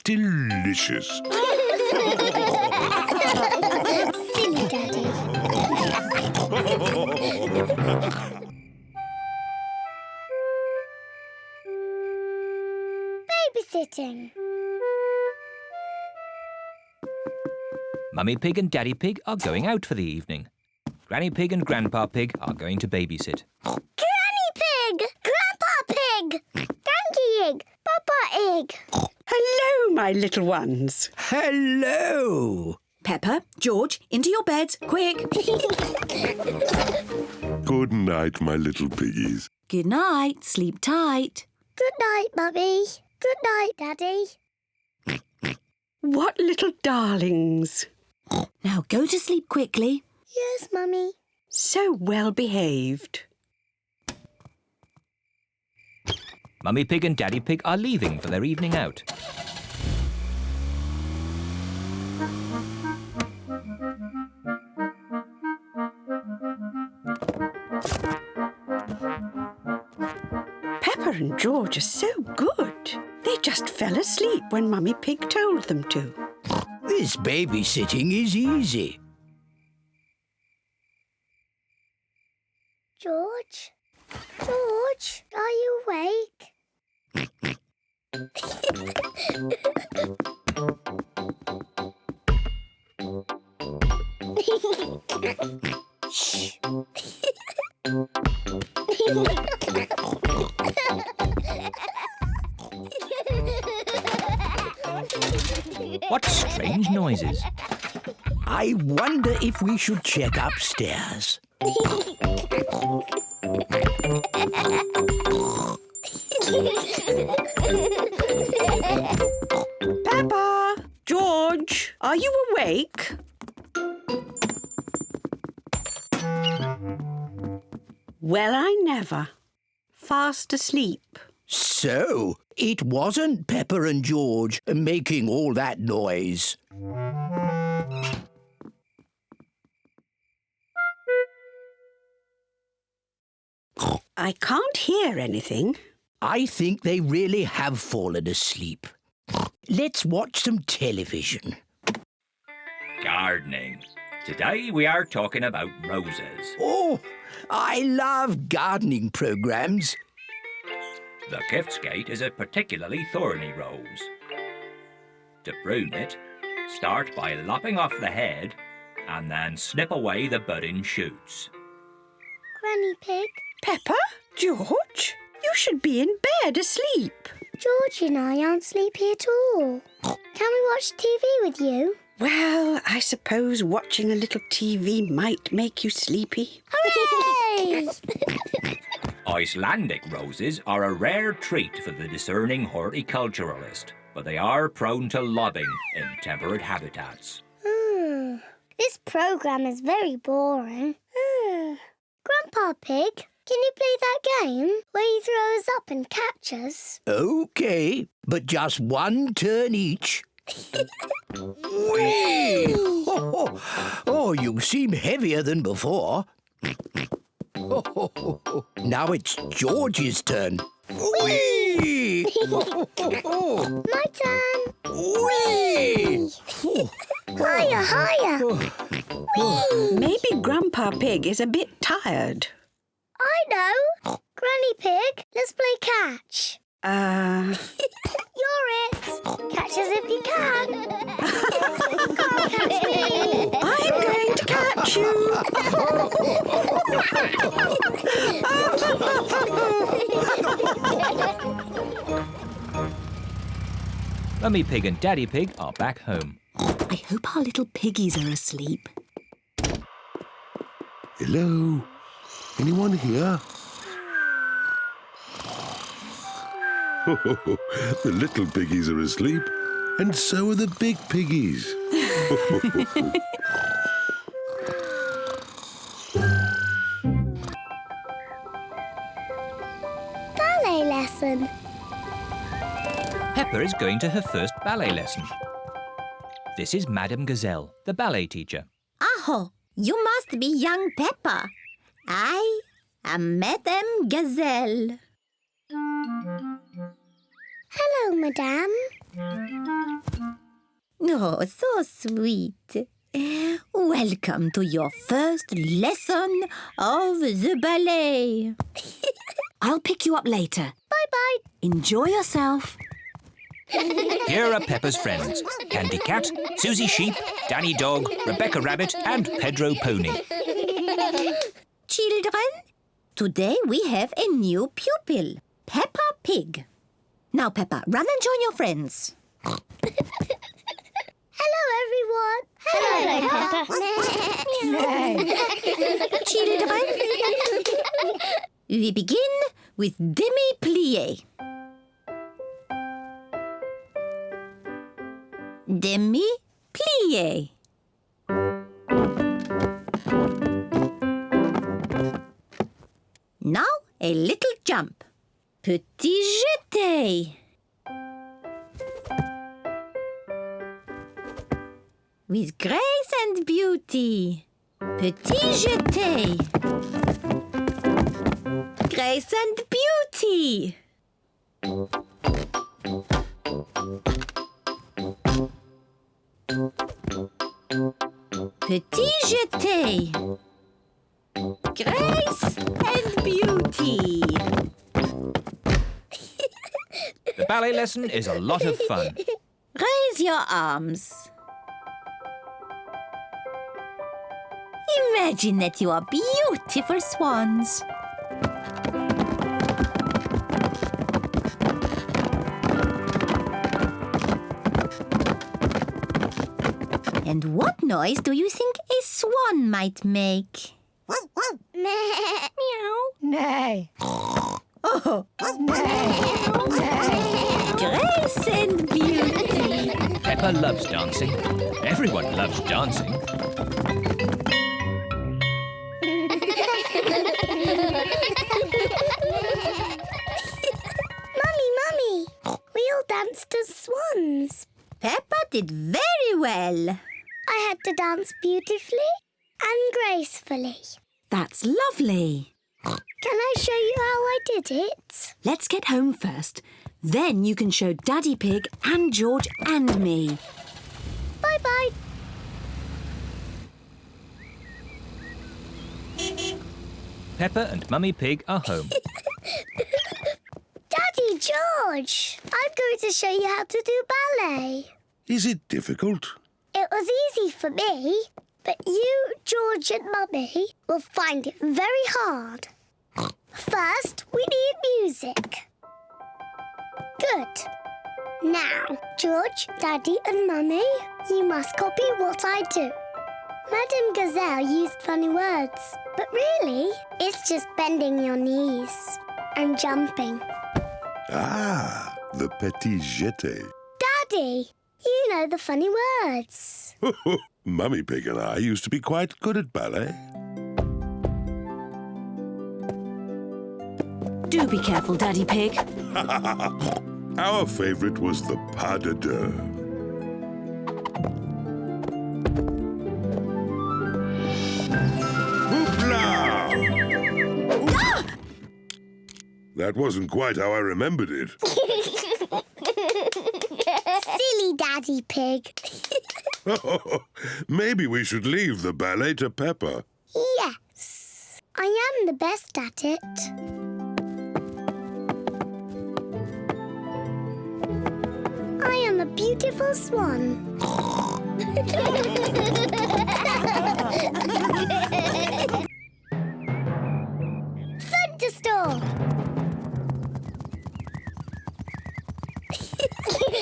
Delicious. Silly Daddy. Babysitting. Mummy Pig and Daddy Pig are going out for the evening. Granny Pig and Grandpa Pig are going to babysit. Granny Pig! Grandpa Pig! Donkey Egg! Papa Egg! Hello, my little ones. Hello. Peppa, George, into your beds, quick. Good night, my little piggies. Good night, sleep tight. Good night, Mummy. Good night, Daddy. What little darlings. Now go to sleep quickly. Yes, Mummy. So well behaved. Mummy Pig and Daddy Pig are leaving for their evening out. Peppa and George are so good. They just fell asleep when Mummy Pig told them to. This babysitting is easy. George? George, are you awake? Shh. What strange noises. I wonder if we should check upstairs. Peppa! George, are you awake? Well, I never. Fast asleep. So, it wasn't Peppa and George making all that noise. I can't hear anything. I think they really have fallen asleep. Let's watch some television. Gardening. Today we are talking about roses. Oh, I love gardening programs. The Giftsgate is a particularly thorny rose. To prune it, start by lopping off the head and then snip away the budding shoots. Granny Pig, Peppa? George? You should be in bed asleep. George and I aren't sleepy at all. Can we watch TV with you? Well, I suppose watching a little TV might make you sleepy. Hooray! Icelandic roses are a rare treat for the discerning horticulturalist, but they are prone to lobbing in temperate habitats. This programme is very boring. Grandpa Pig, can you play that game where you throw us up and catch us? OK, but just one turn each. Whee! Oh, you seem heavier than before. Now it's George's turn. Whee! My turn. Whee! Higher, higher. Maybe Grandpa Pig is a bit tired. I know. Granny Pig, let's play catch. You're it. Catch us if you can. Can't catch me. I'm going to catch you. Mummy Pig and Daddy Pig are back home. I hope our little piggies are asleep. Hello? Anyone here? The little piggies are asleep, and so are the big piggies. Ballet lesson. Peppa is going to her first ballet lesson. This is Madame Gazelle, the ballet teacher. Aho, you must be young Peppa. I am Madame Gazelle. Hello, Madame. Oh, so sweet. Welcome to your first lesson of the ballet. I'll pick you up later. Bye-bye. Enjoy yourself. Here are Peppa's friends. Candy Cat, Susie Sheep, Danny Dog, Rebecca Rabbit and Pedro Pony. Children, today we have a new pupil, Peppa Pig. Now, Peppa, run and join your friends. Hello, everyone. Hello, Peppa. Children, we begin with demi-plié. Demi-plié. Now a little jump. Petit jeté. With grace and beauty. Petit jeté. Grace and beauty. Petit jeté. Grace and beauty. The ballet lesson is a lot of fun. Raise your arms. Imagine that you are beautiful swans. And what noise do you think a swan might make? Meow. Nay. Oh, grace and beauty. Peppa loves dancing. Everyone loves dancing. Mummy, we all danced as swans. Peppa did very well. I had to dance beautifully and gracefully. That's lovely. Can I show you how I did it? Let's get home first. Then you can show Daddy Pig and George and me. Bye-bye. Peppa and Mummy Pig are home. Daddy George, I'm going to show you how to do ballet. Is it difficult? It was easy for me, but you, George and Mummy will find it very hard. First, we need music. Good. Now, George, Daddy and Mummy, you must copy what I do. Madame Gazelle used funny words, but really, it's just bending your knees and jumping. Ah, the petit jeté. Daddy, you know the funny words. Mummy Pig and I used to be quite good at ballet. Do be careful, Daddy Pig. Our favourite was the pas de deux. Hoopla! That wasn't quite how I remembered it. Silly Daddy Pig. Maybe we should leave the ballet to Peppa. Yes, I am the best at it. I am a beautiful swan. Thunderstorm!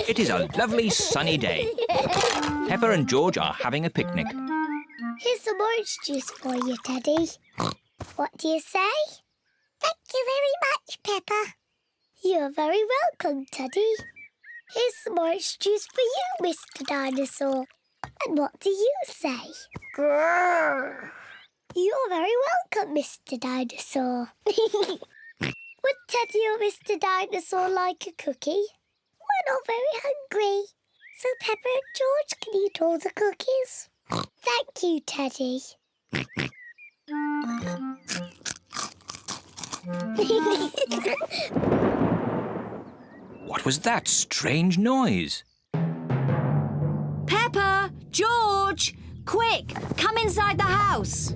It is a lovely sunny day. Peppa and George are having a picnic. Here's some orange juice for you, Teddy. What do you say? Thank you very much, Peppa. You're very welcome, Teddy. Here's some orange juice for you, Mr. Dinosaur. And what do you say? Grrr. You're very welcome, Mr. Dinosaur. Would Teddy or Mr. Dinosaur like a cookie? We're not very hungry, so Peppa and George can eat all the cookies. Thank you, Teddy. What was that strange noise? Peppa! George! Quick! Come inside the house!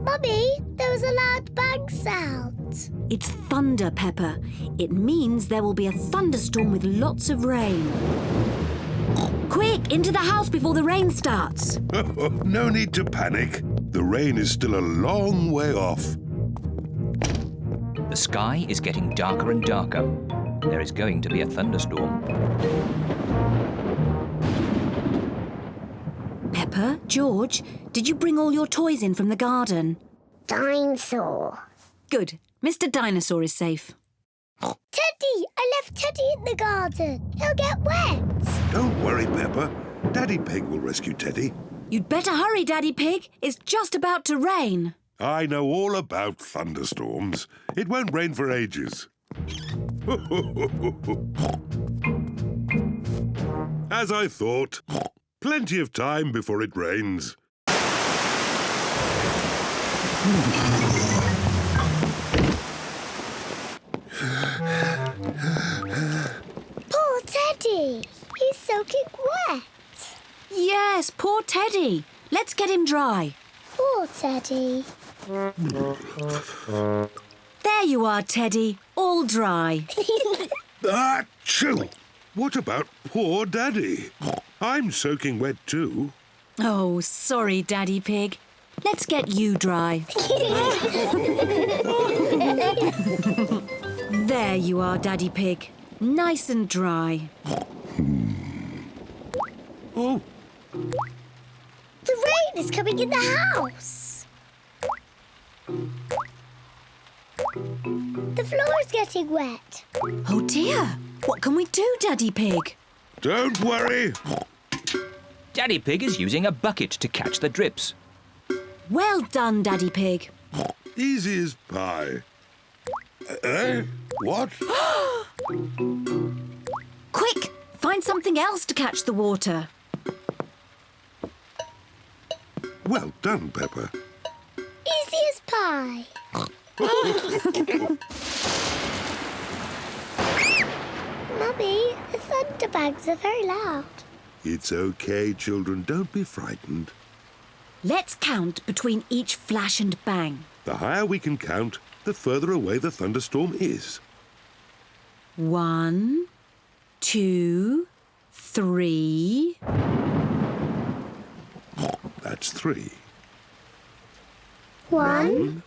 Mummy, there was a loud bang sound. It's thunder, Peppa. It means there will be a thunderstorm with lots of rain. Quick, into the house before the rain starts. No need to panic. The rain is still a long way off. The sky is getting darker and darker. There is going to be a thunderstorm. Peppa, George, did you bring all your toys in from the garden? Dinosaur. Good. Mr. Dinosaur is safe. Teddy! I left Teddy in the garden. He'll get wet. Don't worry, Peppa. Daddy Pig will rescue Teddy. You'd better hurry, Daddy Pig. It's just about to rain. I know all about thunderstorms. It won't rain for ages. As I thought. Plenty of time before it rains. Poor Teddy. He's soaking wet. Yes, poor Teddy. Let's get him dry. Poor Teddy. There you are, Teddy. All dry. Achoo! What about poor Daddy? I'm soaking wet too. Oh, sorry, Daddy Pig. Let's get you dry. There you are, Daddy Pig. Nice and dry. Oh, The rain is coming in the house. The floor is getting wet. Oh, dear. What can we do, Daddy Pig? don't worry. Daddy Pig is using a bucket to catch the drips. Well done, Daddy Pig. Easy as pie. What? Quick, find something else to catch the water. Well done, Peppa. Easy as pie. Mummy, the thunderbags are very loud. It's okay, children. Don't be frightened. Let's count between each flash and bang. The higher we can count, the further away the thunderstorm is. 1, 2, 3. That's 3. 1,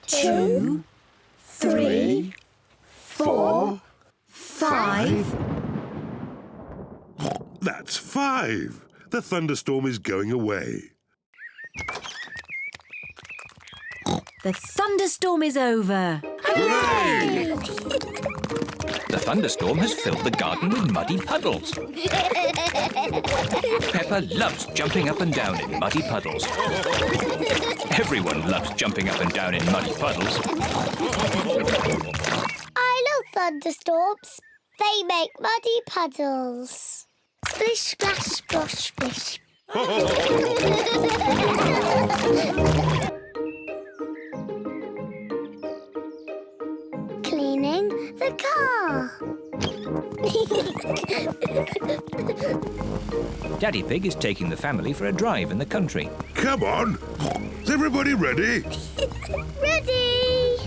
2, 3, 4, 5. That's 5. The thunderstorm is going away. The thunderstorm is over. Hooray! The thunderstorm has filled the garden with muddy puddles. Peppa loves jumping up and down in muddy puddles. Everyone loves jumping up and down in muddy puddles. I love thunderstorms. They make muddy puddles. Splish, splash, splosh, splish. Cleaning the car. Daddy Pig is taking the family for a drive in the country. Come on. Is everybody ready? Ready?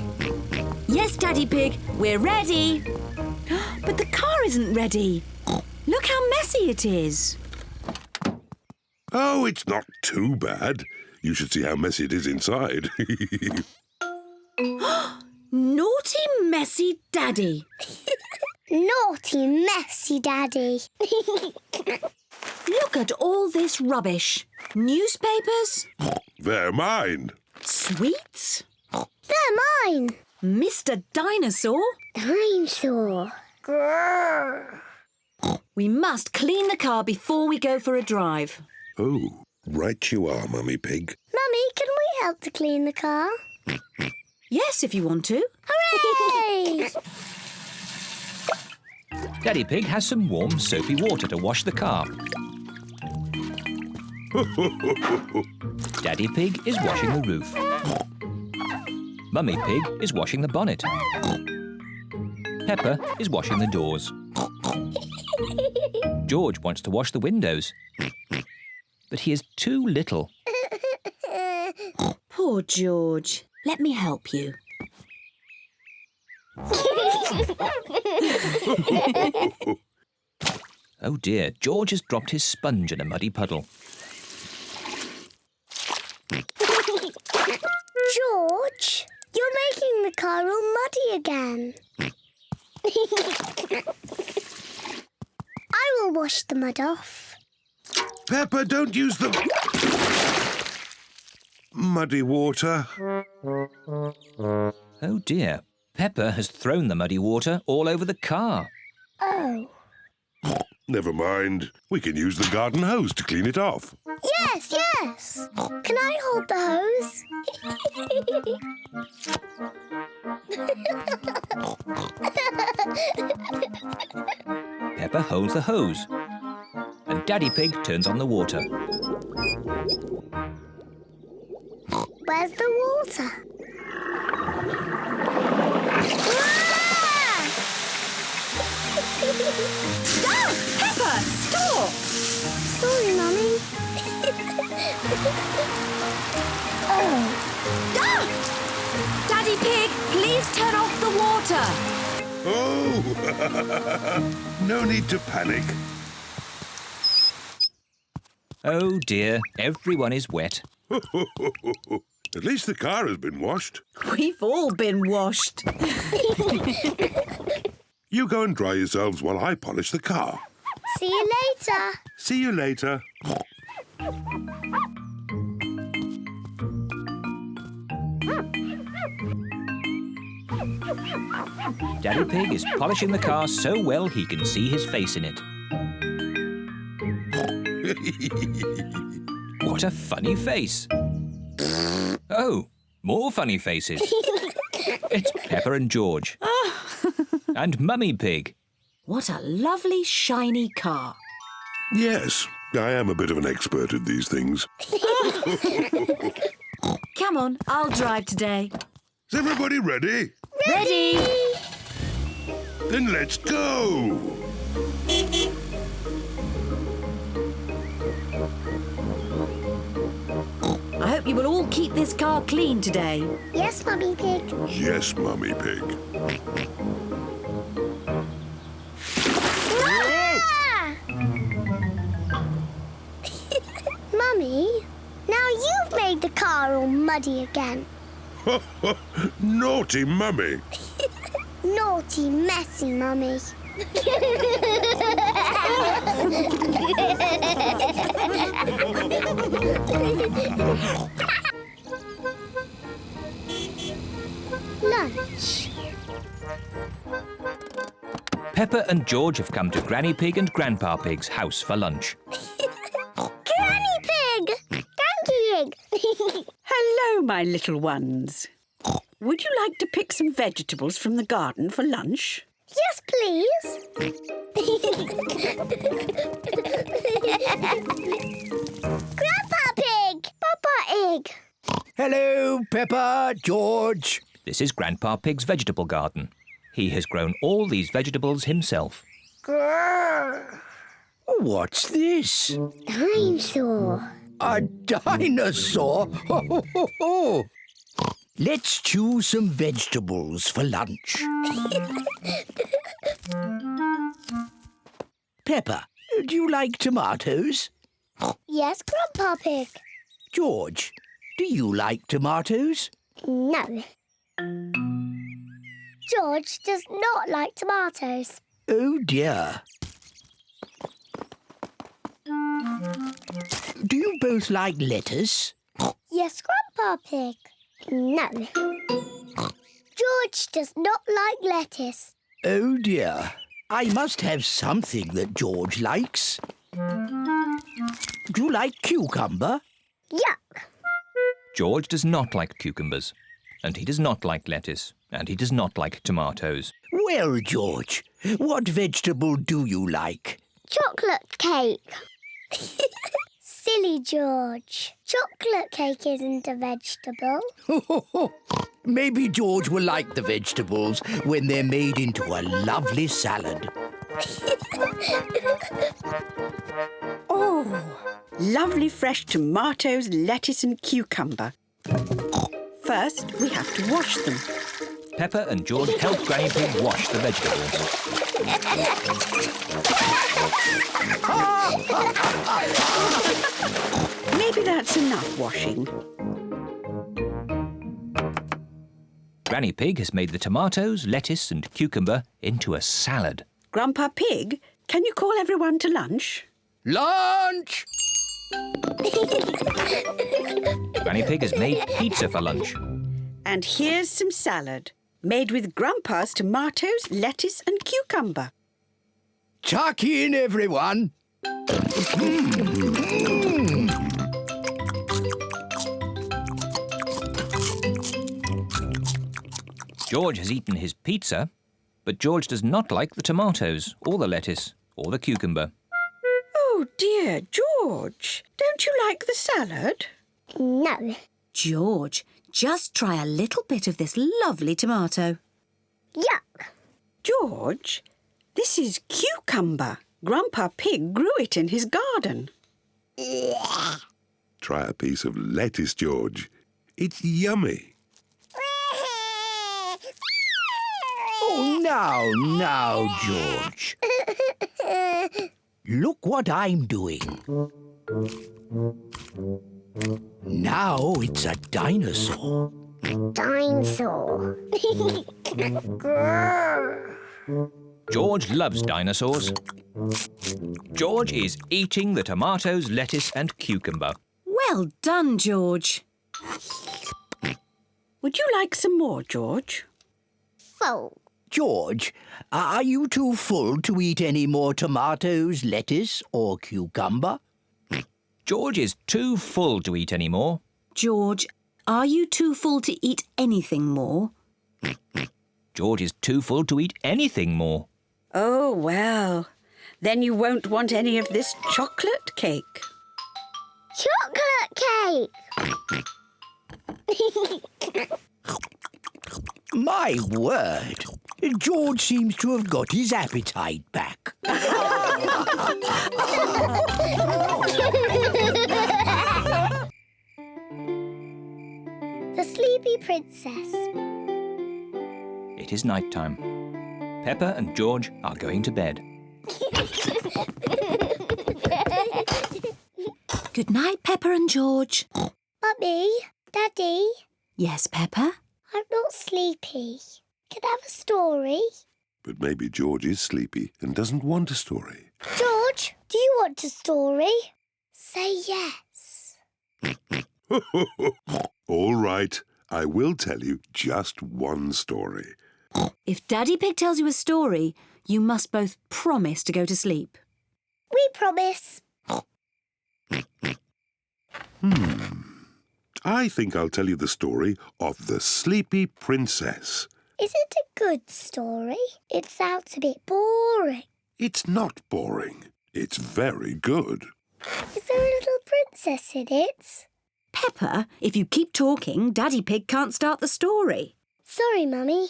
Yes, Daddy Pig, we're ready. But the car isn't ready. Look how messy it is. Oh, it's not too bad. You should see how messy it is inside. Naughty, messy Daddy. Naughty, messy Daddy. Look at all this rubbish. Newspapers, They're mine. sweets, They're mine. Mr. Dinosaur. Dinosaur. Grrr. We must clean the car before we go for a drive. Oh, right you are, Mummy Pig. Mummy, can we help to clean the car? Yes, if you want to. Hooray! Daddy Pig has some warm, soapy water to wash the car. Daddy Pig is washing the roof. Mummy Pig is washing the bonnet. Peppa is washing the doors. George wants to wash the windows, but he is too little. Poor George. Let me help you. Oh dear, George has dropped his sponge in a muddy puddle. George, you're making the car all muddy again. I will wash the mud off. Peppa, don't use the muddy water. Oh dear, Peppa has thrown the muddy water all over the car. Oh. Never mind. We can use the garden hose to clean it off. Yes, yes. Can I hold the hose? Peppa holds the hose, and Daddy Pig turns on the water. Where's the water? Ah! Peppa, stop! Sorry, Mummy. Oh. Ah! Daddy Pig, please turn off the water. Oh! No need to panic. Oh dear, everyone is wet. At least the car has been washed. We've all been washed. You go and dry yourselves while I polish the car. See you later. See you later. Daddy Pig is polishing the car so well he can see his face in it. What a funny face. Oh, more funny faces. It's Peppa and George. And Mummy Pig. What a lovely shiny car. Yes, I am a bit of an expert at these things. Come on, I'll drive today. Is everybody ready? Ready? Then let's go! I hope you will all keep this car clean today. Yes, Mummy Pig. Yes, Mummy Pig. Ah! Mummy, now you've made the car all muddy again. Naughty Mummy. Naughty, messy Mummy. Lunch. Peppa and George have come to Granny Pig and Grandpa Pig's house for lunch. Granny Pig! Granny Pig! Hello, my little ones. Would you like to pick some vegetables from the garden for lunch? Yes, please. Grandpa Pig! Papa Egg! Hello, Peppa, George. This is Grandpa Pig's vegetable garden. He has grown all these vegetables himself. Grrr. What's this? Dinosaur. A dinosaur? Ho, ho, ho, ho. Let's choose some vegetables for lunch. Peppa, do you like tomatoes? Yes, Grandpa Pig. George, do you like tomatoes? No. George does not like tomatoes. Oh dear. Do you both like lettuce? Yes, Grandpa Pig. No. George does not like lettuce. Oh dear. I must have something that George likes. Do you like cucumber? Yuck. George does not like cucumbers, and he does not like lettuce, and he does not like tomatoes. Well, George, what vegetable do you like? Chocolate cake. Silly George. Chocolate cake isn't a vegetable. Maybe George will like the vegetables when they're made into a lovely salad. Oh, lovely fresh tomatoes, lettuce and cucumber. First, we have to wash them. Peppa and George help Granny Pig wash the vegetables. Maybe that's enough washing. Granny Pig has made the tomatoes, lettuce and cucumber into a salad. Grandpa Pig, can you call everyone to lunch? Lunch! Granny Pig has made pizza for lunch. And here's some salad, made with Grandpa's tomatoes, lettuce and cucumber. Tuck in, everyone. George has eaten his pizza, but George does not like the tomatoes or the lettuce or the cucumber. Oh dear, George, don't you like the salad? No. George, just try a little bit of this lovely tomato. Yuck. George, this is cucumber. Grandpa Pig grew it in his garden. Try a piece of lettuce, George. It's yummy. Oh, now, George. Look what I'm doing. Now it's a dinosaur. Dinosaur. George loves dinosaurs. George is eating the tomatoes, lettuce and cucumber. Well done, George. Would you like some more, George? Full. George, are you too full to eat any more tomatoes, lettuce or cucumber? George is too full to eat any more. George, are you too full to eat anything more? George is too full to eat anything more. Oh, well, then you won't want any of this chocolate cake. Chocolate cake. My word, George seems to have got his appetite back. The Sleepy Princess. It is night time. Peppa and George are going to bed. Good night, Peppa and George. Mummy, Daddy, Yes, Peppa? I'm not sleepy. Can I have a story? But maybe George is sleepy and doesn't want a story. George, do you want a story? Say yes. All right, I will tell you just one story. If Daddy Pig tells you a story, you must both promise to go to sleep. We promise. I think I'll tell you the story of the Sleepy Princess. Is it a good story? It sounds a bit boring. It's not boring. It's very good. Is there a little princess in it? Peppa, if you keep talking, Daddy Pig can't start the story. Sorry, Mummy.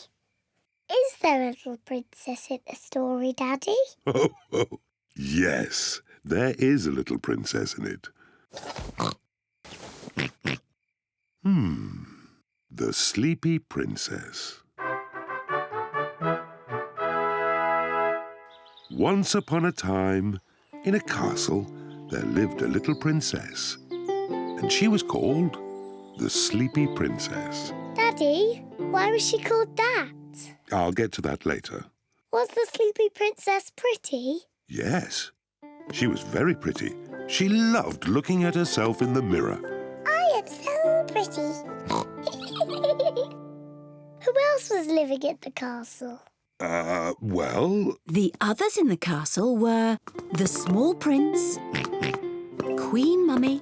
Is there a little princess in the story, Daddy? Oh, yes, there is a little princess in it. The Sleepy Princess. Once upon a time, in a castle, there lived a little princess, and she was called the Sleepy Princess. Daddy, why was she called that? I'll get to that later. Was the Sleepy Princess pretty? Yes, she was very pretty. She loved looking at herself in the mirror. I am so pretty. Who else was living in the castle? Well, The others in the castle were the small prince, Queen Mummy,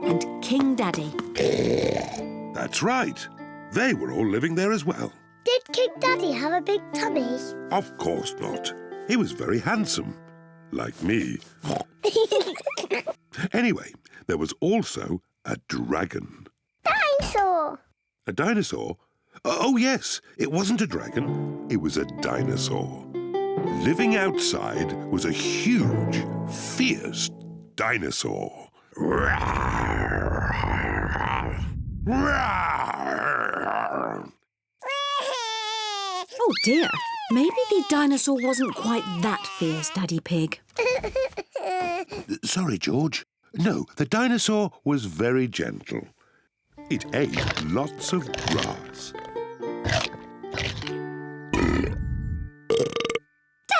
and King Daddy. that's right. They were all living there as well. Did King Daddy have a big tummy? Of course not. He was very handsome, like me. Anyway, there was also a dragon. Dinosaur! A dinosaur? Oh, yes, it wasn't a dragon. It was a dinosaur. Living outside was a huge, fierce dinosaur. dear. Maybe the dinosaur wasn't quite that fierce, Daddy Pig. Sorry, George. No, the dinosaur was very gentle. It ate lots of grass.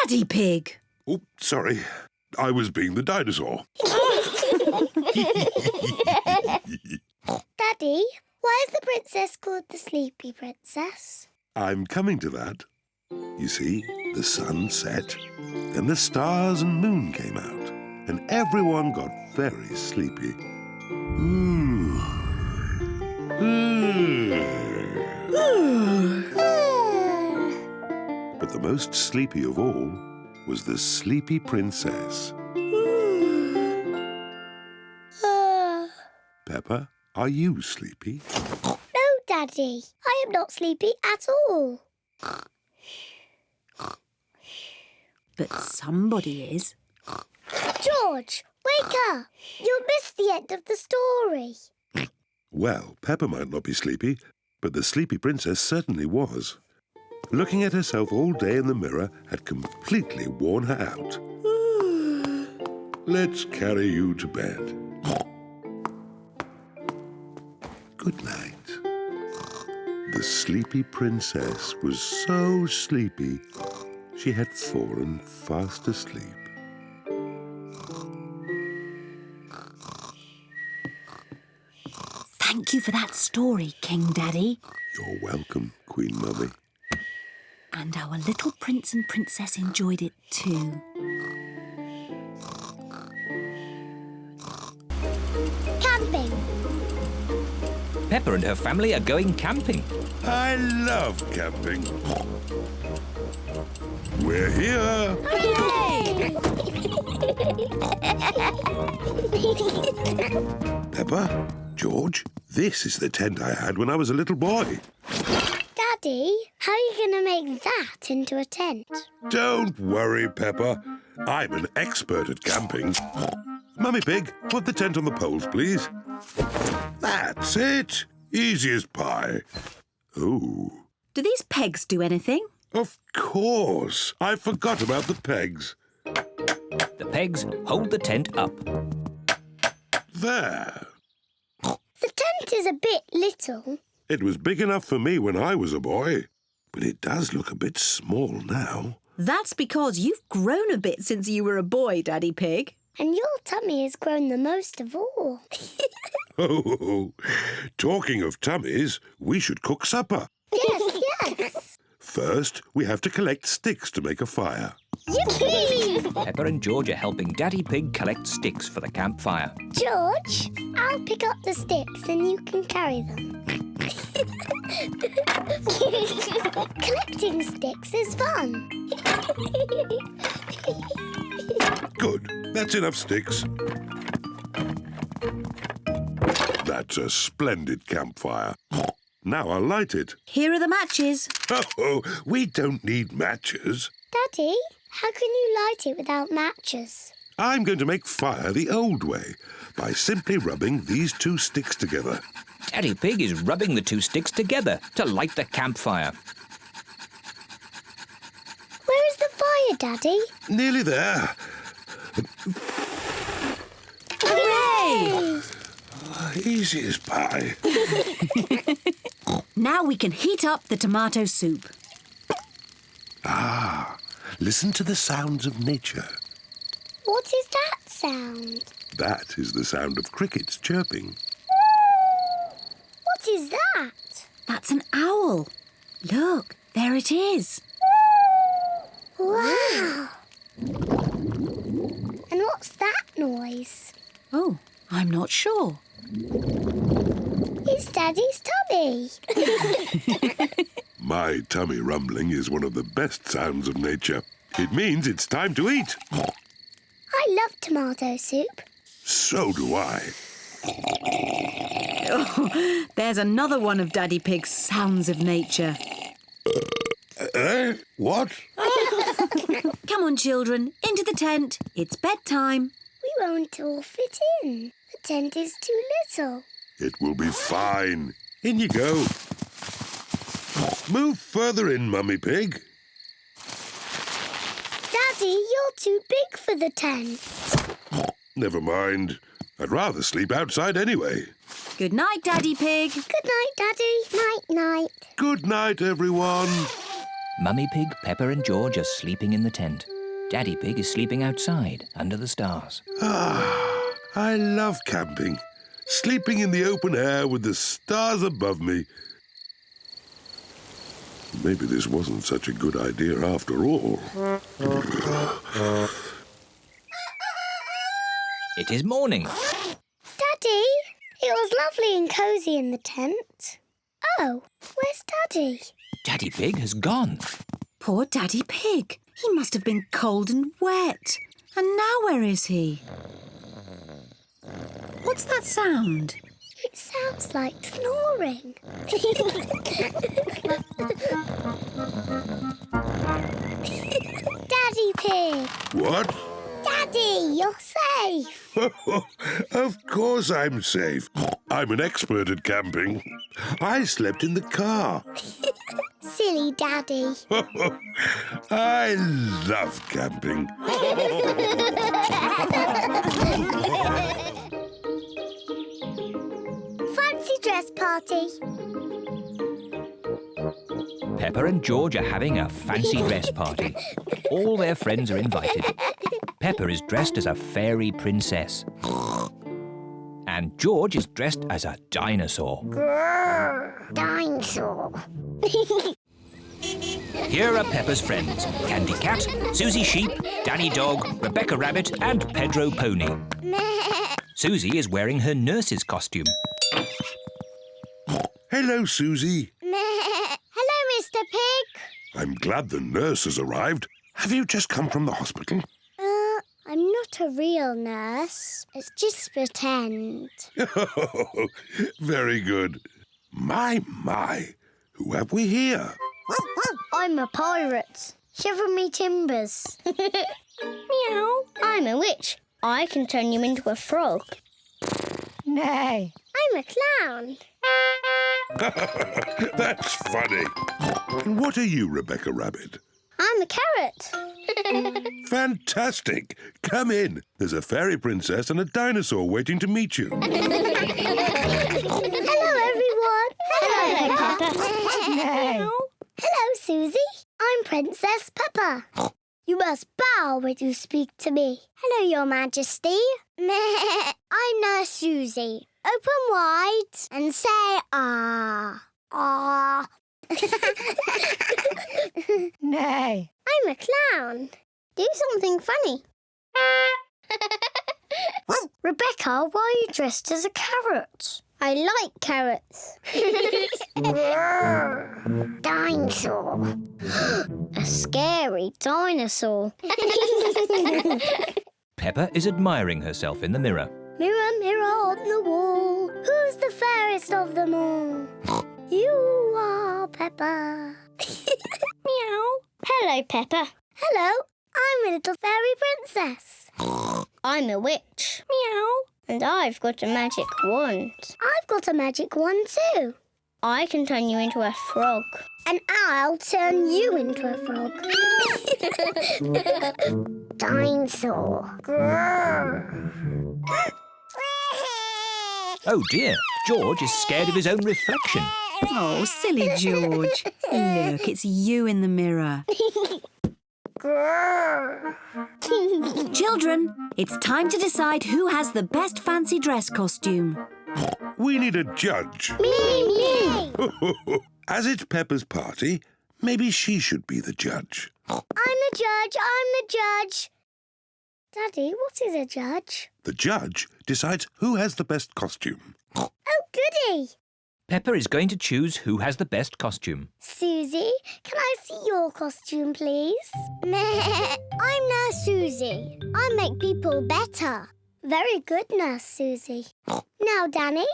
Daddy Pig! Oh, sorry. I was being the dinosaur. Daddy, why is the princess called the Sleepy Princess? I'm coming to that. You see, the sun set, then the stars and moon came out, and everyone got very sleepy. But the most sleepy of all was the Sleepy Princess. Peppa, are you sleepy? No, Daddy. I am not sleepy at all. But somebody is. George, wake up. You'll miss the end of the story. Well, Peppa might not be sleepy, but the Sleepy Princess certainly was. Looking at herself all day in the mirror had completely worn her out. Let's carry you to bed. Good night. The Sleepy Princess was so sleepy, she had fallen fast asleep. Thank you for that story, King Daddy. You're welcome, Queen Mummy. And our little prince and princess enjoyed it too. Camping. Peppa and her family are going camping. I love camping. We're here. Peppa, George, this is the tent I had when I was a little boy. Daddy, how are you going to make that into a tent? Don't worry, Peppa. I'm an expert at camping. Mummy Pig, put the tent on the poles, please. That's it. Easy as pie. Oh. Do these pegs do anything? Of course. I forgot about the pegs. The pegs hold the tent up. There. The tent is a bit little. It was big enough for me when I was a boy, but it does look a bit small now. That's because you've grown a bit since you were a boy, Daddy Pig. And your tummy has grown the most of all. Oh, talking of tummies, we should cook supper. Yes. First, we have to collect sticks to make a fire. Yippee! Peppa and George are helping Daddy Pig collect sticks for the campfire. George, I'll pick up the sticks and you can carry them. Collecting sticks is fun. Good. That's enough sticks. That's a splendid campfire. Now I'll light it. Here are the matches. Oh, we don't need matches. Daddy, how can you light it without matches? I'm going to make fire the old way by simply rubbing these two sticks together. Daddy Pig is rubbing the two sticks together to light the campfire. Where is the fire, Daddy? Nearly there. Hooray! Easy as pie. Now we can heat up the tomato soup. Ah, listen to the sounds of nature. What is that sound? That is the sound of crickets chirping. What is that? That's an owl. Look, there it is. Wow! And what's that noise? Oh, I'm not sure. It's Daddy's tummy. My tummy rumbling is one of the best sounds of nature. It means it's time to eat. I love tomato soup. So do I. Oh, there's another one of Daddy Pig's sounds of nature. What? Come on, children, into the tent. It's bedtime. We won't all fit in. The tent is too little. It will be fine. In you go. Move further in, Mummy Pig. Daddy, you're too big for the tent. Never mind. I'd rather sleep outside anyway. Good night, Daddy Pig. Good night, Daddy. Night-night. Good night, everyone. Mummy Pig, Peppa and George are sleeping in the tent. Daddy Pig is sleeping outside, under the stars. I love camping. Sleeping in the open air with the stars above me. Maybe this wasn't such a good idea after all. It is morning. Daddy, it was lovely and cosy in the tent. Oh, where's Daddy? Daddy Pig has gone. Poor Daddy Pig. He must have been cold and wet. And now where is he? What's that sound? It sounds like snoring. Daddy Pig! What? Daddy, you're safe! Of course I'm safe. I'm an expert at camping. I slept in the car. Silly Daddy. I love camping. Fancy dress party. Peppa and George are having a fancy dress party. All their friends are invited. Peppa is dressed as a fairy princess. And George is dressed as a dinosaur. Grrr, dinosaur. Here are Peppa's friends. Candy Cat, Susie Sheep, Danny Dog, Rebecca Rabbit and Pedro Pony. Susie is wearing her nurse's costume. Hello, Susie. Hello, Mr. Pig. I'm glad the nurse has arrived. Have you just come from the hospital? I'm not a real nurse. It's just pretend. Very good. My. Who have we here? I'm a pirate. Shiver me timbers. Meow. I'm a witch. I can turn you into a frog. Nay. I'm a clown. That's funny. And what are you, Rebecca Rabbit? I'm a carrot. Fantastic. Come in. There's a fairy princess and a dinosaur waiting to meet you. Hello, everyone. Hello, Peppa. Nay. Hello, Susie. I'm Princess Peppa. You must bow when you speak to me. Hello, Your Majesty. I'm Nurse Susie. Open wide and say ah. Ah. Nay. I'm a clown. Do something funny. Rebecca, why are you dressed as a carrot? I like carrots. Dinosaur. A scary dinosaur. Peppa is admiring herself in the mirror. Mirror, mirror on the wall, who's the fairest of them all? You are Peppa. Meow. Hello, Peppa. Hello, I'm a little fairy princess. I'm a witch. Meow. And I've got a magic wand. I've got a magic wand too. I can turn you into a frog. And I'll turn you into a frog. Dinosaur. Oh dear, George is scared of his own reflection. Oh, silly George. Look, it's you in the mirror. Children, it's time to decide who has the best fancy dress costume. We need a judge. Me. As it's Peppa's party, maybe she should be the judge. I'm the judge. Daddy, what is a judge? The judge decides who has the best costume. Oh, goody. Peppa is going to choose who has the best costume. Susie, can I see your costume, please? I'm Nurse Susie. I make people better. Very good, Nurse Susie. Now, Danny.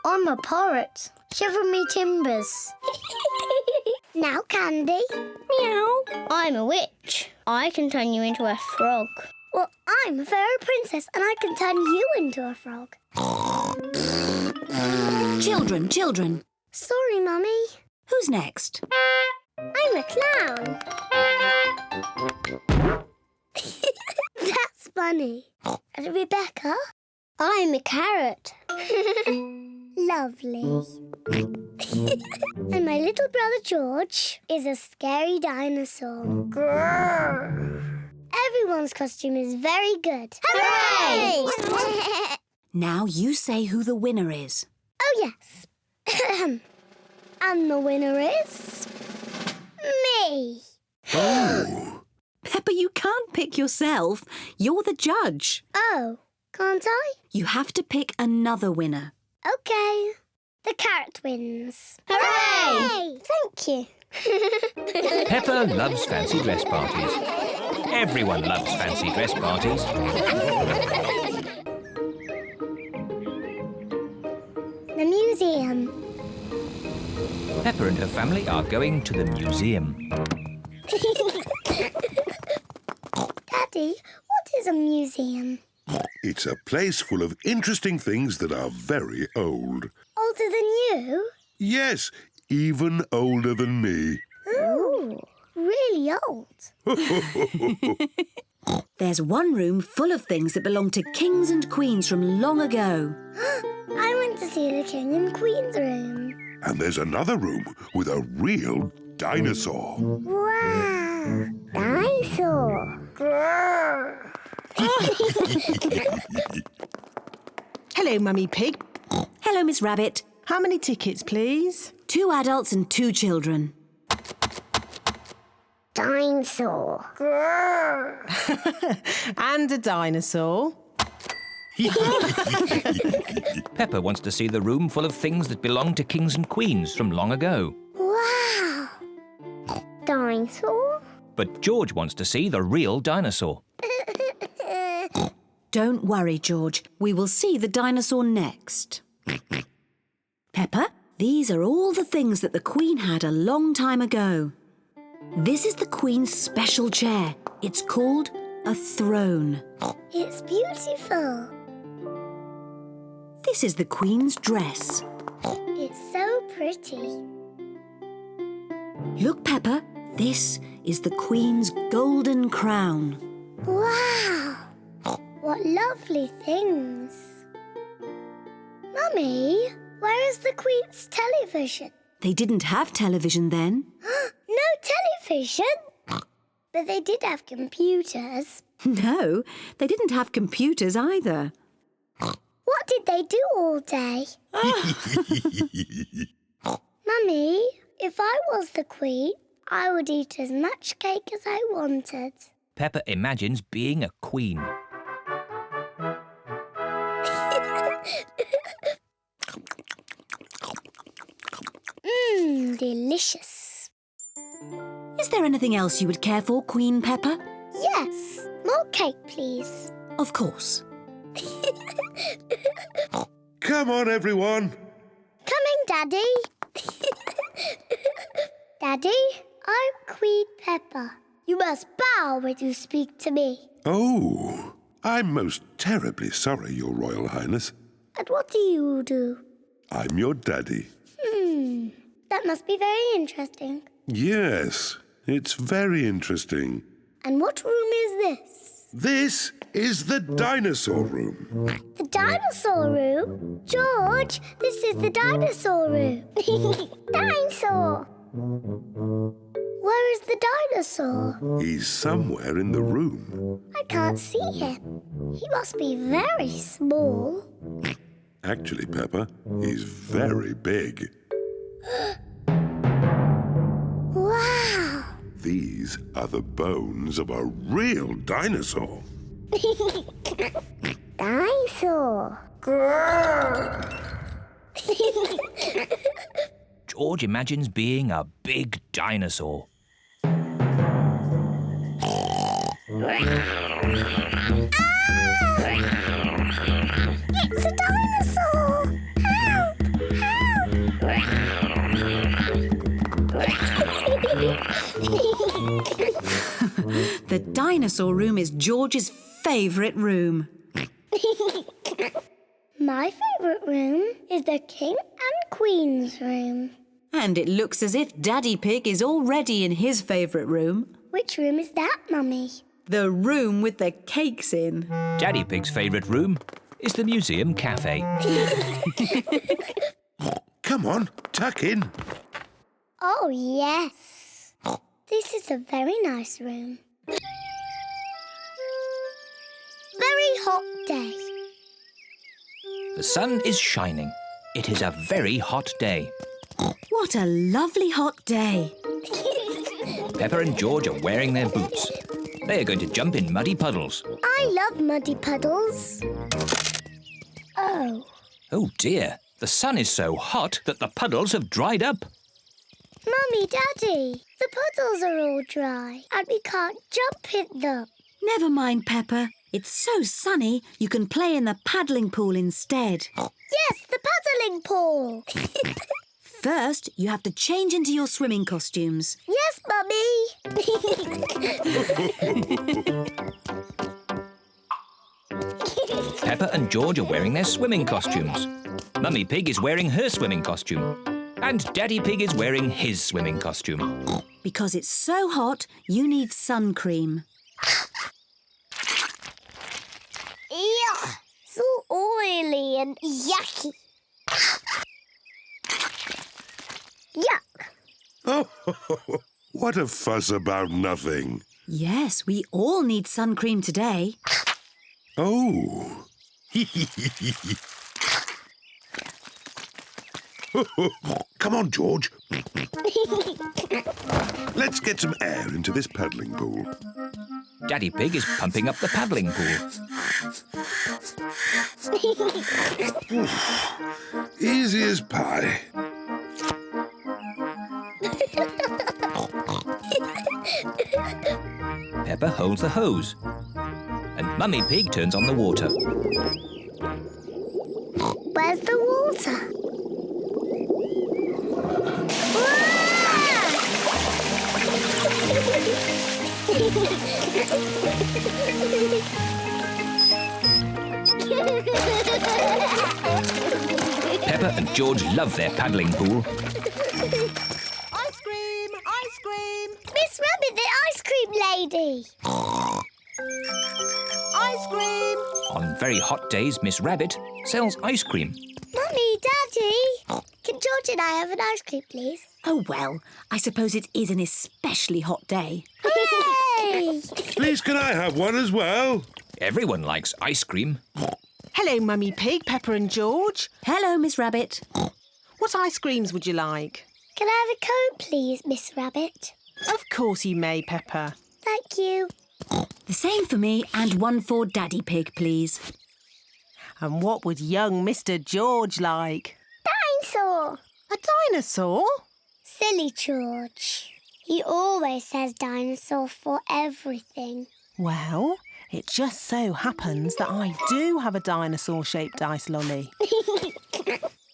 I'm a parrot. Shiver me timbers. Now, Candy. Meow. I'm a witch. I can turn you into a frog. Well, I'm a fairy princess and I can turn you into a frog. Children. Sorry, Mummy. Who's next? I'm a clown. That's funny. And Rebecca? I'm a carrot. Lovely. And my little brother George is a scary dinosaur. Grrr. Everyone's costume is very good. Hooray! Now you say who the winner is. Oh, yes. And the winner is... me. Oh. Peppa, you can't pick yourself. You're the judge. Oh, can't I? You have to pick another winner. OK. The carrot wins. Hooray! Thank you. Peppa loves fancy dress parties. Everyone loves fancy dress parties. The museum. Peppa and her family are going to the museum. Daddy, what is a museum? It's a place full of interesting things that are very old. Older than you? Yes, even older than me. Ooh, really old. There's one room full of things that belong to kings and queens from long ago. I want to see the King and Queen's room. And there's another room with a real dinosaur. Wow! Dinosaur! Grrr. Hello, Mummy Pig. Hello, Miss Rabbit. How many tickets, please? 2 adults and 2 children. Dinosaur! Grrr. And a dinosaur. Peppa wants to see the room full of things that belong to kings and queens from long ago. Wow! Dinosaur? But George wants to see the real dinosaur. Don't worry, George. We will see the dinosaur next. Peppa, these are all the things that the Queen had a long time ago. This is the Queen's special chair. It's called a throne. It's beautiful. This is the Queen's dress. It's so pretty. Look, Peppa, this is the Queen's golden crown. Wow! What lovely things. Mummy, where is the Queen's television? They didn't have television then. No television? But they did have computers. No, they didn't have computers either. What did they do all day? Mummy, if I was the Queen, I would eat as much cake as I wanted. Peppa imagines being a queen. Delicious. Is there anything else you would care for, Queen Peppa? Yes, more cake, please. Of course. Come on, everyone. Coming, Daddy. Daddy, I'm Queen Peppa. You must bow when you speak to me. Oh, I'm most terribly sorry, Your Royal Highness. And what do you do? I'm your daddy. That must be very interesting. Yes, it's very interesting. And what room is this? This is the dinosaur room. The dinosaur room? George, this is the dinosaur room. Dinosaur! Where is the dinosaur? He's somewhere in the room. I can't see him. He must be very small. Actually, Peppa, he's very big. Wow! These are the bones of a real dinosaur. Dinosaur! Grrr. George imagines being a big dinosaur. It's a dinosaur! Help! The dinosaur room is George's favourite room. My favourite room is the King and Queen's room. And it looks as if Daddy Pig is already in his favourite room. Which room is that, Mummy? The room with the cakes in. Daddy Pig's favourite room is the museum cafe. Come on, tuck in. Oh, yes. This is a very nice room. Very hot day. The sun is shining. It is a very hot day. What a lovely hot day. Peppa and George are wearing their boots. They are going to jump in muddy puddles. I love muddy puddles. Oh. Oh dear, the sun is so hot that the puddles have dried up. Mummy, Daddy, the puddles are all dry and we can't jump in them. Never mind, Peppa. It's so sunny you can play in the paddling pool instead. Yes, the paddling pool. First, you have to change into your swimming costumes. Yes, Mummy. Peppa and George are wearing their swimming costumes. Mummy Pig is wearing her swimming costume. And Daddy Pig is wearing his swimming costume. Because it's so hot, you need sun cream. Yuck! So oily and yucky. Yuck! Oh, what a fuss about nothing. Yes, we all need sun cream today. Oh. Come on, George. Let's get some air into this paddling pool. Daddy Pig is pumping up the paddling pool. Easy as pie. Peppa holds the hose. And Mummy Pig turns on the water. Where's the water? Peppa and George love their paddling pool. Ice cream! Ice cream! Miss Rabbit, the ice cream lady. Ice cream! On very hot days, Miss Rabbit sells ice cream. Mummy, Daddy, can George and I have an ice cream, please? Oh, well, I suppose it is an especially hot day. Hooray! Please, can I have one as well? Everyone likes ice cream. Hello, Mummy Pig, Peppa and George. Hello, Miss Rabbit. What ice creams would you like? Can I have a cone, please, Miss Rabbit? Of course you may, Peppa. Thank you. The same for me and one for Daddy Pig, please. And what would young Mr. George like? Dinosaur. A dinosaur? Silly George. He always says dinosaur for everything. Well, it just so happens that I do have a dinosaur-shaped ice lolly.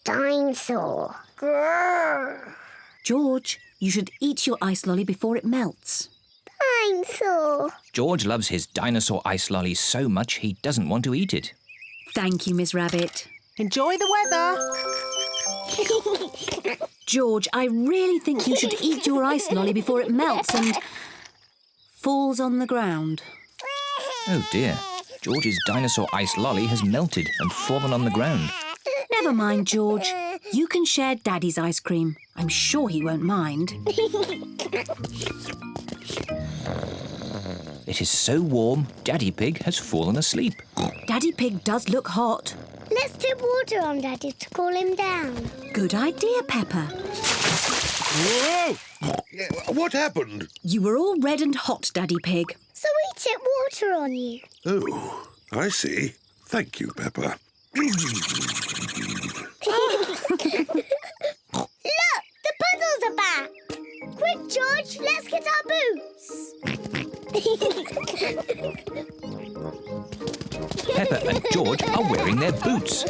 Dinosaur. Grrr. George, you should eat your ice lolly before it melts. Dinosaur. George loves his dinosaur ice lolly so much he doesn't want to eat it. Thank you, Miss Rabbit. Enjoy the weather. George, I really think you should eat your ice lolly before it melts and falls on the ground. Oh dear, George's dinosaur ice lolly has melted and fallen on the ground. Never mind, George. You can share Daddy's ice cream. I'm sure he won't mind. It is so warm, Daddy Pig has fallen asleep. Daddy Pig does look hot. Let's dip water on Daddy to cool him down. Good idea, Peppa. Whoa! What happened? You were all red and hot, Daddy Pig. So we tip water on you. Oh, I see. Thank you, Peppa. Look, the puddles are back. Quick, George, let's get our boots. Peppa and George are wearing their boots.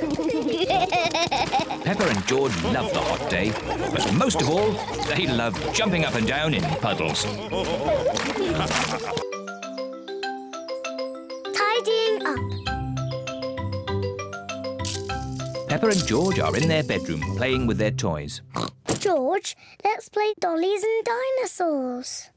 Peppa and George love the hot day, but most of all, they love jumping up and down in puddles. Tidying up. Peppa and George are in their bedroom playing with their toys. George, let's play dollies and dinosaurs.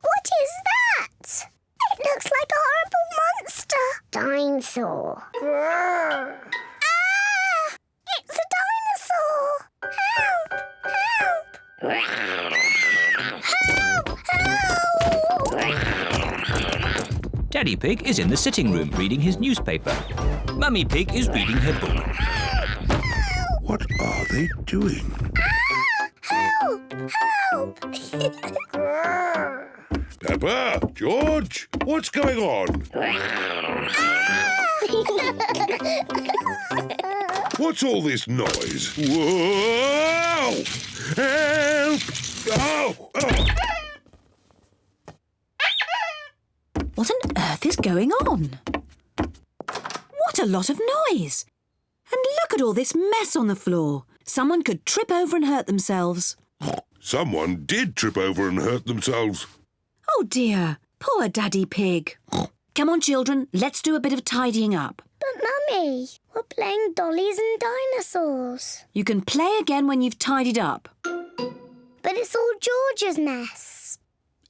What is that? It looks like a horrible monster. Dinosaur. Ah! It's a dinosaur. Help! Help! Daddy Pig is in the sitting room reading his newspaper. Mummy Pig is reading her book. What are they doing? Help! Help! Peppa, George, what's going on? What's all this noise? Whoa! Help! Oh! Oh! What on earth is going on? What a lot of noise! And look at all this mess on the floor. Someone could trip over and hurt themselves. Someone did trip over and hurt themselves. Oh dear, poor Daddy Pig. Come on, children, let's do a bit of tidying up. But, Mummy, we're playing dollies and dinosaurs. You can play again when you've tidied up. But it's all George's mess.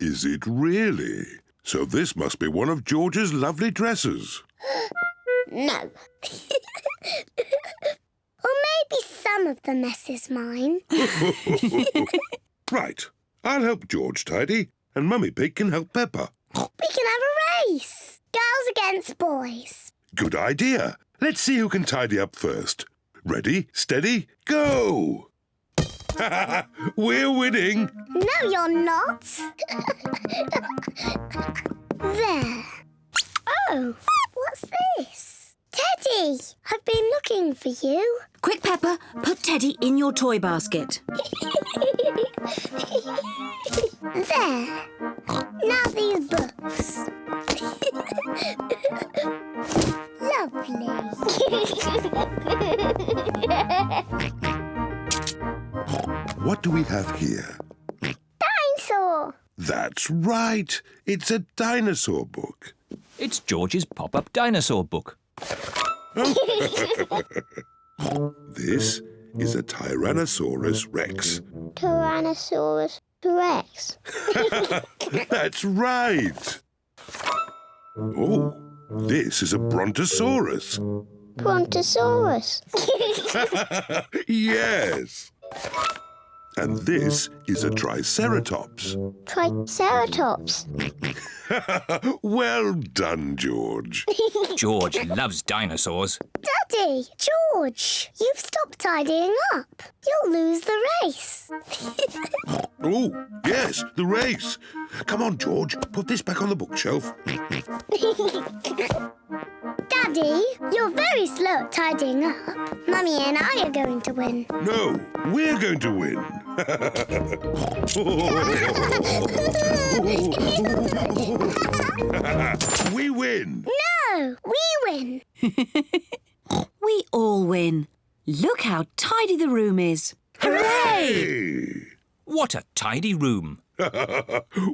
Is it really? So this must be one of George's lovely dresses. No. Or maybe some of the mess is mine. Right. I'll help George tidy, and Mummy Pig can help Peppa. We can have a race. Girls against boys. Good idea. Let's see who can tidy up first. Ready, steady, go! We're winning. No, you're not. There. Oh, what's this? Teddy, I've been looking for you. Quick, Peppa, put Teddy in your toy basket. There. Now these books. Lovely. What do we have here? Dinosaur. That's right. It's a dinosaur book. It's George's pop-up dinosaur book. This is a Tyrannosaurus Rex. Tyrannosaurus Rex. That's right. Oh, this is a Brontosaurus. Brontosaurus. Yes. And this is a Triceratops. Triceratops. Well done, George. George loves dinosaurs. Daddy, George, you've stopped tidying up. You'll lose the race. Oh, yes, the race. Come on, George, put this back on the bookshelf. Daddy, you're very slow at tidying up. Mummy and I are going to win. No, we're going to win. We win. No, we win. We all win. Look how tidy the room is. Hooray! What a tidy room.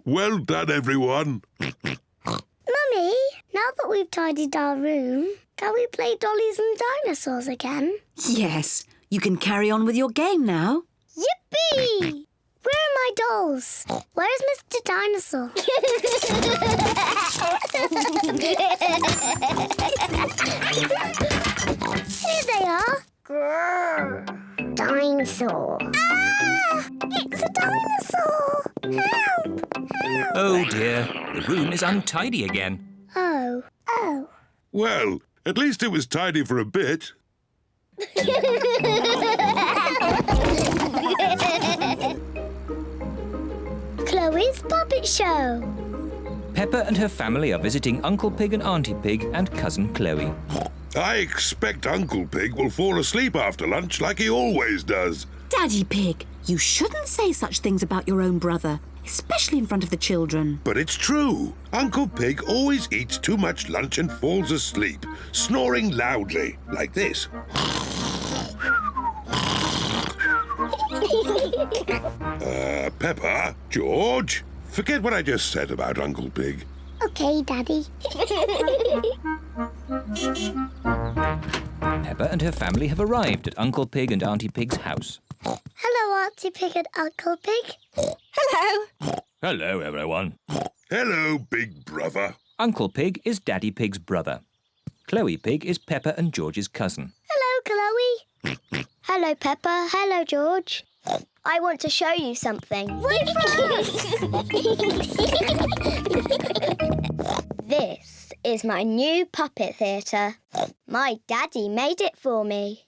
Well done, everyone. Mummy, now that we've tidied our room, can we play dollies and dinosaurs again? Yes, you can carry on with your game now. Yippee! Where are my dolls? Where's Mr. Dinosaur? Here they are. Grrr. Dinosaur. Ah! It's a dinosaur! Help! Help! Oh dear, the room is untidy again. Oh. Oh. Well, at least it was tidy for a bit. Chloe's Puppet Show. Peppa and her family are visiting Uncle Pig and Auntie Pig and Cousin Chloe. I expect Uncle Pig will fall asleep after lunch like he always does. Daddy Pig, you shouldn't say such things about your own brother, especially in front of the children. But it's true. Uncle Pig always eats too much lunch and falls asleep, snoring loudly, like this. Peppa, George, forget what I just said about Uncle Pig. Okay, Daddy. Peppa and her family have arrived at Uncle Pig and Auntie Pig's house. Hello, Auntie Pig and Uncle Pig. Hello. Hello, everyone. Hello, big brother. Uncle Pig is Daddy Pig's brother. Chloe Pig is Peppa and George's cousin. Hello, Chloe. Hello, Peppa. Hello, George. I want to show you something. Wait for us! This is my new puppet theatre. My daddy made it for me.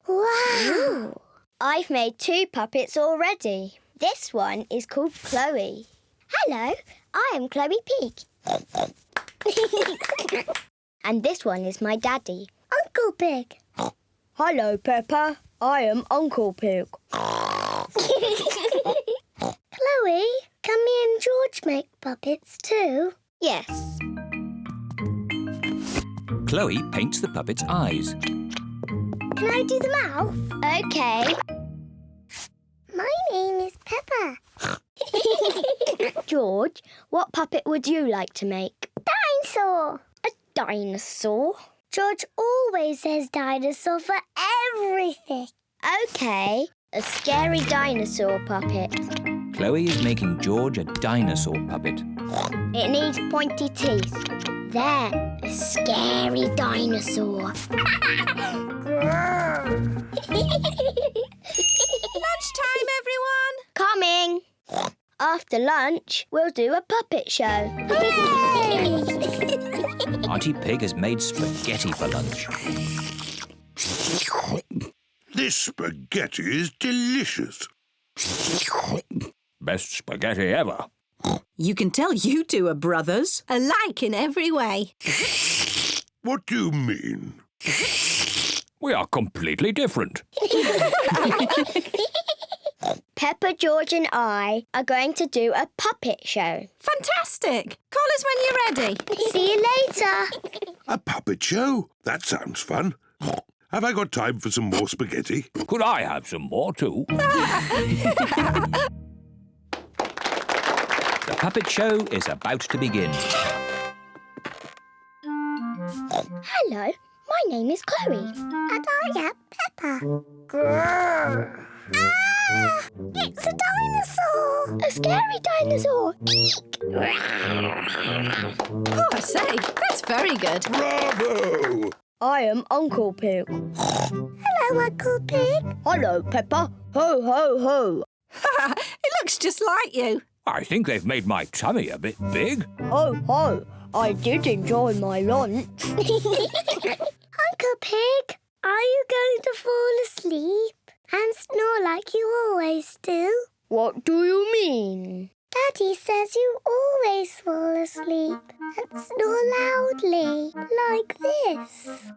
Wow! I've made 2 puppets already. This one is called Chloe. Hello, I am Chloe Pig. And this one is my daddy, Uncle Pig. Hello, Peppa. I am Uncle Pig. Chloe, can me and George make puppets too? Yes. Chloe paints the puppet's eyes. Can I do the mouth? OK. My name is Peppa. George, what puppet would you like to make? Dinosaur. A dinosaur? George always says dinosaur for everything. OK, a scary dinosaur puppet. Chloe is making George a dinosaur puppet. It needs pointy teeth. There, a scary dinosaur. Lunchtime, everyone. Coming. After lunch, we'll do a puppet show. Hooray! Auntie Pig has made spaghetti for lunch. This spaghetti is delicious. Best spaghetti ever. You can tell you 2 are brothers. Alike in every way. What do you mean? We are completely different. Peppa, George and I are going to do a puppet show. Fantastic. Call us when you're ready. See you later. A puppet show? That sounds fun. Have I got time for some more spaghetti? Could I have some more too? The puppet show is about to begin. Hello, my name is Chloe. And I am Peppa. Grrr. Ah! It's a dinosaur! A scary dinosaur! Oh, I say, that's very good. Bravo! I am Uncle Pig. Hello, Uncle Pig. Hello, Peppa. Ho, ho, ho. It looks just like you. I think they've made my tummy a bit big. Ho, ho. I did enjoy my lunch. Uncle Pig, are you going to fall asleep and snore like you always do? What do you mean? Daddy says you always fall asleep and snore loudly, like this.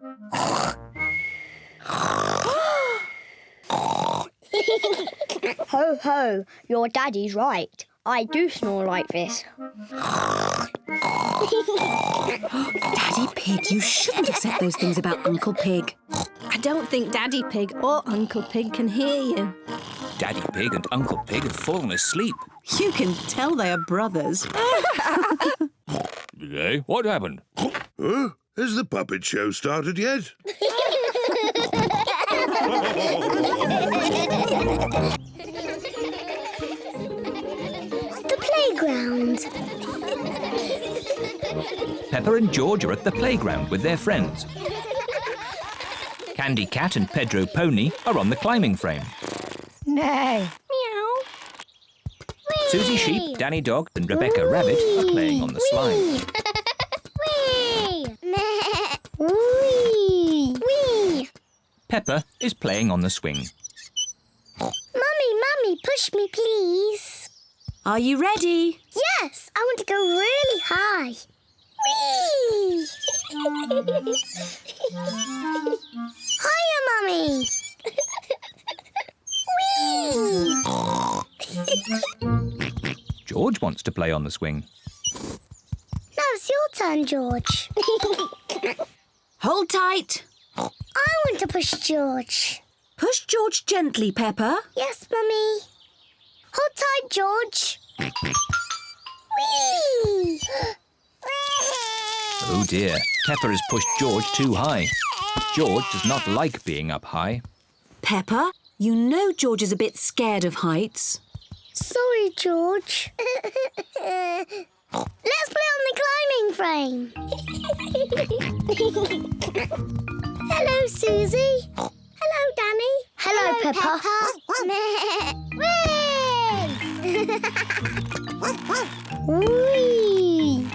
Ho, ho, your daddy's right. I do snore like this. Daddy Pig, you shouldn't have said those things about Uncle Pig. I don't think Daddy Pig or Uncle Pig can hear you. Daddy Pig and Uncle Pig have fallen asleep. You can tell they are brothers. Did they? What happened? Huh? Has the puppet show started yet? The playground. Peppa and George are at the playground with their friends. Candy Cat and Pedro Pony are on the climbing frame. Nay. Meow. Susie Sheep, Danny Dog and Rebecca Rabbit are playing on the slide. Wee! Meh. Wee! Wee! Peppa is playing on the swing. Mummy, push me, please. Are you ready? Yes, I want to go really high. Whee! Hiya, Mummy. Whee! George wants to play on the swing. Now it's your turn, George. Hold tight. I want to push George. Push George gently, Peppa. Yes, Mummy. Hold tight, George. Whee! Oh dear, Peppa has pushed George too high. George does not like being up high. Peppa, You know George is a bit scared of heights. Sorry, George. Let's play on the climbing frame. Hello, Susie. Hello, Danny. Hello, Peppa. Whee!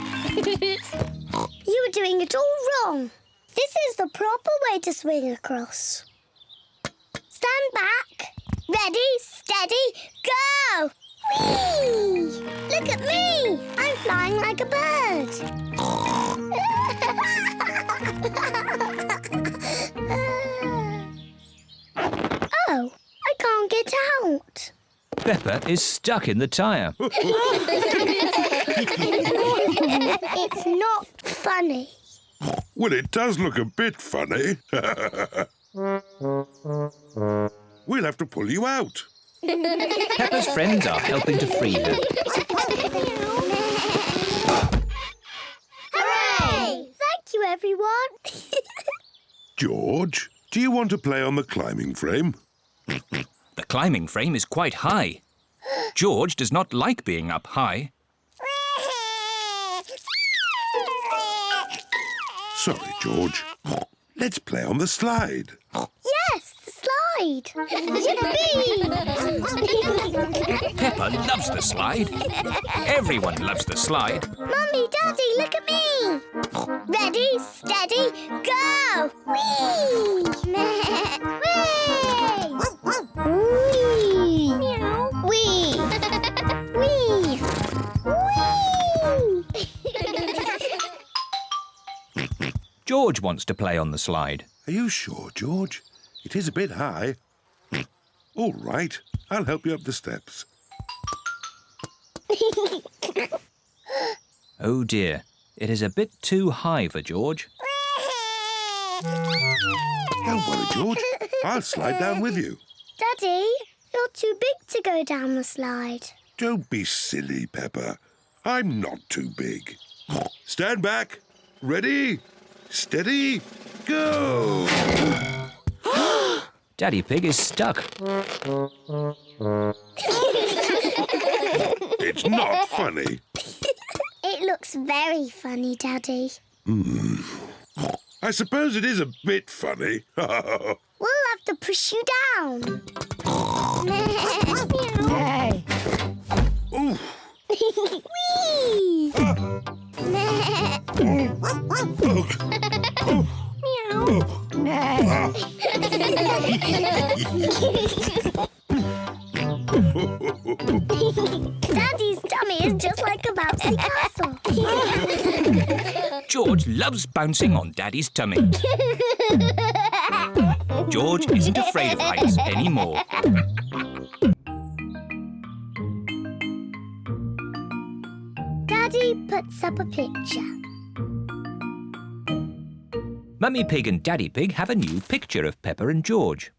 You were doing it all wrong. This is the proper way to swing across. Stand back. Ready, steady, go! Whee! Look at me! I'm flying like a bird. Oh, I can't get out. Peppa is stuck in the tyre. It's not funny. Well, it does look a bit funny. We'll have to pull you out. Peppa's friends are helping to free her. Hooray! Thank you, everyone. George, do you want to play on the climbing frame? The climbing frame is quite high. George does not like being up high. Sorry, George. Let's play on the slide. Yes, the slide. Yippee! Peppa loves the slide. Everyone loves the slide. Mummy, Daddy, look at me. Ready, steady, go! Whee! Whee! Meow. Whee! Whee! Whee! George wants to play on the slide. Are you sure, George? It is a bit high. All right, I'll help you up the steps. Oh dear, it is a bit too high for George. Don't worry, George. I'll slide down with you. Daddy, you're too big to go down the slide. Don't be silly, Peppa. I'm not too big. Stand back. Ready, steady, go! Daddy Pig is stuck. It's not funny. It looks very funny, Daddy. I suppose it is a bit funny. We'll have to push you down. Ooh. Whee! Daddy's tummy is just like a bouncy castle. George loves bouncing on Daddy's tummy. George isn't afraid of heights anymore. Daddy puts up a picture. Mummy Pig and Daddy Pig have a new picture of Peppa and George.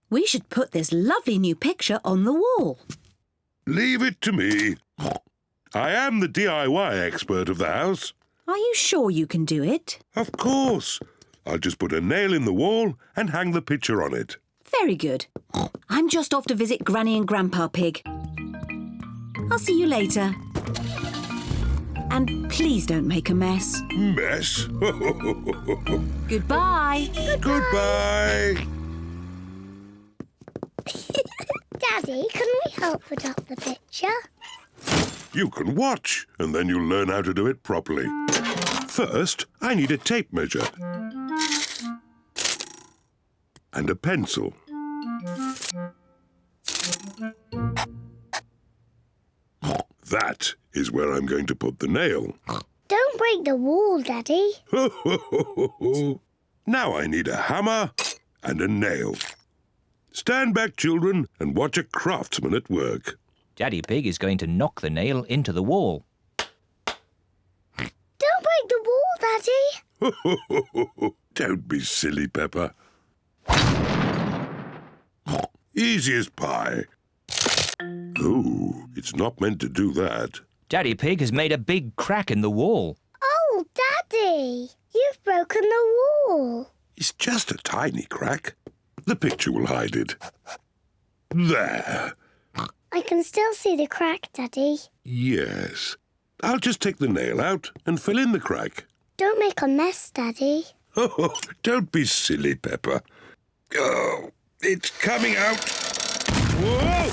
We should put this lovely new picture on the wall. Leave it to me. I am the DIY expert of the house. Are you sure you can do it? Of course. I'll just put a nail in the wall and hang the picture on it. Very good. I'm just off to visit Granny and Grandpa Pig. I'll see you later. And please don't make a mess. Mess? Goodbye. Goodbye. Daddy, can we help put up the picture? You can watch, and then you'll learn how to do it properly. First, I need a tape measure. And a pencil. That is where I'm going to put the nail. Don't break the wall, Daddy. Now I need a hammer and a nail. Stand back, children, and watch a craftsman at work. Daddy Pig is going to knock the nail into the wall. Don't break the wall, Daddy. Don't be silly, Peppa. Easy as pie. Oh, it's not meant to do that. Daddy Pig has made a big crack in the wall. Oh, Daddy, you've broken the wall. It's just a tiny crack. The picture will hide it. There. I can still see the crack, Daddy. Yes. I'll just take the nail out and fill in the crack. Don't make a mess, Daddy. Oh, don't be silly, Peppa. Oh, it's coming out. Whoa!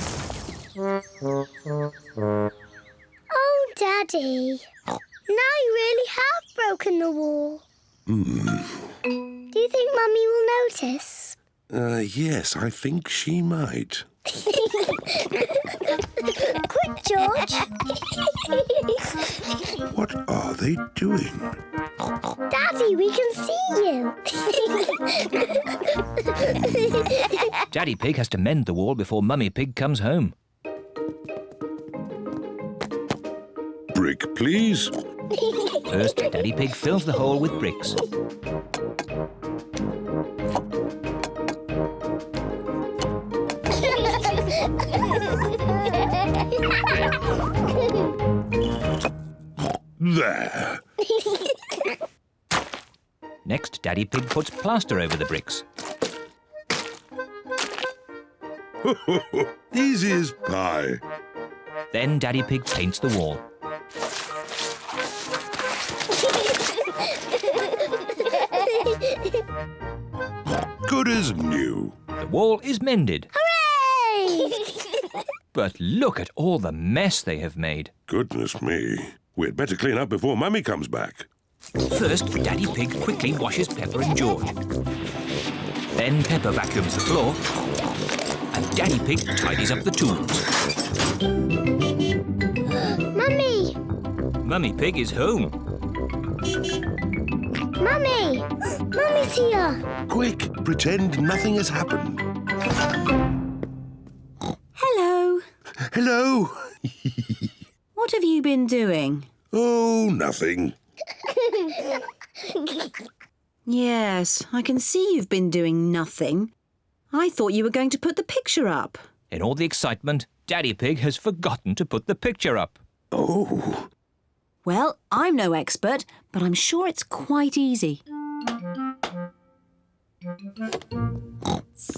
Oh, Daddy. Now you really have broken the wall. Do you think Mummy will notice? Yes, I think she might. Quick, George. What are they doing? Daddy, we can see you. Daddy Pig has to mend the wall before Mummy Pig comes home. Brick, please. First, Daddy Pig fills the hole with bricks. There. Next, Daddy Pig puts plaster over the bricks. Easy as pie. Then Daddy Pig paints the wall. Good as new. The wall is mended. Hooray! But look at all the mess they have made. Goodness me. We'd better clean up before Mummy comes back. First, Daddy Pig quickly washes Peppa and George. Then Peppa vacuums the floor. And Daddy Pig tidies up the tools. Mummy! Mummy Pig is home. Mummy! Mummy's here. Quick, pretend nothing has happened. Hello. Hello. What have you been doing? Oh, nothing. Yes, I can see you've been doing nothing. I thought you were going to put the picture up. In all the excitement, Daddy Pig has forgotten to put the picture up. Oh. Well, I'm no expert, but I'm sure it's quite easy.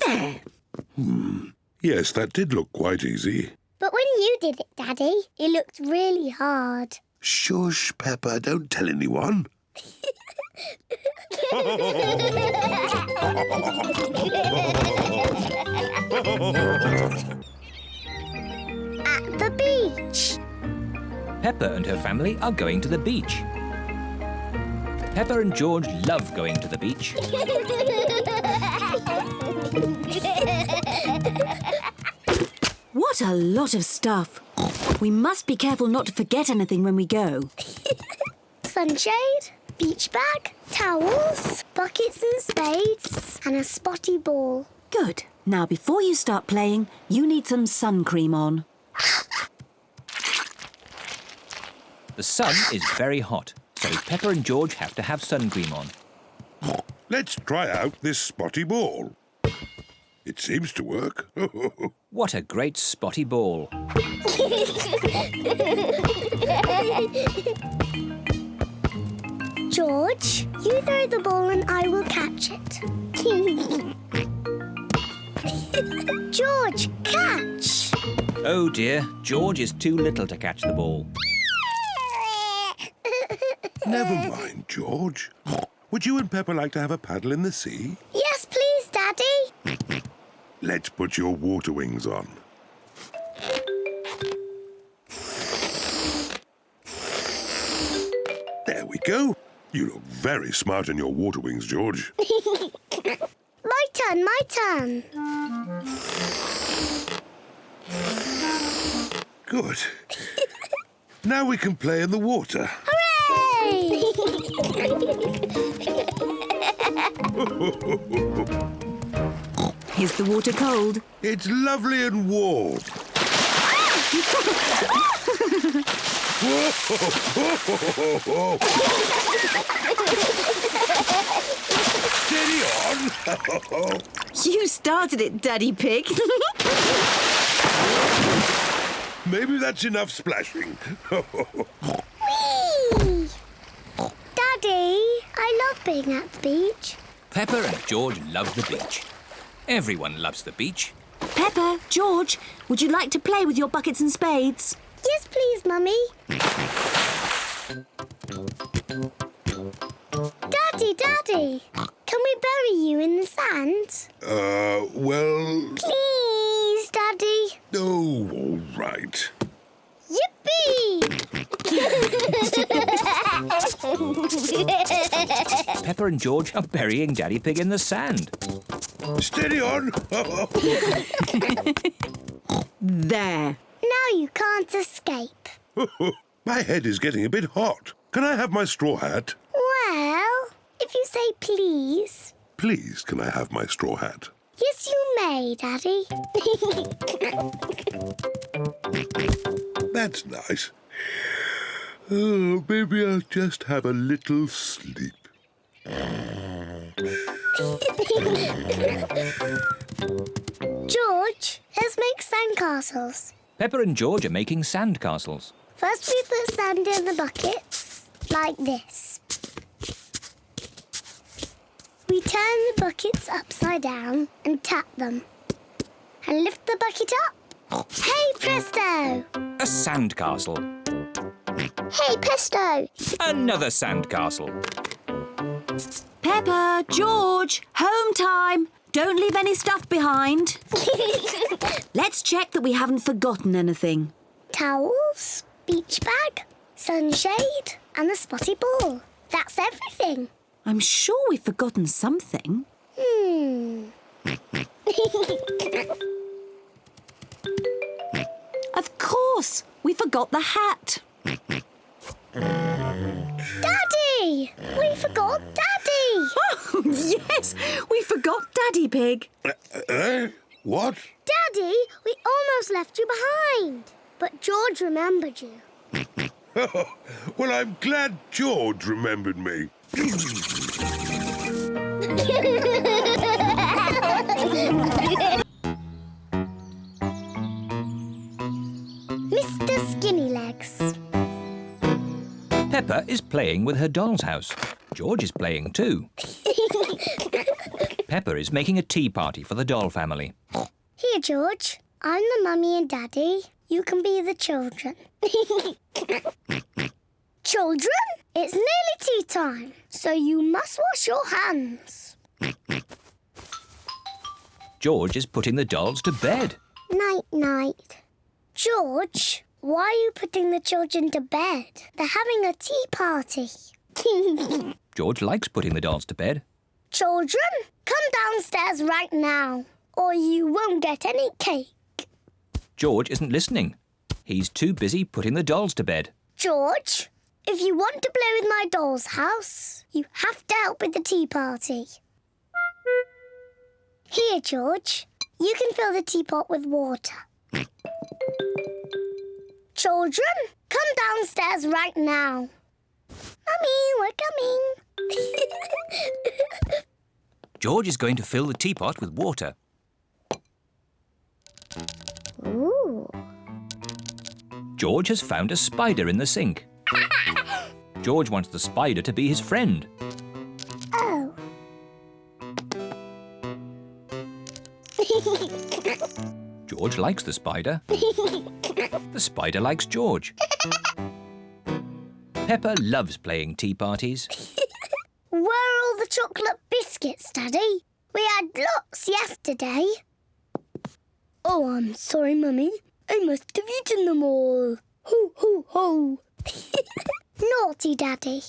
There. Yes, that did look quite easy. But when you did it, Daddy, it looked really hard. Shush, Peppa, don't tell anyone. At the beach. Peppa and her family are going to the beach. Peppa and George love going to the beach. What a lot of stuff. We must be careful not to forget anything when we go. Sunshade, beach bag, towels, buckets and spades, and a spotty ball. Good. Now, before you start playing, you need some sun cream on. The sun is very hot, so Peppa and George have to have sun cream on. Let's try out this spotty ball. It seems to work. What a great spotty ball. George, you throw the ball and I will catch it. George, catch! Oh dear, George is too little to catch the ball. Never mind, George. Would you and Peppa like to have a paddle in the sea? Yes, please, Daddy. Let's put your water wings on. There we go. You look very smart in your water wings, George. My turn, my turn. Good. Now we can play in the water. Hooray! Is the water cold? It's lovely and warm. Steady on. You started it, Daddy Pig. Maybe that's enough splashing. Whee! Daddy, I love being at the beach. Peppa and George love the beach. Everyone loves the beach. Peppa, George, would you like to play with your buckets and spades? Yes, please, Mummy. Daddy, can we bury you in the sand? Well... Please, Daddy. Oh, all right. Yippee! Peppa and George are burying Daddy Pig in the sand. Steady on. There. Now you can't escape. My head is getting a bit hot. Can I have my straw hat? Well, if you say please. Please, can I have my straw hat? Yes, you may, Daddy. That's nice. Oh, maybe I'll just have a little sleep. George, let's make sandcastles. Peppa and George are making sand castles. First we put sand in the buckets, like this. We turn the buckets upside down and tap them. And lift the bucket up. Hey, presto! A sand castle. Hey, presto! Another sand castle. Peppa, George, home time. Don't leave any stuff behind. Let's check that we haven't forgotten anything. Towels, beach bag, sunshade and the spotty ball. That's everything. I'm sure we've forgotten something. Of course, we forgot the hat. Daddy! We forgot Daddy! Oh, yes, we forgot Daddy Pig. What? Daddy, we almost left you behind. But George remembered you. Well, I'm glad George remembered me. Mr. Skinnylegs. Peppa is playing with her doll's house. George is playing too. Peppa is making a tea party for the doll family. Here, George. I'm the mummy and daddy. You can be the children. Children, it's nearly tea time, so you must wash your hands. George is putting the dolls to bed. Night-night. George, why are you putting the children to bed? They're having a tea party. George likes putting the dolls to bed. Children, come downstairs right now, or you won't get any cake. George isn't listening. He's too busy putting the dolls to bed. George, if you want to play with my doll's house, you have to help with the tea party. Here, George, you can fill the teapot with water. Children, come downstairs right now. Mummy, we're coming. George is going to fill the teapot with water. Ooh. George has found a spider in the sink. George wants the spider to be his friend. Oh. George likes the spider. The spider likes George. Peppa loves playing tea parties. Where are all the chocolate biscuits, Daddy? We had lots yesterday. Oh, I'm sorry, Mummy. I must have eaten them all. Ho, ho, ho. Naughty Daddy.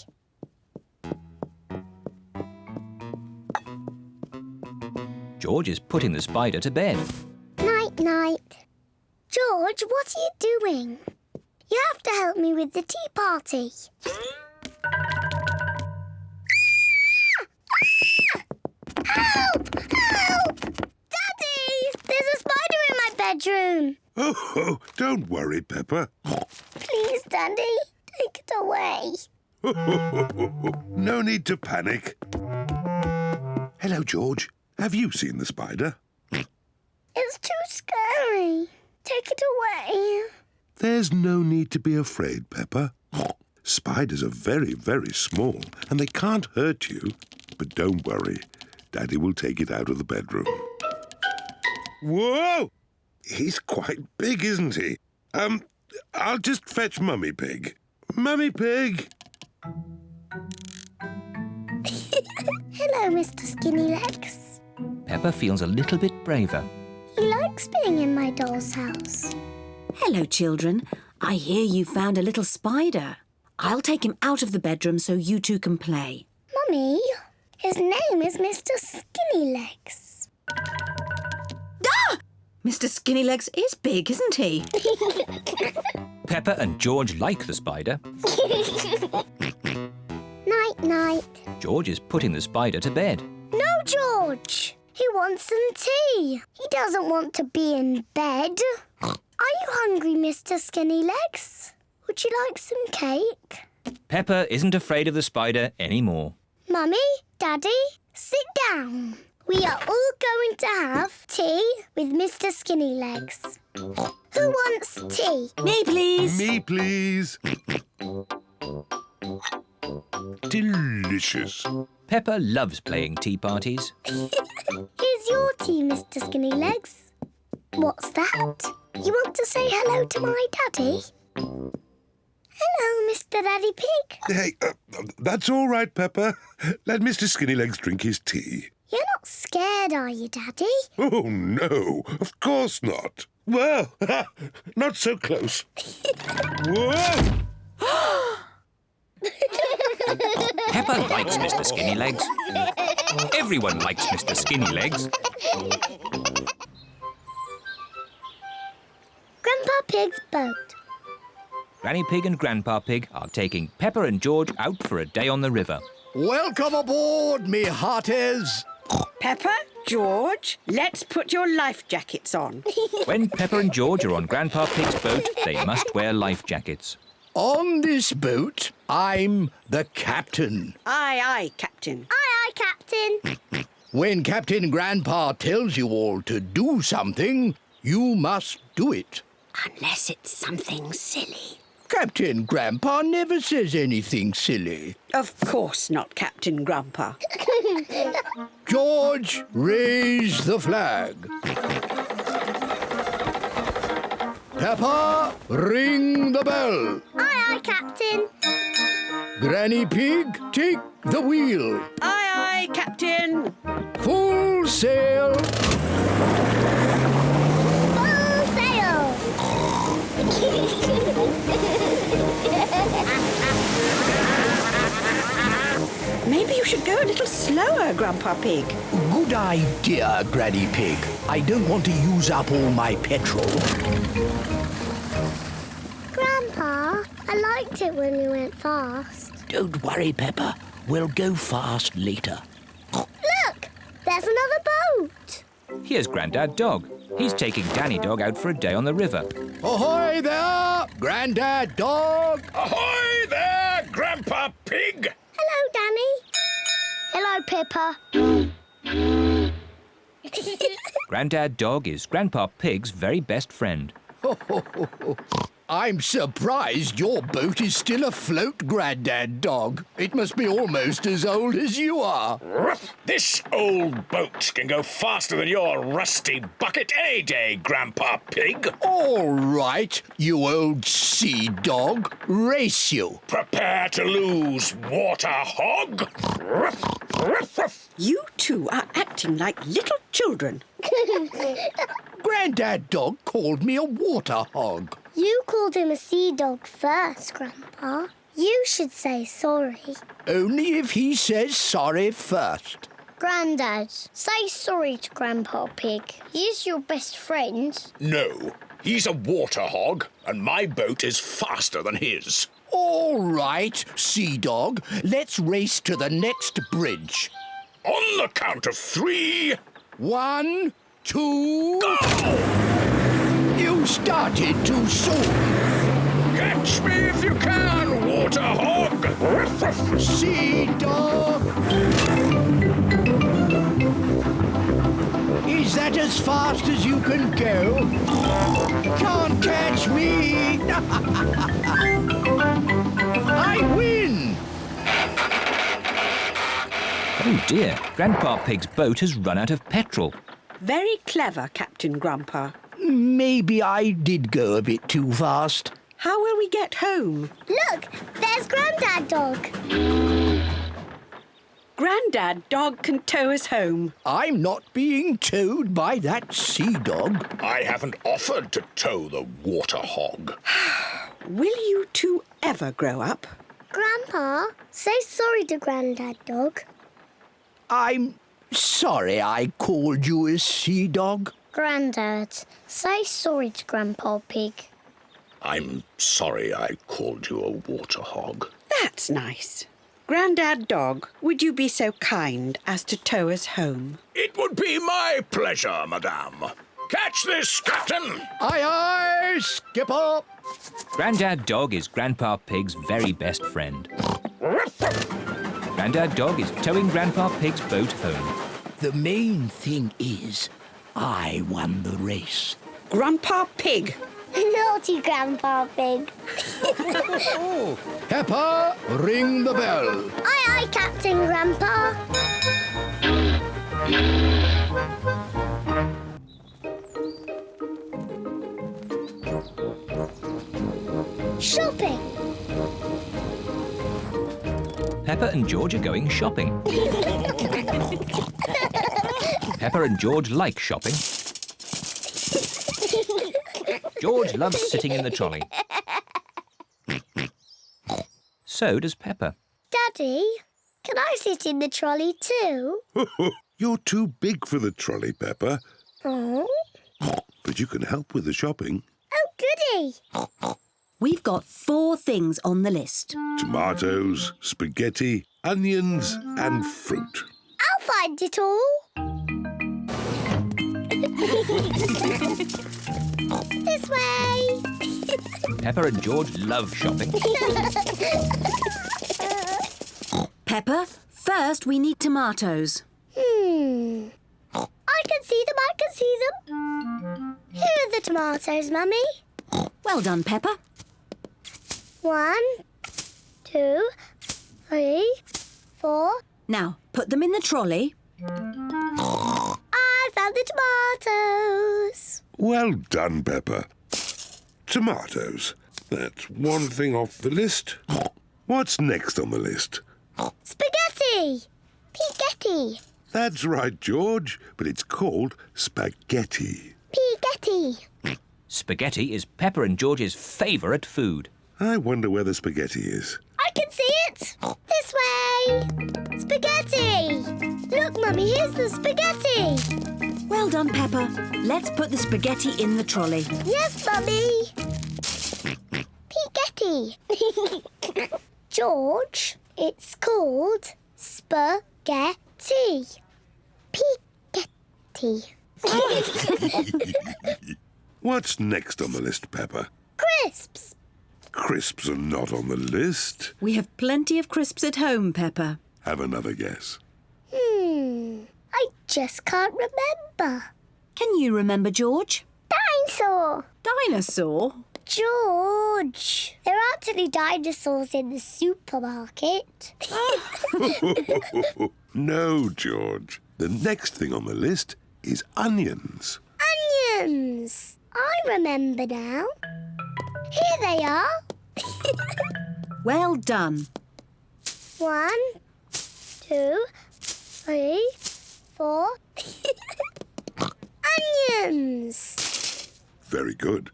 George is putting the spider to bed. Night-night. George, what are you doing? You have to help me with the tea party. Help! Help! Daddy! There's a spider in my bedroom. Oh, don't worry, Peppa. Please, Daddy, take it away. No need to panic. Hello, George. Have you seen the spider? It's too scary. Take it away. There's no need to be afraid, Peppa. Spiders are very, very small and they can't hurt you. But don't worry. Daddy will take it out of the bedroom. Whoa! He's quite big, isn't he? I'll just fetch Mummy Pig. Mummy Pig! Hello, Mr. Skinny Legs. Peppa feels a little bit braver. He likes being in my doll's house. Hello, children. I hear you found a little spider. I'll take him out of the bedroom so you two can play. Mummy, his name is Mr. Skinny Legs. Ah! Mr. Skinnylegs is big, isn't he? Peppa and George like the spider. Night-night. George is putting the spider to bed. No, George. He wants some tea. He doesn't want to be in bed. Are you hungry, Mr. Skinny Legs? Would you like some cake? Peppa isn't afraid of the spider anymore. Mummy, Daddy, sit down. We are all going to have tea with Mr. Skinny Legs. Who wants tea? Me, please. Me, please. Delicious. Peppa loves playing tea parties. Here's your tea, Mr. Skinny Legs. What's that? You want to say hello to my daddy? Hello, Mr. Daddy Pig. Hey, that's all right, Peppa. Let Mr. Skinnylegs drink his tea. You're not scared, are you, Daddy? Oh, no, of course not. Well, not so close. Whoa! Peppa likes Mr. Skinnylegs. Everyone likes Mr. Skinnylegs. Grandpa Pig's boat. Granny Pig and Grandpa Pig are taking Peppa and George out for a day on the river. Welcome aboard, me hearties. Peppa, George, let's put your life jackets on. When Peppa and George are on Grandpa Pig's boat, they must wear life jackets. On this boat, I'm the captain. Aye, aye, Captain. Aye, aye, Captain. When Captain Grandpa tells you all to do something, you must do it. Unless it's something silly. Captain Grandpa never says anything silly. Of course not, Captain Grandpa. George, raise the flag. Peppa, ring the bell. Aye, aye, Captain. Granny Pig, take the wheel. Aye, aye, Captain. Full sail. Full sail. Maybe you should go a little slower, Grandpa Pig. Good idea, Granny Pig. I don't want to use up all my petrol. Grandpa, I liked it when we went fast. Don't worry, Peppa. We'll go fast later. Look, there's another boat. Here's Grandad Dog. He's taking Danny Dog out for a day on the river. Ahoy there, Grandad Dog! Ahoy there, Grandpa Pig! Hello, Danny. Hello, Pippa. Grandad Dog is Grandpa Pig's very best friend. I'm surprised your boat is still afloat, Grandad Dog. It must be almost as old as you are. This old boat can go faster than your rusty bucket any day, Grandpa Pig. All right, you old sea dog. Race you. Prepare to lose, water hog. You two are acting like little children. Grandad Dog called me a water hog. You called him a sea dog first, Grandpa. You should say sorry. Only if he says sorry first. Grandad, say sorry to Grandpa Pig. He's your best friend. No, he's a water hog, and my boat is faster than his. All right, sea dog. Let's race to the next bridge. On the count of 3... 1, 2... Go! You started too soon. Catch me if you can, water hog! Sea dog! Is that as fast as you can go? Can't catch me! I win! Oh dear, Grandpa Pig's boat has run out of petrol. Very clever, Captain Grandpa. Maybe I did go a bit too fast. How will we get home? Look, there's Grandad Dog. Grandad Dog can tow us home. I'm not being towed by that sea dog. I haven't offered to tow the water hog. Will you two ever grow up? Grandpa, say sorry to Grandad Dog. I'm sorry I called you a sea dog. Grandad, say sorry to Grandpa Pig. I'm sorry I called you a water hog. That's nice. Grandad Dog, would you be so kind as to tow us home? It would be my pleasure, madame. Catch this, Captain! Aye, aye, skipper. Grandad Dog is Grandpa Pig's very best friend. Grandad Dog is towing Grandpa Pig's boat home. The main thing is, I won the race. Grandpa Pig. Naughty Grandpa Pig. Peppa, ring the bell. Aye, aye, Captain Grandpa. Shopping. Peppa and George are going shopping. Peppa and George like shopping. George loves sitting in the trolley. So does Peppa. Daddy, can I sit in the trolley too? You're too big for the trolley, Peppa. Oh, But you can help with the shopping. goody. We've got 4 things on the list. Tomatoes, spaghetti, onions and fruit. I'll find it all. This way. Peppa and George love shopping. Peppa, first we need tomatoes. I can see them. Here are the tomatoes, Mummy. Well done, Peppa. 1, 2, 3, 4. Now, put them in the trolley. I found the tomatoes. Well done, Peppa. Tomatoes. That's one thing off the list. What's next on the list? Spaghetti. Piggetti. That's right, George, but it's called spaghetti. Piggetti. Spaghetti is Peppa and George's favourite food. I wonder where the spaghetti is. I can see it. This way. Spaghetti. Look, Mummy, here's the spaghetti. Well done, Peppa. Let's put the spaghetti in the trolley. Yes, Mummy. Piggetti. George, it's called spaghetti. Piggetti. What's next on the list, Peppa? Crisps. Crisps are not on the list. We have plenty of crisps at home, Peppa. Have another guess. I just can't remember. Can you remember, George? Dinosaur. Dinosaur? George, there aren't any dinosaurs in the supermarket. No, George. The next thing on the list is onions. Onions. I remember now. Here they are. Well done. 1, 2, 3, 4. Onions. Onions. Very good.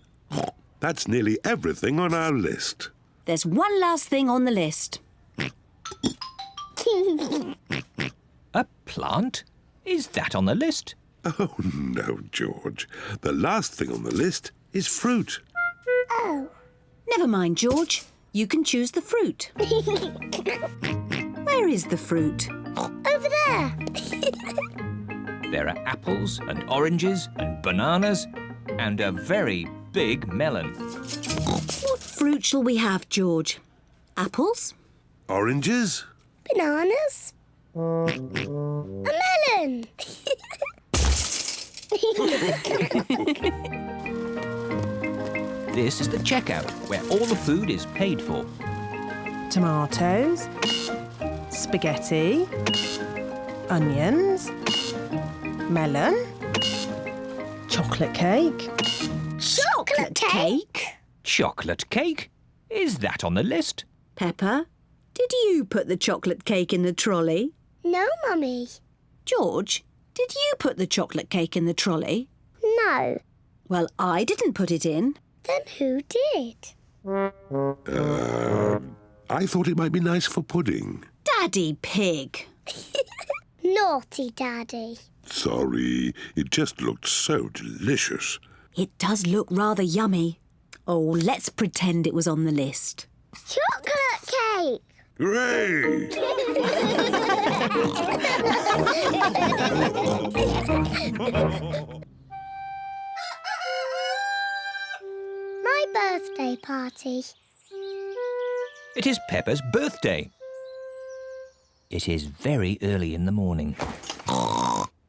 That's nearly everything on our list. There's one last thing on the list. A plant? Is that on the list? Oh, no, George. The last thing on the list is fruit. Oh. Never mind, George. You can choose the fruit. Where is the fruit? Over there. There are apples and oranges and bananas and a very big melon. What fruit shall we have, George? Apples? Oranges? Bananas. A melon. This is the checkout, where all the food is paid for. Tomatoes, spaghetti, onions, melon, Chocolate cake. Chocolate cake? Chocolate cake? Is that on the list? Peppa, did you put the chocolate cake in the trolley? No, Mummy. George, did you put the chocolate cake in the trolley? No. Well, I didn't put it in. Then who did? I thought it might be nice for pudding. Daddy Pig. Naughty Daddy. Sorry, it just looked so delicious. It does look rather yummy. Oh, let's pretend it was on the list. Chocolate cake! Hooray! My birthday party. It is Peppa's birthday. It is very early in the morning.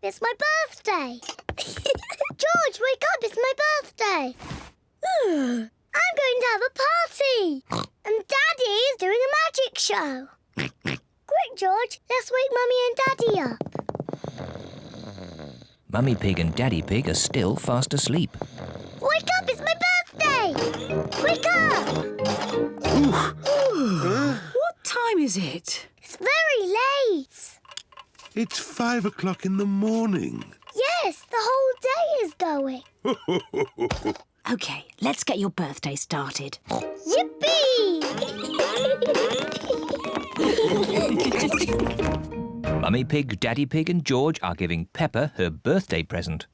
It's my birthday. George, wake up, it's my birthday. I'm going to have a party. And Daddy is doing a magic show. Quick, George, let's wake Mummy and Daddy up. Mummy Pig and Daddy Pig are still fast asleep. Wake up, it's my birthday. Wake up. What time is it? It's very late. It's 5 o'clock in the morning. Yes, the whole day is going. OK, let's get your birthday started. Yippee! Mummy Pig, Daddy Pig and George are giving Peppa her birthday present.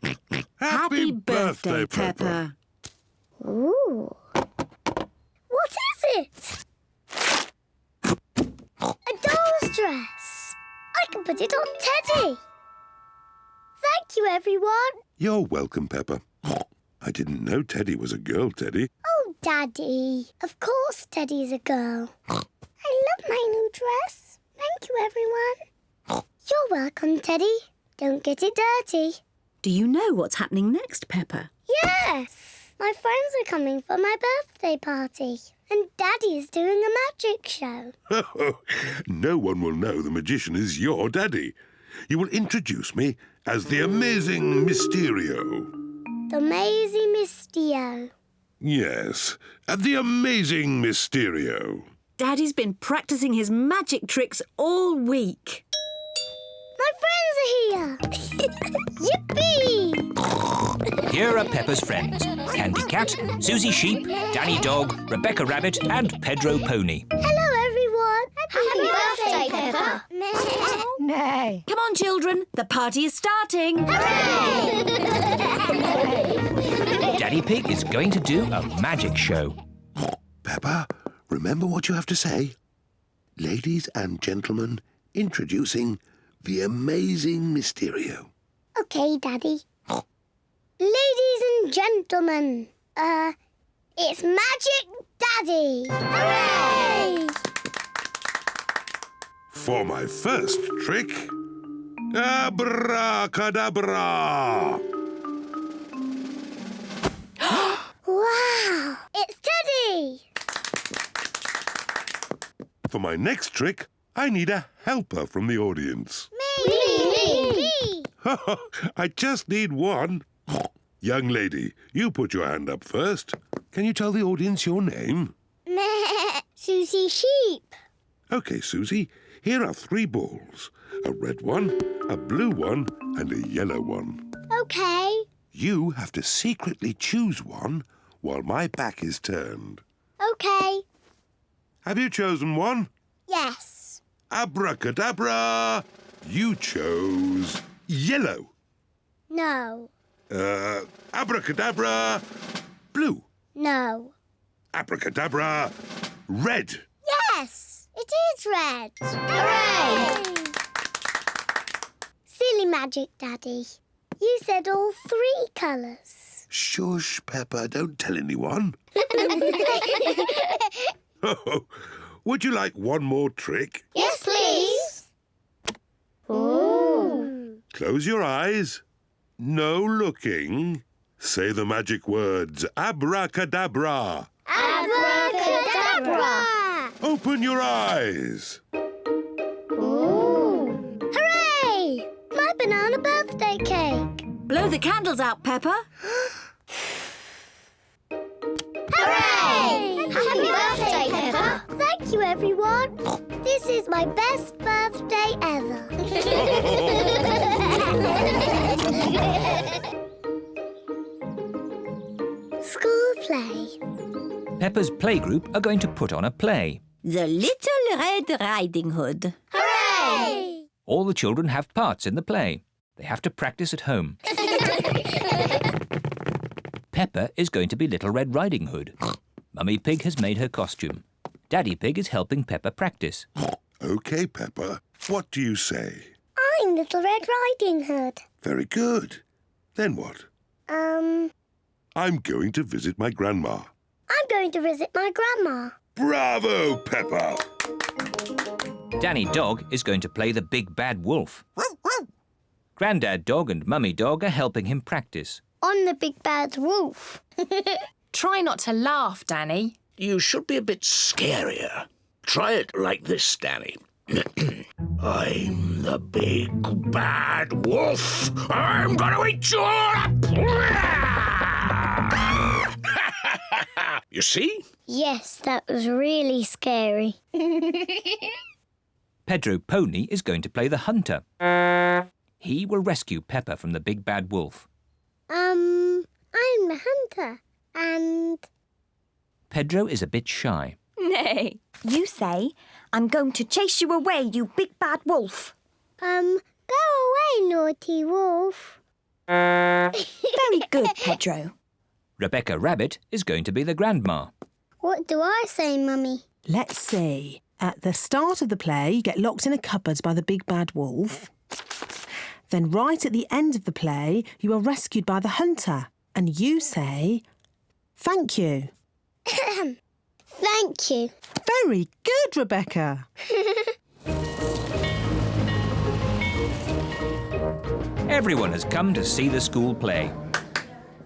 Happy birthday, Peppa. Ooh. What is it? A doll's dress. I can put it on Teddy. Thank you, everyone. You're welcome, Peppa. I didn't know Teddy was a girl, Teddy. Oh, Daddy. Of course Teddy's a girl. I love my new dress. Thank you, everyone. You're welcome, Teddy. Don't get it dirty. Do you know what's happening next, Peppa? Yes. My friends are coming for my birthday party. And Daddy is doing a magic show. No one will know the magician is your daddy. You will introduce me as the amazing Mysterio. The Amazing Mystio. Yes, the amazing Mysterio. Daddy's been practicing his magic tricks all week. My friends are here. Yippee! Here are Peppa's friends. Candy Cat, Susie Sheep, Danny Dog, Rebecca Rabbit and Pedro Pony. Hello, everyone. Happy birthday, Peppa. Nay. Come on, children. The party is starting. Hooray! Daddy Pig is going to do a magic show. Peppa, remember what you have to say. Ladies and gentlemen, introducing the amazing Mysterio. OK, Daddy. Ladies and gentlemen, it's Magic Daddy. Hooray! For my first trick, abracadabra. Wow! It's Teddy! For my next trick, I need a helper from the audience. Me! I just need one. Young lady, you put your hand up first. Can you tell the audience your name? Susie Sheep. OK, Susie, here are 3 balls. A red one, a blue one and a yellow one. OK. You have to secretly choose one while my back is turned. OK. Have you chosen one? Yes. Abracadabra! You chose yellow. No. Abracadabra, blue. No. Abracadabra, red. Yes! It is red. Hooray! Silly Magic Daddy. You said all 3 colours. Shush, Peppa, don't tell anyone. Would you like one more trick? Yes, please. Ooh. Close your eyes. No looking. Say the magic words, abracadabra. Abracadabra! Open your eyes. Ooh. Hooray! My banana birthday cake. Blow the candles out, Peppa. Hooray! Happy birthday, Peppa! Thank you, everyone. This is my best birthday ever. School play. Peppa's playgroup are going to put on a play. The Little Red Riding Hood. Hooray! All the children have parts in the play. They have to practice at home. Peppa is going to be Little Red Riding Hood. Mummy Pig has made her costume. Daddy Pig is helping Peppa practice. OK, Peppa. What do you say? I'm Little Red Riding Hood. Very good. Then what? I'm going to visit my grandma. I'm going to visit my grandma. Bravo, Peppa! Danny Dog is going to play the big bad wolf. Grandad Dog and Mummy Dog are helping him practice. On the big bad wolf. Try not to laugh, Danny. You should be a bit scarier. Try it like this, Danny. I'm the big bad wolf. I'm gonna eat you all up. You see? Yes, that was really scary. Pedro Pony is going to play the hunter. He will rescue Peppa from the big bad wolf. I'm the hunter, and... Pedro is a bit shy. Nay. You say, I'm going to chase you away, you big bad wolf. Go away, naughty wolf. Very good, Pedro. Rebecca Rabbit is going to be the grandma. What do I say, Mummy? Let's see. At the start of the play, you get locked in a cupboard by the big bad wolf. Then right at the end of the play, you are rescued by the hunter. And you say, thank you. Thank you. Very good, Rebecca. Everyone has come to see the school play.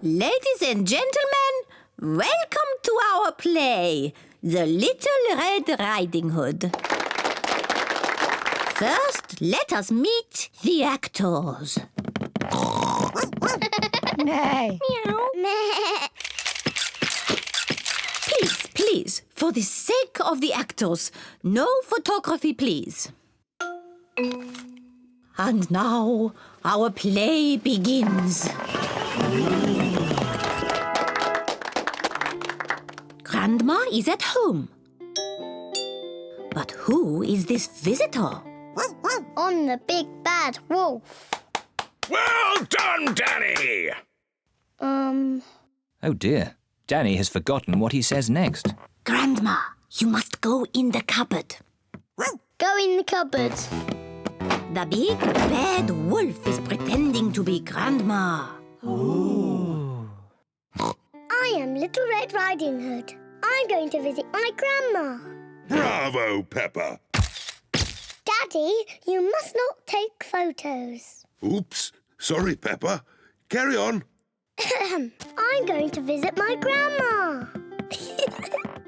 Ladies and gentlemen, welcome to our play, The Little Red Riding Hood. First, let us meet the actors. Nay. Meow. Please, for the sake of the actors, no photography, please. And now, our play begins. Grandma is at home. But who is this visitor? On the big bad wolf. Well done, Danny! Oh dear, Danny has forgotten what he says next. Grandma, you must go in the cupboard. Go in the cupboard. The big bad wolf is pretending to be Grandma. I am Little Red Riding Hood. I'm going to visit my grandma. Bravo, Peppa! Daddy, you must not take photos. Oops. Sorry, Peppa. Carry on. I'm going to visit my grandma.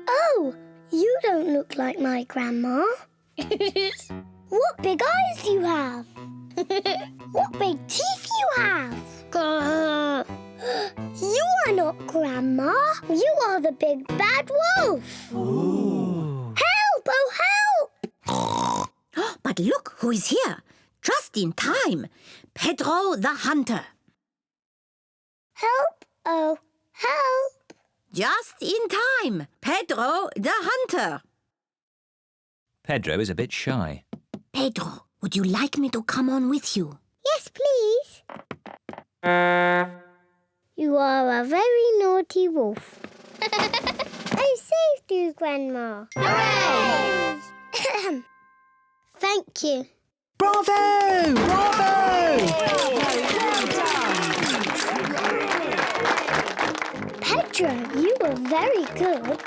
Oh, you don't look like my grandma. What big eyes you have. What big teeth you have. You are not Grandma. You are the big bad wolf. Ooh. Help! Oh, help! But look who is here. Just in time. Pedro the Hunter. Help! Oh, help! Just in time. Pedro the Hunter. Pedro is a bit shy. Pedro, would you like me to come on with you? Yes, please. You are a very naughty wolf. I saved you, Grandma. Hooray! Thank you. Bravo! Bravo! Pedro, you were very good.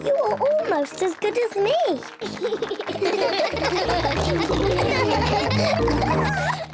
You are almost as good as me.